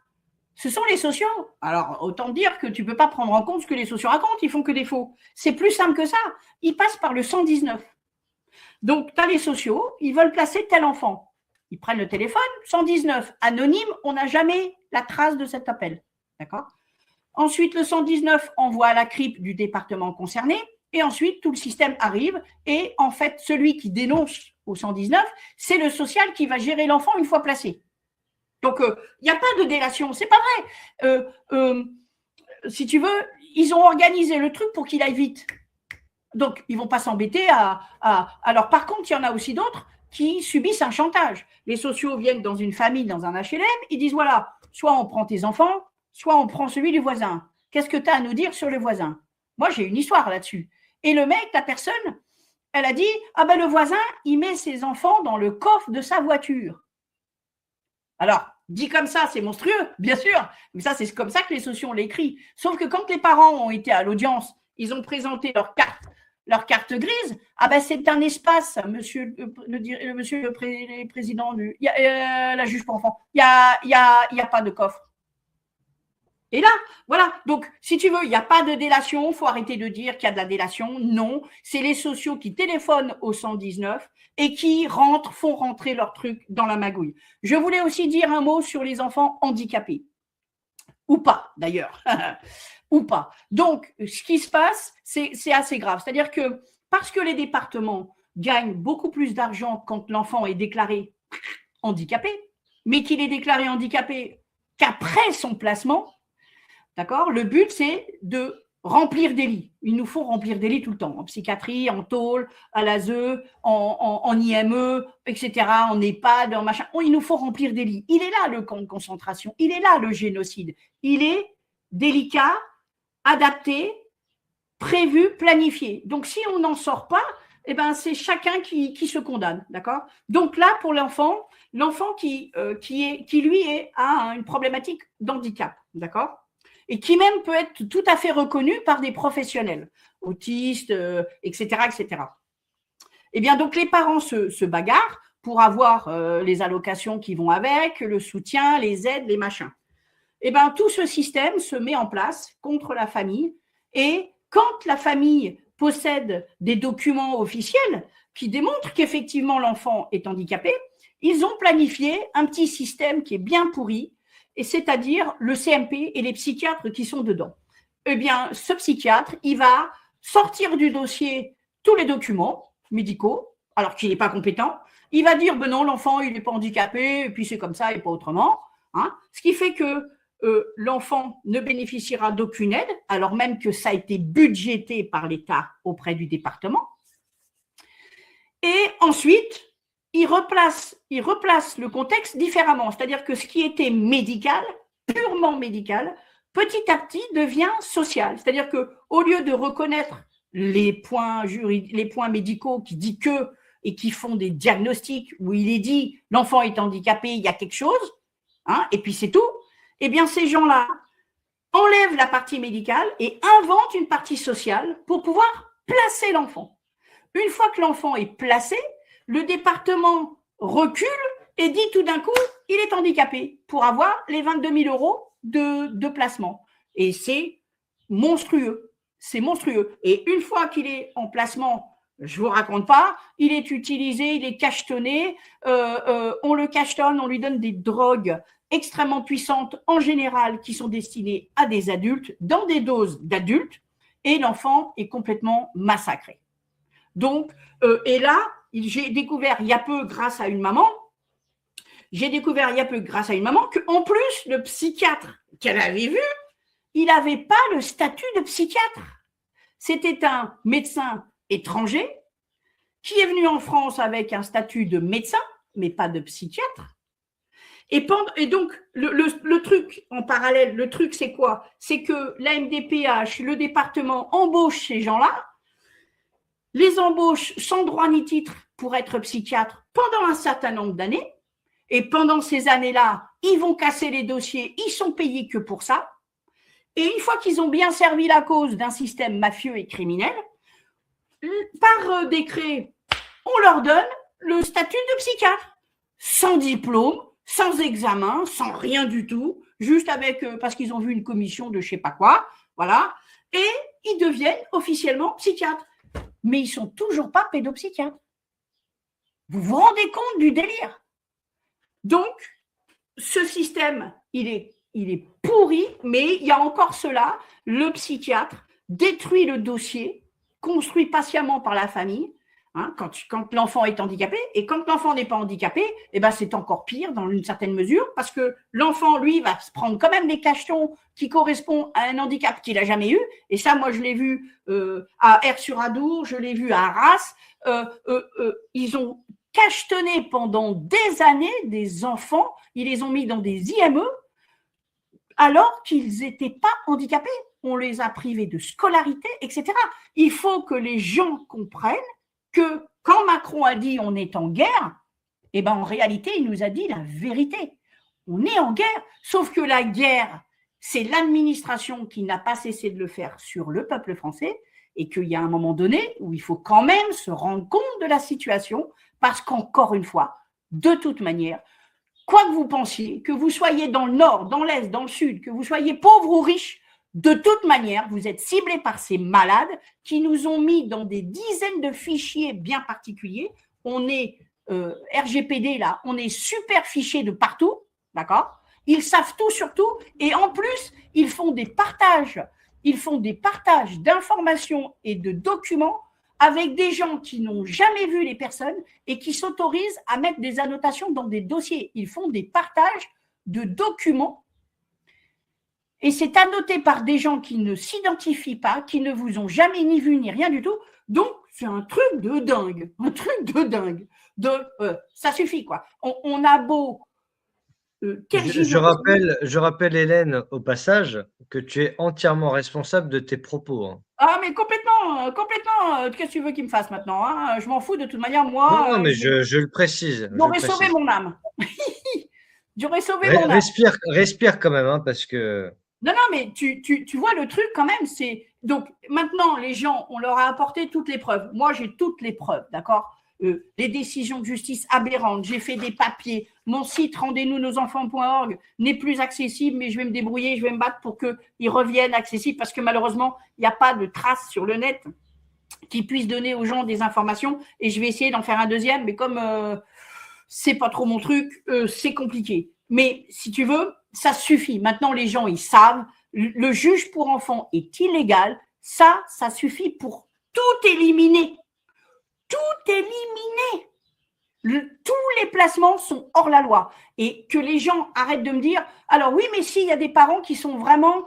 Ce sont les sociaux. Alors, autant dire que tu ne peux pas prendre en compte ce que les sociaux racontent, ils font que des faux. C'est plus simple que ça. Ils passent par le 119. Donc, tu as les sociaux, ils veulent placer tel enfant. Ils prennent le téléphone, 119, anonyme, on n'a jamais la trace de cet appel. D'accord? Ensuite, le 119 envoie à la CRIP du département concerné, et ensuite, tout le système arrive, et en fait, celui qui dénonce au 119, c'est le social qui va gérer l'enfant une fois placé. Donc, il n'y a pas de délation, c'est pas vrai. Si tu veux, ils ont organisé le truc pour qu'il aille vite. Donc, ils ne vont pas s'embêter Alors, par contre, il y en a aussi d'autres qui subissent un chantage. Les sociaux viennent dans une famille, dans un HLM, ils disent, voilà, soit on prend tes enfants, soit on prend celui du voisin. qu'est-ce que tu as à nous dire sur le voisin? Moi, j'ai une histoire là-dessus. Et le mec, la personne, elle a dit, ah ben le voisin, il met ses enfants dans le coffre de sa voiture. Alors, dit comme ça, c'est monstrueux, bien sûr, mais ça, c'est comme ça que les sociaux ont l'écrit. Sauf que quand les parents ont été à l'audience, ils ont présenté leur carte grise. Ah ben c'est un espace, monsieur le président la juge pour enfants. Il y a pas de coffre. Et là, voilà. Donc, si tu veux, il n'y a pas de délation. Il faut arrêter de dire qu'il y a de la délation. Non, c'est les sociaux qui téléphonent au 119 et qui font rentrer leur truc dans la magouille. Je voulais aussi dire un mot sur les enfants handicapés. Ou pas, d'ailleurs. Ou pas. Donc, ce qui se passe, c'est assez grave. C'est-à-dire que parce que les départements gagnent beaucoup plus d'argent quand l'enfant est déclaré handicapé, mais qu'il est déclaré handicapé qu'après son placement, d'accord, le but, c'est de remplir des lits. Il nous faut remplir des lits tout le temps, en psychiatrie, en tôle, à l'ASE, en IME, etc., en EHPAD, en machin. Il nous faut remplir des lits. Il est là, le camp de concentration. Il est là, le génocide. Il est délicat, adapté, prévu, planifié. Donc, si on n'en sort pas, eh ben, c'est chacun qui se condamne, d'accord? Donc là, pour l'enfant qui lui a une problématique d'handicap, d'accord? Et qui même peut être tout à fait reconnu par des professionnels, autistes, etc., etc. Eh bien, donc les parents se bagarrent pour avoir les allocations qui vont avec, le soutien, les aides, les machins. Eh bien, tout ce système se met en place contre la famille. Et quand la famille possède des documents officiels qui démontrent qu'effectivement l'enfant est handicapé, ils ont planifié un petit système qui est bien pourri, et c'est-à-dire le CMP et les psychiatres qui sont dedans. Eh bien, ce psychiatre, il va sortir du dossier tous les documents médicaux, alors qu'il n'est pas compétent. Il va dire, ben non, l'enfant, il n'est pas handicapé, et puis c'est comme ça et pas autrement. Hein. Ce qui fait que l'enfant ne bénéficiera d'aucune aide, alors même que ça a été budgété par l'État auprès du département. Et ensuite, il replace le contexte différemment. C'est-à-dire que ce qui était médical, purement médical, petit à petit devient social. C'est-à-dire qu'au lieu de reconnaître les points médicaux qui disent que et qui font des diagnostics où il est dit l'enfant est handicapé, il y a quelque chose, hein, et puis c'est tout, eh bien ces gens-là enlèvent la partie médicale et inventent une partie sociale pour pouvoir placer l'enfant. Une fois que l'enfant est placé, le département recule et dit tout d'un coup, il est handicapé pour avoir les 22 000 euros de placement. Et c'est monstrueux. C'est monstrueux. Et une fois qu'il est en placement, je ne vous raconte pas, il est utilisé, il est cachetonné, on le cachetonne, on lui donne des drogues extrêmement puissantes en général qui sont destinées à des adultes, dans des doses d'adultes, et l'enfant est complètement massacré. Donc, et là, j'ai découvert il y a peu grâce à une maman, qu'en plus, le psychiatre qu'elle avait vu, il n'avait pas le statut de psychiatre. C'était un médecin étranger qui est venu en France avec un statut de médecin, mais pas de psychiatre. Et donc, le truc en parallèle, le truc c'est quoi? C'est que la MDPH, le département embauche ces gens-là, les embauche sans droit ni titre pour être psychiatre pendant un certain nombre d'années. Et pendant ces années-là, ils vont casser les dossiers, ils sont payés que pour ça. Et une fois qu'ils ont bien servi la cause d'un système mafieux et criminel, par décret, on leur donne le statut de psychiatre, sans diplôme, sans examen, sans rien du tout, juste avec parce qu'ils ont vu une commission de je sais pas quoi, voilà, et ils deviennent officiellement psychiatres. Mais ils ne sont toujours pas pédopsychiatres. Vous vous rendez compte du délire? Donc, ce système, il est pourri, mais il y a encore cela, le psychiatre détruit le dossier, construit patiemment par la famille, hein, quand l'enfant est handicapé, et quand l'enfant n'est pas handicapé, eh ben, c'est encore pire dans une certaine mesure, parce que l'enfant, lui, va se prendre quand même des cachetons qui correspondent à un handicap qu'il n'a jamais eu, et ça, moi, je l'ai vu à Aire-sur-Adour, je l'ai vu à Arras, ils ont cachetonné pendant des années des enfants, ils les ont mis dans des IME, alors qu'ils n'étaient pas handicapés. on les a privés de scolarité, etc. Il faut que les gens comprennent que quand Macron a dit on est en guerre, eh ben en réalité, il nous a dit la vérité. On est en guerre, sauf que la guerre, c'est l'administration qui n'a pas cessé de le faire sur le peuple français et qu'il y a un moment donné où il faut quand même se rendre compte de la situation parce qu'encore une fois, de toute manière, quoi que vous pensiez, que vous soyez dans le nord, dans l'est, dans le sud, que vous soyez pauvre ou riche, de toute manière, vous êtes ciblés par ces malades qui nous ont mis dans des dizaines de fichiers bien particuliers. On est RGPD là, on est super fichés de partout, d'accord? Ils savent tout sur tout et en plus, ils font des partages d'informations et de documents avec des gens qui n'ont jamais vu les personnes et qui s'autorisent à mettre des annotations dans des dossiers. Ils font des partages de documents et c'est annoté par des gens qui ne s'identifient pas, qui ne vous ont jamais ni vu ni rien du tout. Donc, c'est un truc de dingue, ça suffit, quoi. On a beau… Je rappelle, Hélène, au passage, que tu es entièrement responsable de tes propos. Hein. Ah, mais complètement. Qu'est-ce que tu veux qu'il me fasse maintenant, hein? Je m'en fous de toute manière, moi. Non, mais je le précise. J'aurais sauvé mon âme. J'aurais sauvé mon âme. Respire quand même, hein, parce que… Non, mais tu vois le truc quand même, c'est… Donc, maintenant, les gens, on leur a apporté toutes les preuves. Moi, j'ai toutes les preuves, d'accord? Les décisions de justice aberrantes, j'ai fait des papiers, mon site rendez-nous-nos-enfants.org n'est plus accessible, mais je vais me débrouiller, je vais me battre pour qu'il revienne accessible parce que malheureusement, il n'y a pas de traces sur le net qui puissent donner aux gens des informations et je vais essayer d'en faire un deuxième, mais comme c'est pas trop mon truc, c'est compliqué. Mais si tu veux, ça suffit. Maintenant, les gens, ils savent, le juge pour enfants est illégal, ça suffit pour tout éliminer. Tout éliminer. Tous les placements sont hors la loi. Et que les gens arrêtent de me dire, alors oui, mais s'il y a des parents qui sont vraiment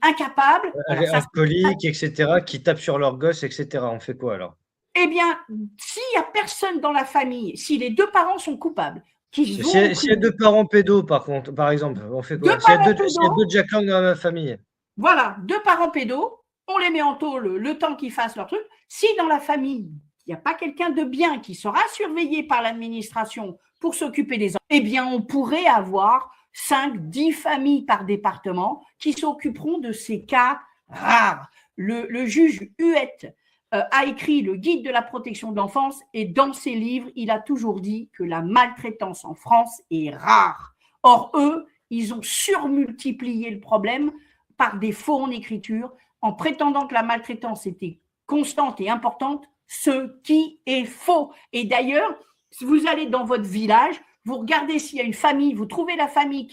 incapables. Alcooliques, etc., qui tapent sur leur gosse, etc. On fait quoi alors? Eh bien, s'il n'y a personne dans la famille, si les deux parents sont coupables, s'il y a deux parents pédos, par exemple, on fait quoi? S'il y a deux Jack Lang dans la famille. Voilà, deux parents pédos, on les met en tôle le temps qu'ils fassent leur truc. Si dans la famille, il n'y a pas quelqu'un de bien qui sera surveillé par l'administration pour s'occuper des enfants, eh bien, on pourrait avoir 5-10 familles par département qui s'occuperont de ces cas rares. Le juge Huette a écrit le guide de la protection de l'enfance et dans ses livres, il a toujours dit que la maltraitance en France est rare. Or, eux, ils ont surmultiplié le problème par des faux en écriture en prétendant que la maltraitance était constante et importante, ce qui est faux. Et d'ailleurs, si vous allez dans votre village, vous regardez s'il y a une famille, vous trouvez la famille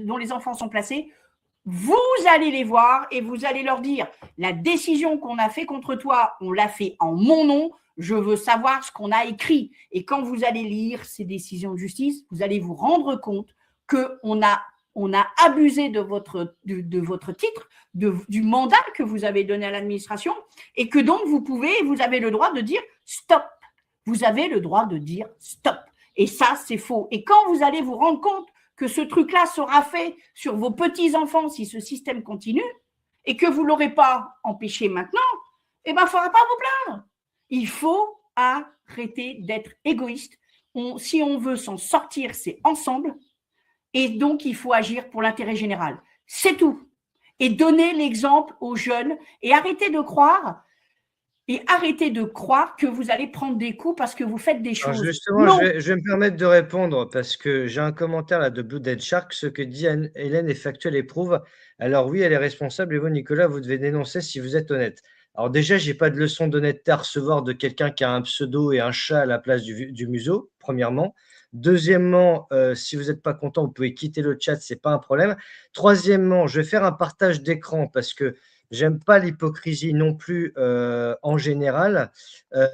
dont les enfants sont placés, vous allez les voir et vous allez leur dire la décision qu'on a fait contre toi, on l'a fait en mon nom, je veux savoir ce qu'on a écrit. Et quand vous allez lire ces décisions de justice, vous allez vous rendre compte qu'on a abusé de votre titre, du mandat que vous avez donné à l'administration et que donc vous avez le droit de dire stop. Vous avez le droit de dire stop. Et ça, c'est faux. Et quand vous allez vous rendre compte que ce truc-là sera fait sur vos petits-enfants si ce système continue et que vous ne l'aurez pas empêché maintenant, eh bien, il ne faudra pas vous plaindre. Il faut arrêter d'être égoïste. Si on veut s'en sortir, c'est ensemble. Et donc, il faut agir pour l'intérêt général. C'est tout. Et donner l'exemple aux jeunes et arrêter de croire que vous allez prendre des coups parce que vous faites des choses. Alors justement, je vais me permettre de répondre parce que j'ai un commentaire là de Blue Dead Shark. Ce que dit Hélène est factuel et prouve. Alors oui, elle est responsable et vous, Nicolas, vous devez dénoncer si vous êtes honnête. Alors déjà, je n'ai pas de leçon d'honnêteté à recevoir de quelqu'un qui a un pseudo et un chat à la place du museau, premièrement. Deuxièmement, si vous n'êtes pas content, vous pouvez quitter le chat, ce n'est pas un problème. Troisièmement, je vais faire un partage d'écran parce que j'aime pas l'hypocrisie non plus en général.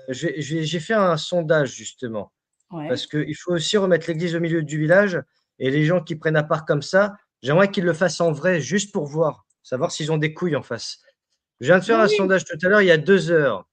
J'ai fait un sondage justement, parce qu'il faut aussi remettre l'église au milieu du village et les gens qui prennent à part comme ça, j'aimerais qu'ils le fassent en vrai juste pour savoir s'ils ont des couilles en face. Je viens de faire un sondage tout à l'heure, il y a 2 heures.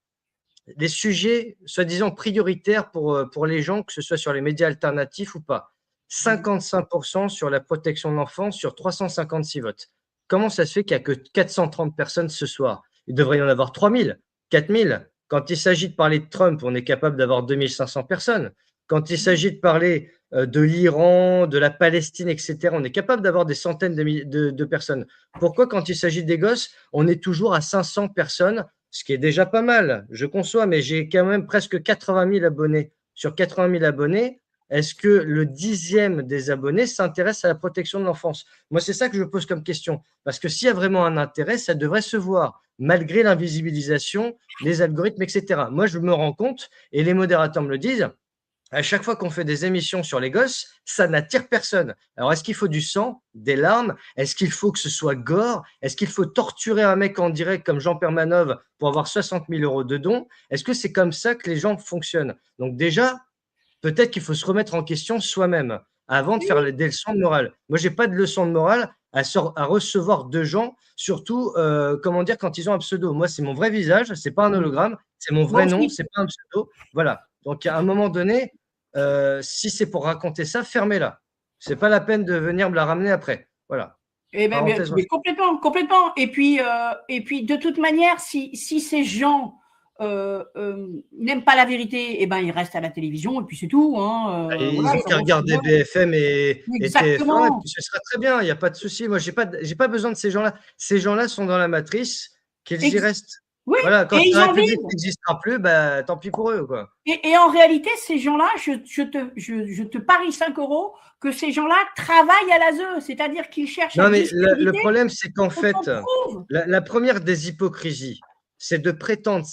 Les sujets soi-disant prioritaires pour les gens, que ce soit sur les médias alternatifs ou pas. 55% sur la protection de l'enfance sur 356 votes. comment ça se fait qu'il n'y a que 430 personnes ce soir? Il devrait y en avoir 3000, 4000. Quand il s'agit de parler de Trump, on est capable d'avoir 2500 personnes. Quand il s'agit de parler de l'Iran, de la Palestine, etc., on est capable d'avoir des centaines de personnes. Pourquoi, quand il s'agit des gosses, on est toujours à 500 personnes, ce qui est déjà pas mal, je conçois, mais j'ai quand même presque 80 000 abonnés. Sur 80 000 abonnés, est-ce que le 10e des abonnés s'intéresse à la protection de l'enfance? Moi, c'est ça que je pose comme question. Parce que s'il y a vraiment un intérêt, ça devrait se voir, malgré l'invisibilisation, les algorithmes, etc. Moi, je me rends compte, et les modérateurs me le disent, à chaque fois qu'on fait des émissions sur les gosses, ça n'attire personne. Alors, est-ce qu'il faut du sang, des larmes? Est-ce qu'il faut que ce soit gore? Est-ce qu'il faut torturer un mec en direct comme Jean Permanov pour avoir 60 000 € de dons? Est-ce que c'est comme ça que les gens fonctionnent? Donc déjà, peut-être qu'il faut se remettre en question soi-même avant de faire des leçons de morale. Moi, j'ai pas de leçons de morale à recevoir de gens, surtout, comment dire, quand ils ont un pseudo. Moi, c'est mon vrai visage, c'est pas un hologramme, c'est mon Moi vrai nom, aussi. c'est pas un pseudo. Voilà. Donc, à un moment donné, si c'est pour raconter ça, fermez-la. C'est pas la peine de venir me la ramener après. Voilà. Eh ben, Parenthèse. mais complètement, complètement. Et puis, de toute manière, si ces gens n'aiment pas la vérité, eh ben, ils restent à la télévision et puis c'est tout. Hein. Ils Voilà, ont ça qu'à va, ça regarder va. BFM et TF1, et Exactement. puis ce sera très bien, il n'y a pas de souci. Moi, j'ai pas besoin de ces gens-là. Ces gens-là sont dans la matrice, qu'ils y Ex- restent. oui, Voilà, quand et ils la en République vivent. n'existera plus, bah, tant pis pour eux, quoi. Et en réalité, ces gens-là, je te parie 5 euros que ces gens-là travaillent à l'ASE, c'est-à-dire qu'ils cherchent à Non, mais le discréditer problème, c'est qu'en ce qu'on fait, prouve. la première des hypocrisies, c'est de prétendre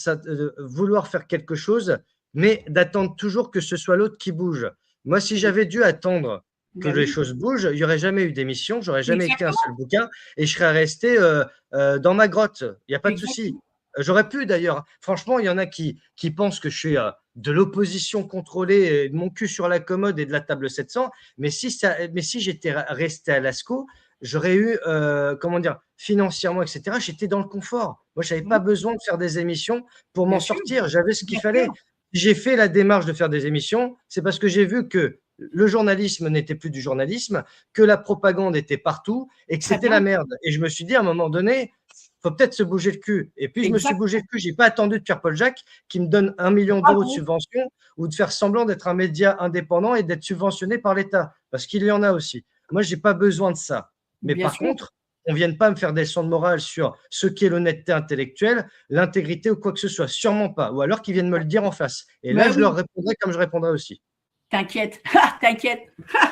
vouloir faire quelque chose, mais d'attendre toujours que ce soit l'autre qui bouge. Moi, si j'avais dû attendre que Ben les oui, choses bougent, il n'y aurait jamais eu d'émission, j'aurais jamais écrit un seul exactement, bouquin et je serais resté dans ma grotte. Il n'y a pas de souci. exactement. J'aurais pu d'ailleurs. Franchement, il y en a qui pensent que je suis de l'opposition contrôlée, de mon cul sur la commode et de la table 700. Mais si j'étais resté à Lascaux, j'aurais eu, comment dire, financièrement, etc. J'étais dans le confort. Moi, je n'avais pas Mmh, besoin de faire des émissions pour m'en bien sûr, sortir. J'avais ce qu'il bien fallait. sûr. J'ai fait la démarche de faire des émissions. C'est parce que j'ai vu que le journalisme n'était plus du journalisme, que la propagande était partout et que Très c'était la bien, merde. Et je me suis dit, à un moment donné, faut peut-être se bouger le cul. Et puis, je me suis exact. bougé le cul. Je n'ai pas attendu de Pierre-Paul Jacques qui me donne 1 million d'euros de Bravo, subvention ou de faire semblant d'être un média indépendant et d'être subventionné par l'État. Parce qu'il y en a aussi. Moi, je n'ai pas besoin de ça. Mais bien par sûr. contre, on ne vienne pas me faire des leçons de morale sur ce qu'est l'honnêteté intellectuelle, l'intégrité ou quoi que ce soit. Sûrement pas. Ou alors qu'ils viennent me le dire en face. Et là, Ben je leur oui, répondrai comme je répondrai aussi. t'inquiète, t'inquiète.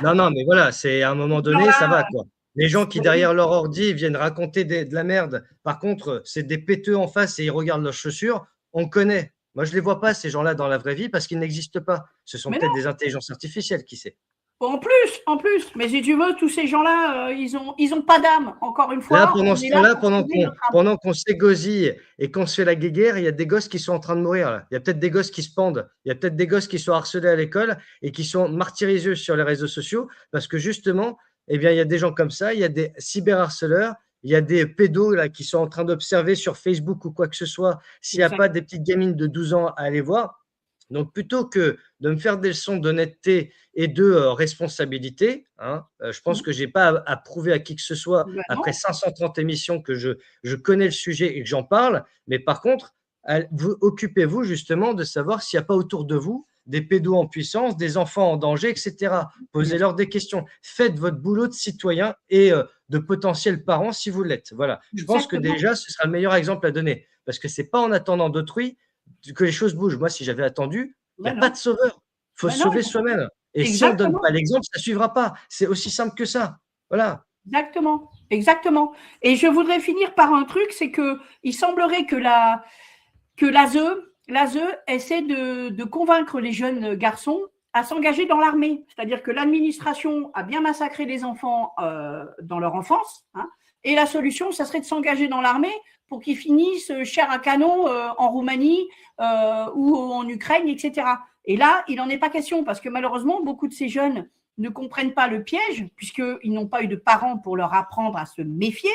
Non, non, mais voilà, c'est à un moment Alors donné, ça là, va, quoi. Les gens qui, oui, derrière leur ordi, viennent raconter de la merde. Par contre, c'est des péteux en face et ils regardent leurs chaussures. On connaît. Moi, je ne les vois pas, ces gens-là, dans la vraie vie, parce qu'ils n'existent pas. Ce sont mais peut-être non, des intelligences artificielles, qui sait. en plus, mais si tu veux, tous ces gens-là, ils ont pas d'âme. Encore une Là, fois, pendant on ce est là temps-là, pour sauver notre âme. pendant qu'on s'égosille et qu'on se fait la guéguerre, il y a des gosses qui sont en train de mourir. Là. Il y a peut-être des gosses qui se pendent. Il y a peut-être des gosses qui sont harcelés à l'école et qui sont martyrisés sur les réseaux sociaux parce que justement, eh bien, il y a des gens comme ça, il y a des cyberharceleurs, il y a des pédos là, qui sont en train d'observer sur Facebook ou quoi que ce soit s'il n'y a Exact. pas des petites gamines de 12 ans à aller voir. Donc, plutôt que de me faire des leçons d'honnêteté et de responsabilité, hein, je pense que je n'ai pas à prouver à qui que ce soit Ben après non, 530 émissions que je connais le sujet et que j'en parle. Mais par contre, vous occupez-vous justement de savoir s'il n'y a pas autour de vous des pédos en puissance, des enfants en danger, etc. bien sûr, Posez-leur des questions. Faites votre boulot de citoyen et de potentiel parent si vous l'êtes. Voilà. Je pense que exactement. déjà, ce sera le meilleur exemple à donner. Parce que ce n'est pas en attendant d'autrui que les choses bougent. Moi, si j'avais attendu, il n'y Ben a pas de non, sauveur. Il faut ben se non, sauver soi-même. Et si on ne donne pas exactement. l'exemple, ça ne suivra pas. C'est aussi simple que ça. Voilà. Exactement, exactement. Et je voudrais finir par un truc, c'est que il semblerait que l'ASE essaie de convaincre les jeunes garçons à s'engager dans l'armée. C'est-à-dire que l'administration a bien massacré les enfants dans leur enfance, hein, et la solution, ça serait de s'engager dans l'armée pour qu'ils finissent chair à canon en Roumanie ou en Ukraine, etc. Et là, il n'en est pas question, parce que malheureusement, beaucoup de ces jeunes ne comprennent pas le piège, puisqu'ils n'ont pas eu de parents pour leur apprendre à se méfier.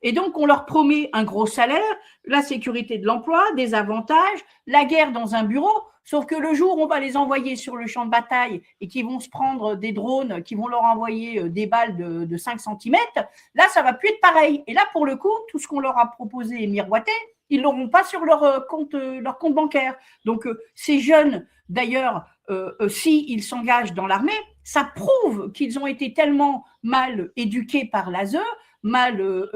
Et donc, on leur promet un gros salaire, la sécurité de l'emploi, des avantages, la guerre dans un bureau. Sauf que le jour où on va les envoyer sur le champ de bataille et qu'ils vont se prendre des drones, qui vont leur envoyer des balles de 5 centimètres, là, ça va plus être pareil. Et là, pour le coup, tout ce qu'on leur a proposé et miroité, ils l'auront pas sur leur compte bancaire. Donc, ces jeunes, d'ailleurs, s'ils s'engagent dans l'armée, ça prouve qu'ils ont été tellement mal éduqués par l'ASE, mal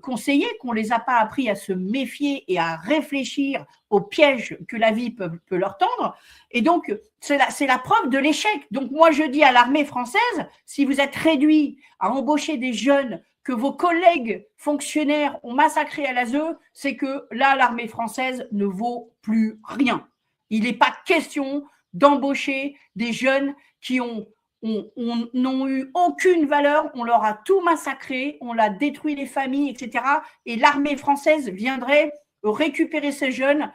conseillés, qu'on ne les a pas appris à se méfier et à réfléchir aux pièges que la vie peut leur tendre. Et donc, c'est la preuve de l'échec. Donc, moi, je dis à l'armée française, si vous êtes réduit à embaucher des jeunes que vos collègues fonctionnaires ont massacrés à l'ASE, c'est que là, l'armée française ne vaut plus rien. Il n'est pas question d'embaucher des jeunes qui n'ont eu aucune valeur, on leur a tout massacré, on a détruit les familles, etc. Et l'armée française viendrait récupérer ces jeunes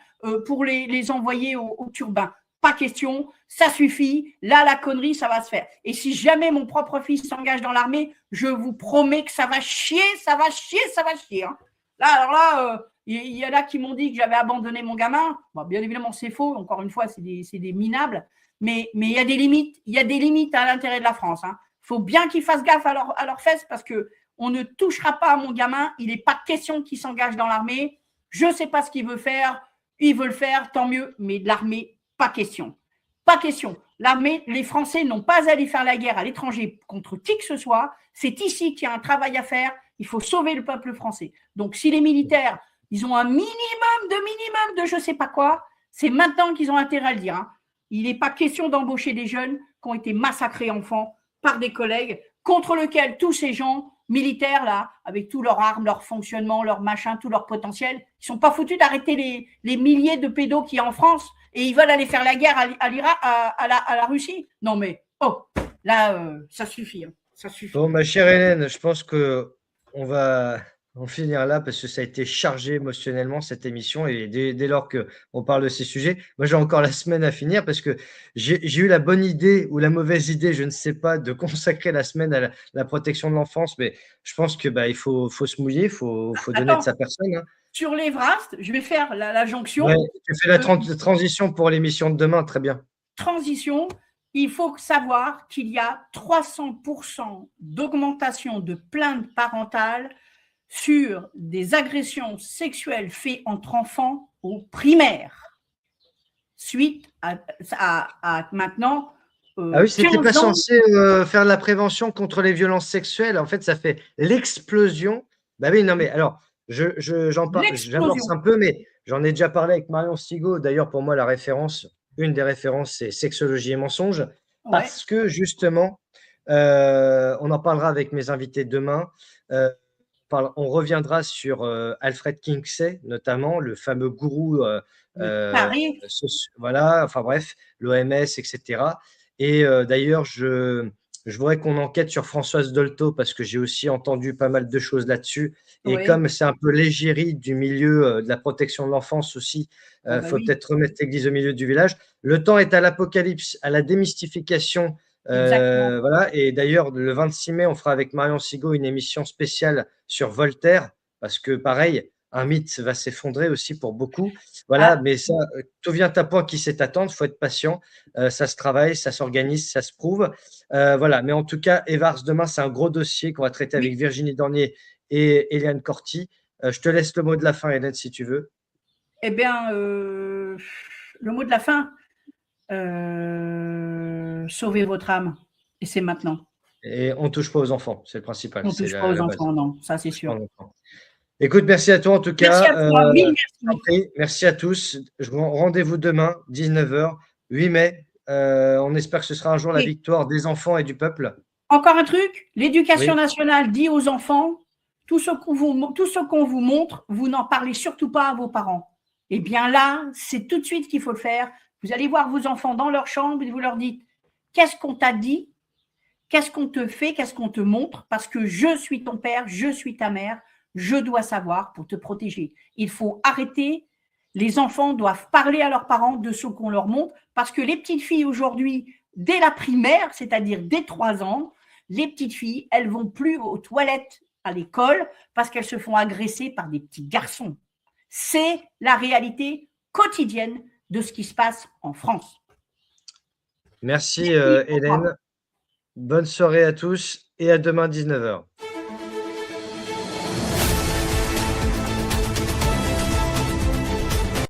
pour les envoyer au turbin. Pas question, ça suffit, là la connerie, ça va se faire. Et si jamais mon propre fils s'engage dans l'armée, je vous promets que ça va chier, ça va chier, ça va chier. Hein. Là, alors là, il y en a qui m'ont dit que j'avais abandonné mon gamin. Bon, bien évidemment, c'est faux, encore une fois, c'est des minables. Mais il y a des limites à l'intérêt de la France. Il faut bien qu'ils fassent gaffe à leurs fesses parce qu'on ne touchera pas à mon gamin. Il n'est pas question qu'il s'engage dans l'armée. Je ne sais pas ce qu'il veut faire. Il veut le faire, tant mieux. Mais de l'armée, pas question. Pas question. L'armée, les Français n'ont pas à aller faire la guerre à l'étranger contre qui que ce soit. C'est ici qu'il y a un travail à faire. Il faut sauver le peuple français. Donc, si les militaires, ils ont un minimum de je ne sais pas quoi, c'est maintenant qu'ils ont intérêt à le dire. Il n'est pas question d'embaucher des jeunes qui ont été massacrés enfants par des collègues contre lesquels tous ces gens militaires, là, avec tous leurs armes, leur fonctionnement, leur machin, tout leur potentiel, ils ne sont pas foutus d'arrêter les milliers de pédos qu'il y a en France et ils veulent aller faire la guerre à l'Irak, à la Russie. Non mais, là, ça suffit. Ça suffit. Bon, ma chère Hélène, je pense qu'on va en finir là parce que ça a été chargé émotionnellement cette émission et dès lors qu'on parle de ces sujets, moi j'ai encore la semaine à finir parce que j'ai eu la bonne idée ou la mauvaise idée, je ne sais pas, de consacrer la semaine à la protection de l'enfance, mais je pense que il faut se mouiller, il faut donner de sa personne. Sur l'Everest, je vais faire la jonction. Ouais, tu fais la transition pour l'émission de demain, très bien. Transition. Il faut savoir qu'il y a 300% d'augmentation de plaintes parentales sur des agressions sexuelles faites entre enfants au primaire, suite à maintenant. Ah oui, c'était pas censé faire de la prévention contre les violences sexuelles. En fait, ça fait l'explosion. Bah oui, non, mais alors, j'en parle, j'amorce un peu, mais j'en ai déjà parlé avec Marion Sigaud. D'ailleurs, pour moi, une des références, c'est Sexologie et mensonges. Parce que justement, on en parlera avec mes invités demain. On reviendra sur Alfred Kinsey, notamment, le fameux gourou, voilà, enfin bref, l'OMS, etc. Et d'ailleurs, je voudrais qu'on enquête sur Françoise Dolto parce que j'ai aussi entendu pas mal de choses là-dessus. Et comme c'est un peu l'égérie du milieu de la protection de l'enfance aussi, faut peut-être remettre l'église au milieu du village. Le temps est à l'apocalypse, à la démystification. Voilà. Et d'ailleurs, le 26 mai, on fera avec Marion Sigaud une émission spéciale sur Voltaire parce que pareil, un mythe va s'effondrer aussi pour beaucoup. Voilà, mais ça, tout vient à point qui sait attendre, il faut être patient. Ça se travaille, ça s'organise, ça se prouve. Voilà, mais en tout cas, Evars, demain, c'est un gros dossier qu'on va traiter avec Virginie Dornier et Eliane Corti. Je te laisse le mot de la fin, Hélène, si tu veux. Eh bien, le mot de la fin, sauvez votre âme. Et c'est maintenant. Et on ne touche pas aux enfants, c'est le principal. On ne touche pas aux enfants, non, ça c'est sûr. Écoute, merci à toi en tout cas. Merci à toi, merci. Merci à tous. Rendez-vous demain, 19h, 8 mai. On espère que ce sera un jour la victoire des enfants et du peuple. Encore un truc, l'éducation nationale dit aux enfants, tout ce qu'on vous montre, vous n'en parlez surtout pas à vos parents. Eh bien là, c'est tout de suite qu'il faut le faire. Vous allez voir vos enfants dans leur chambre et vous leur dites, qu'est-ce qu'on t'a dit? Qu'est-ce qu'on te fait? Qu'est-ce qu'on te montre? Parce que je suis ton père, je suis ta mère, je dois savoir pour te protéger. Il faut arrêter. Les enfants doivent parler à leurs parents de ce qu'on leur montre parce que les petites filles aujourd'hui, dès la primaire, c'est-à-dire dès 3 ans, les petites filles, elles vont plus aux toilettes à l'école parce qu'elles se font agresser par des petits garçons. C'est la réalité quotidienne de ce qui se passe en France. Merci Hélène. Bonne soirée à tous et à demain 19h.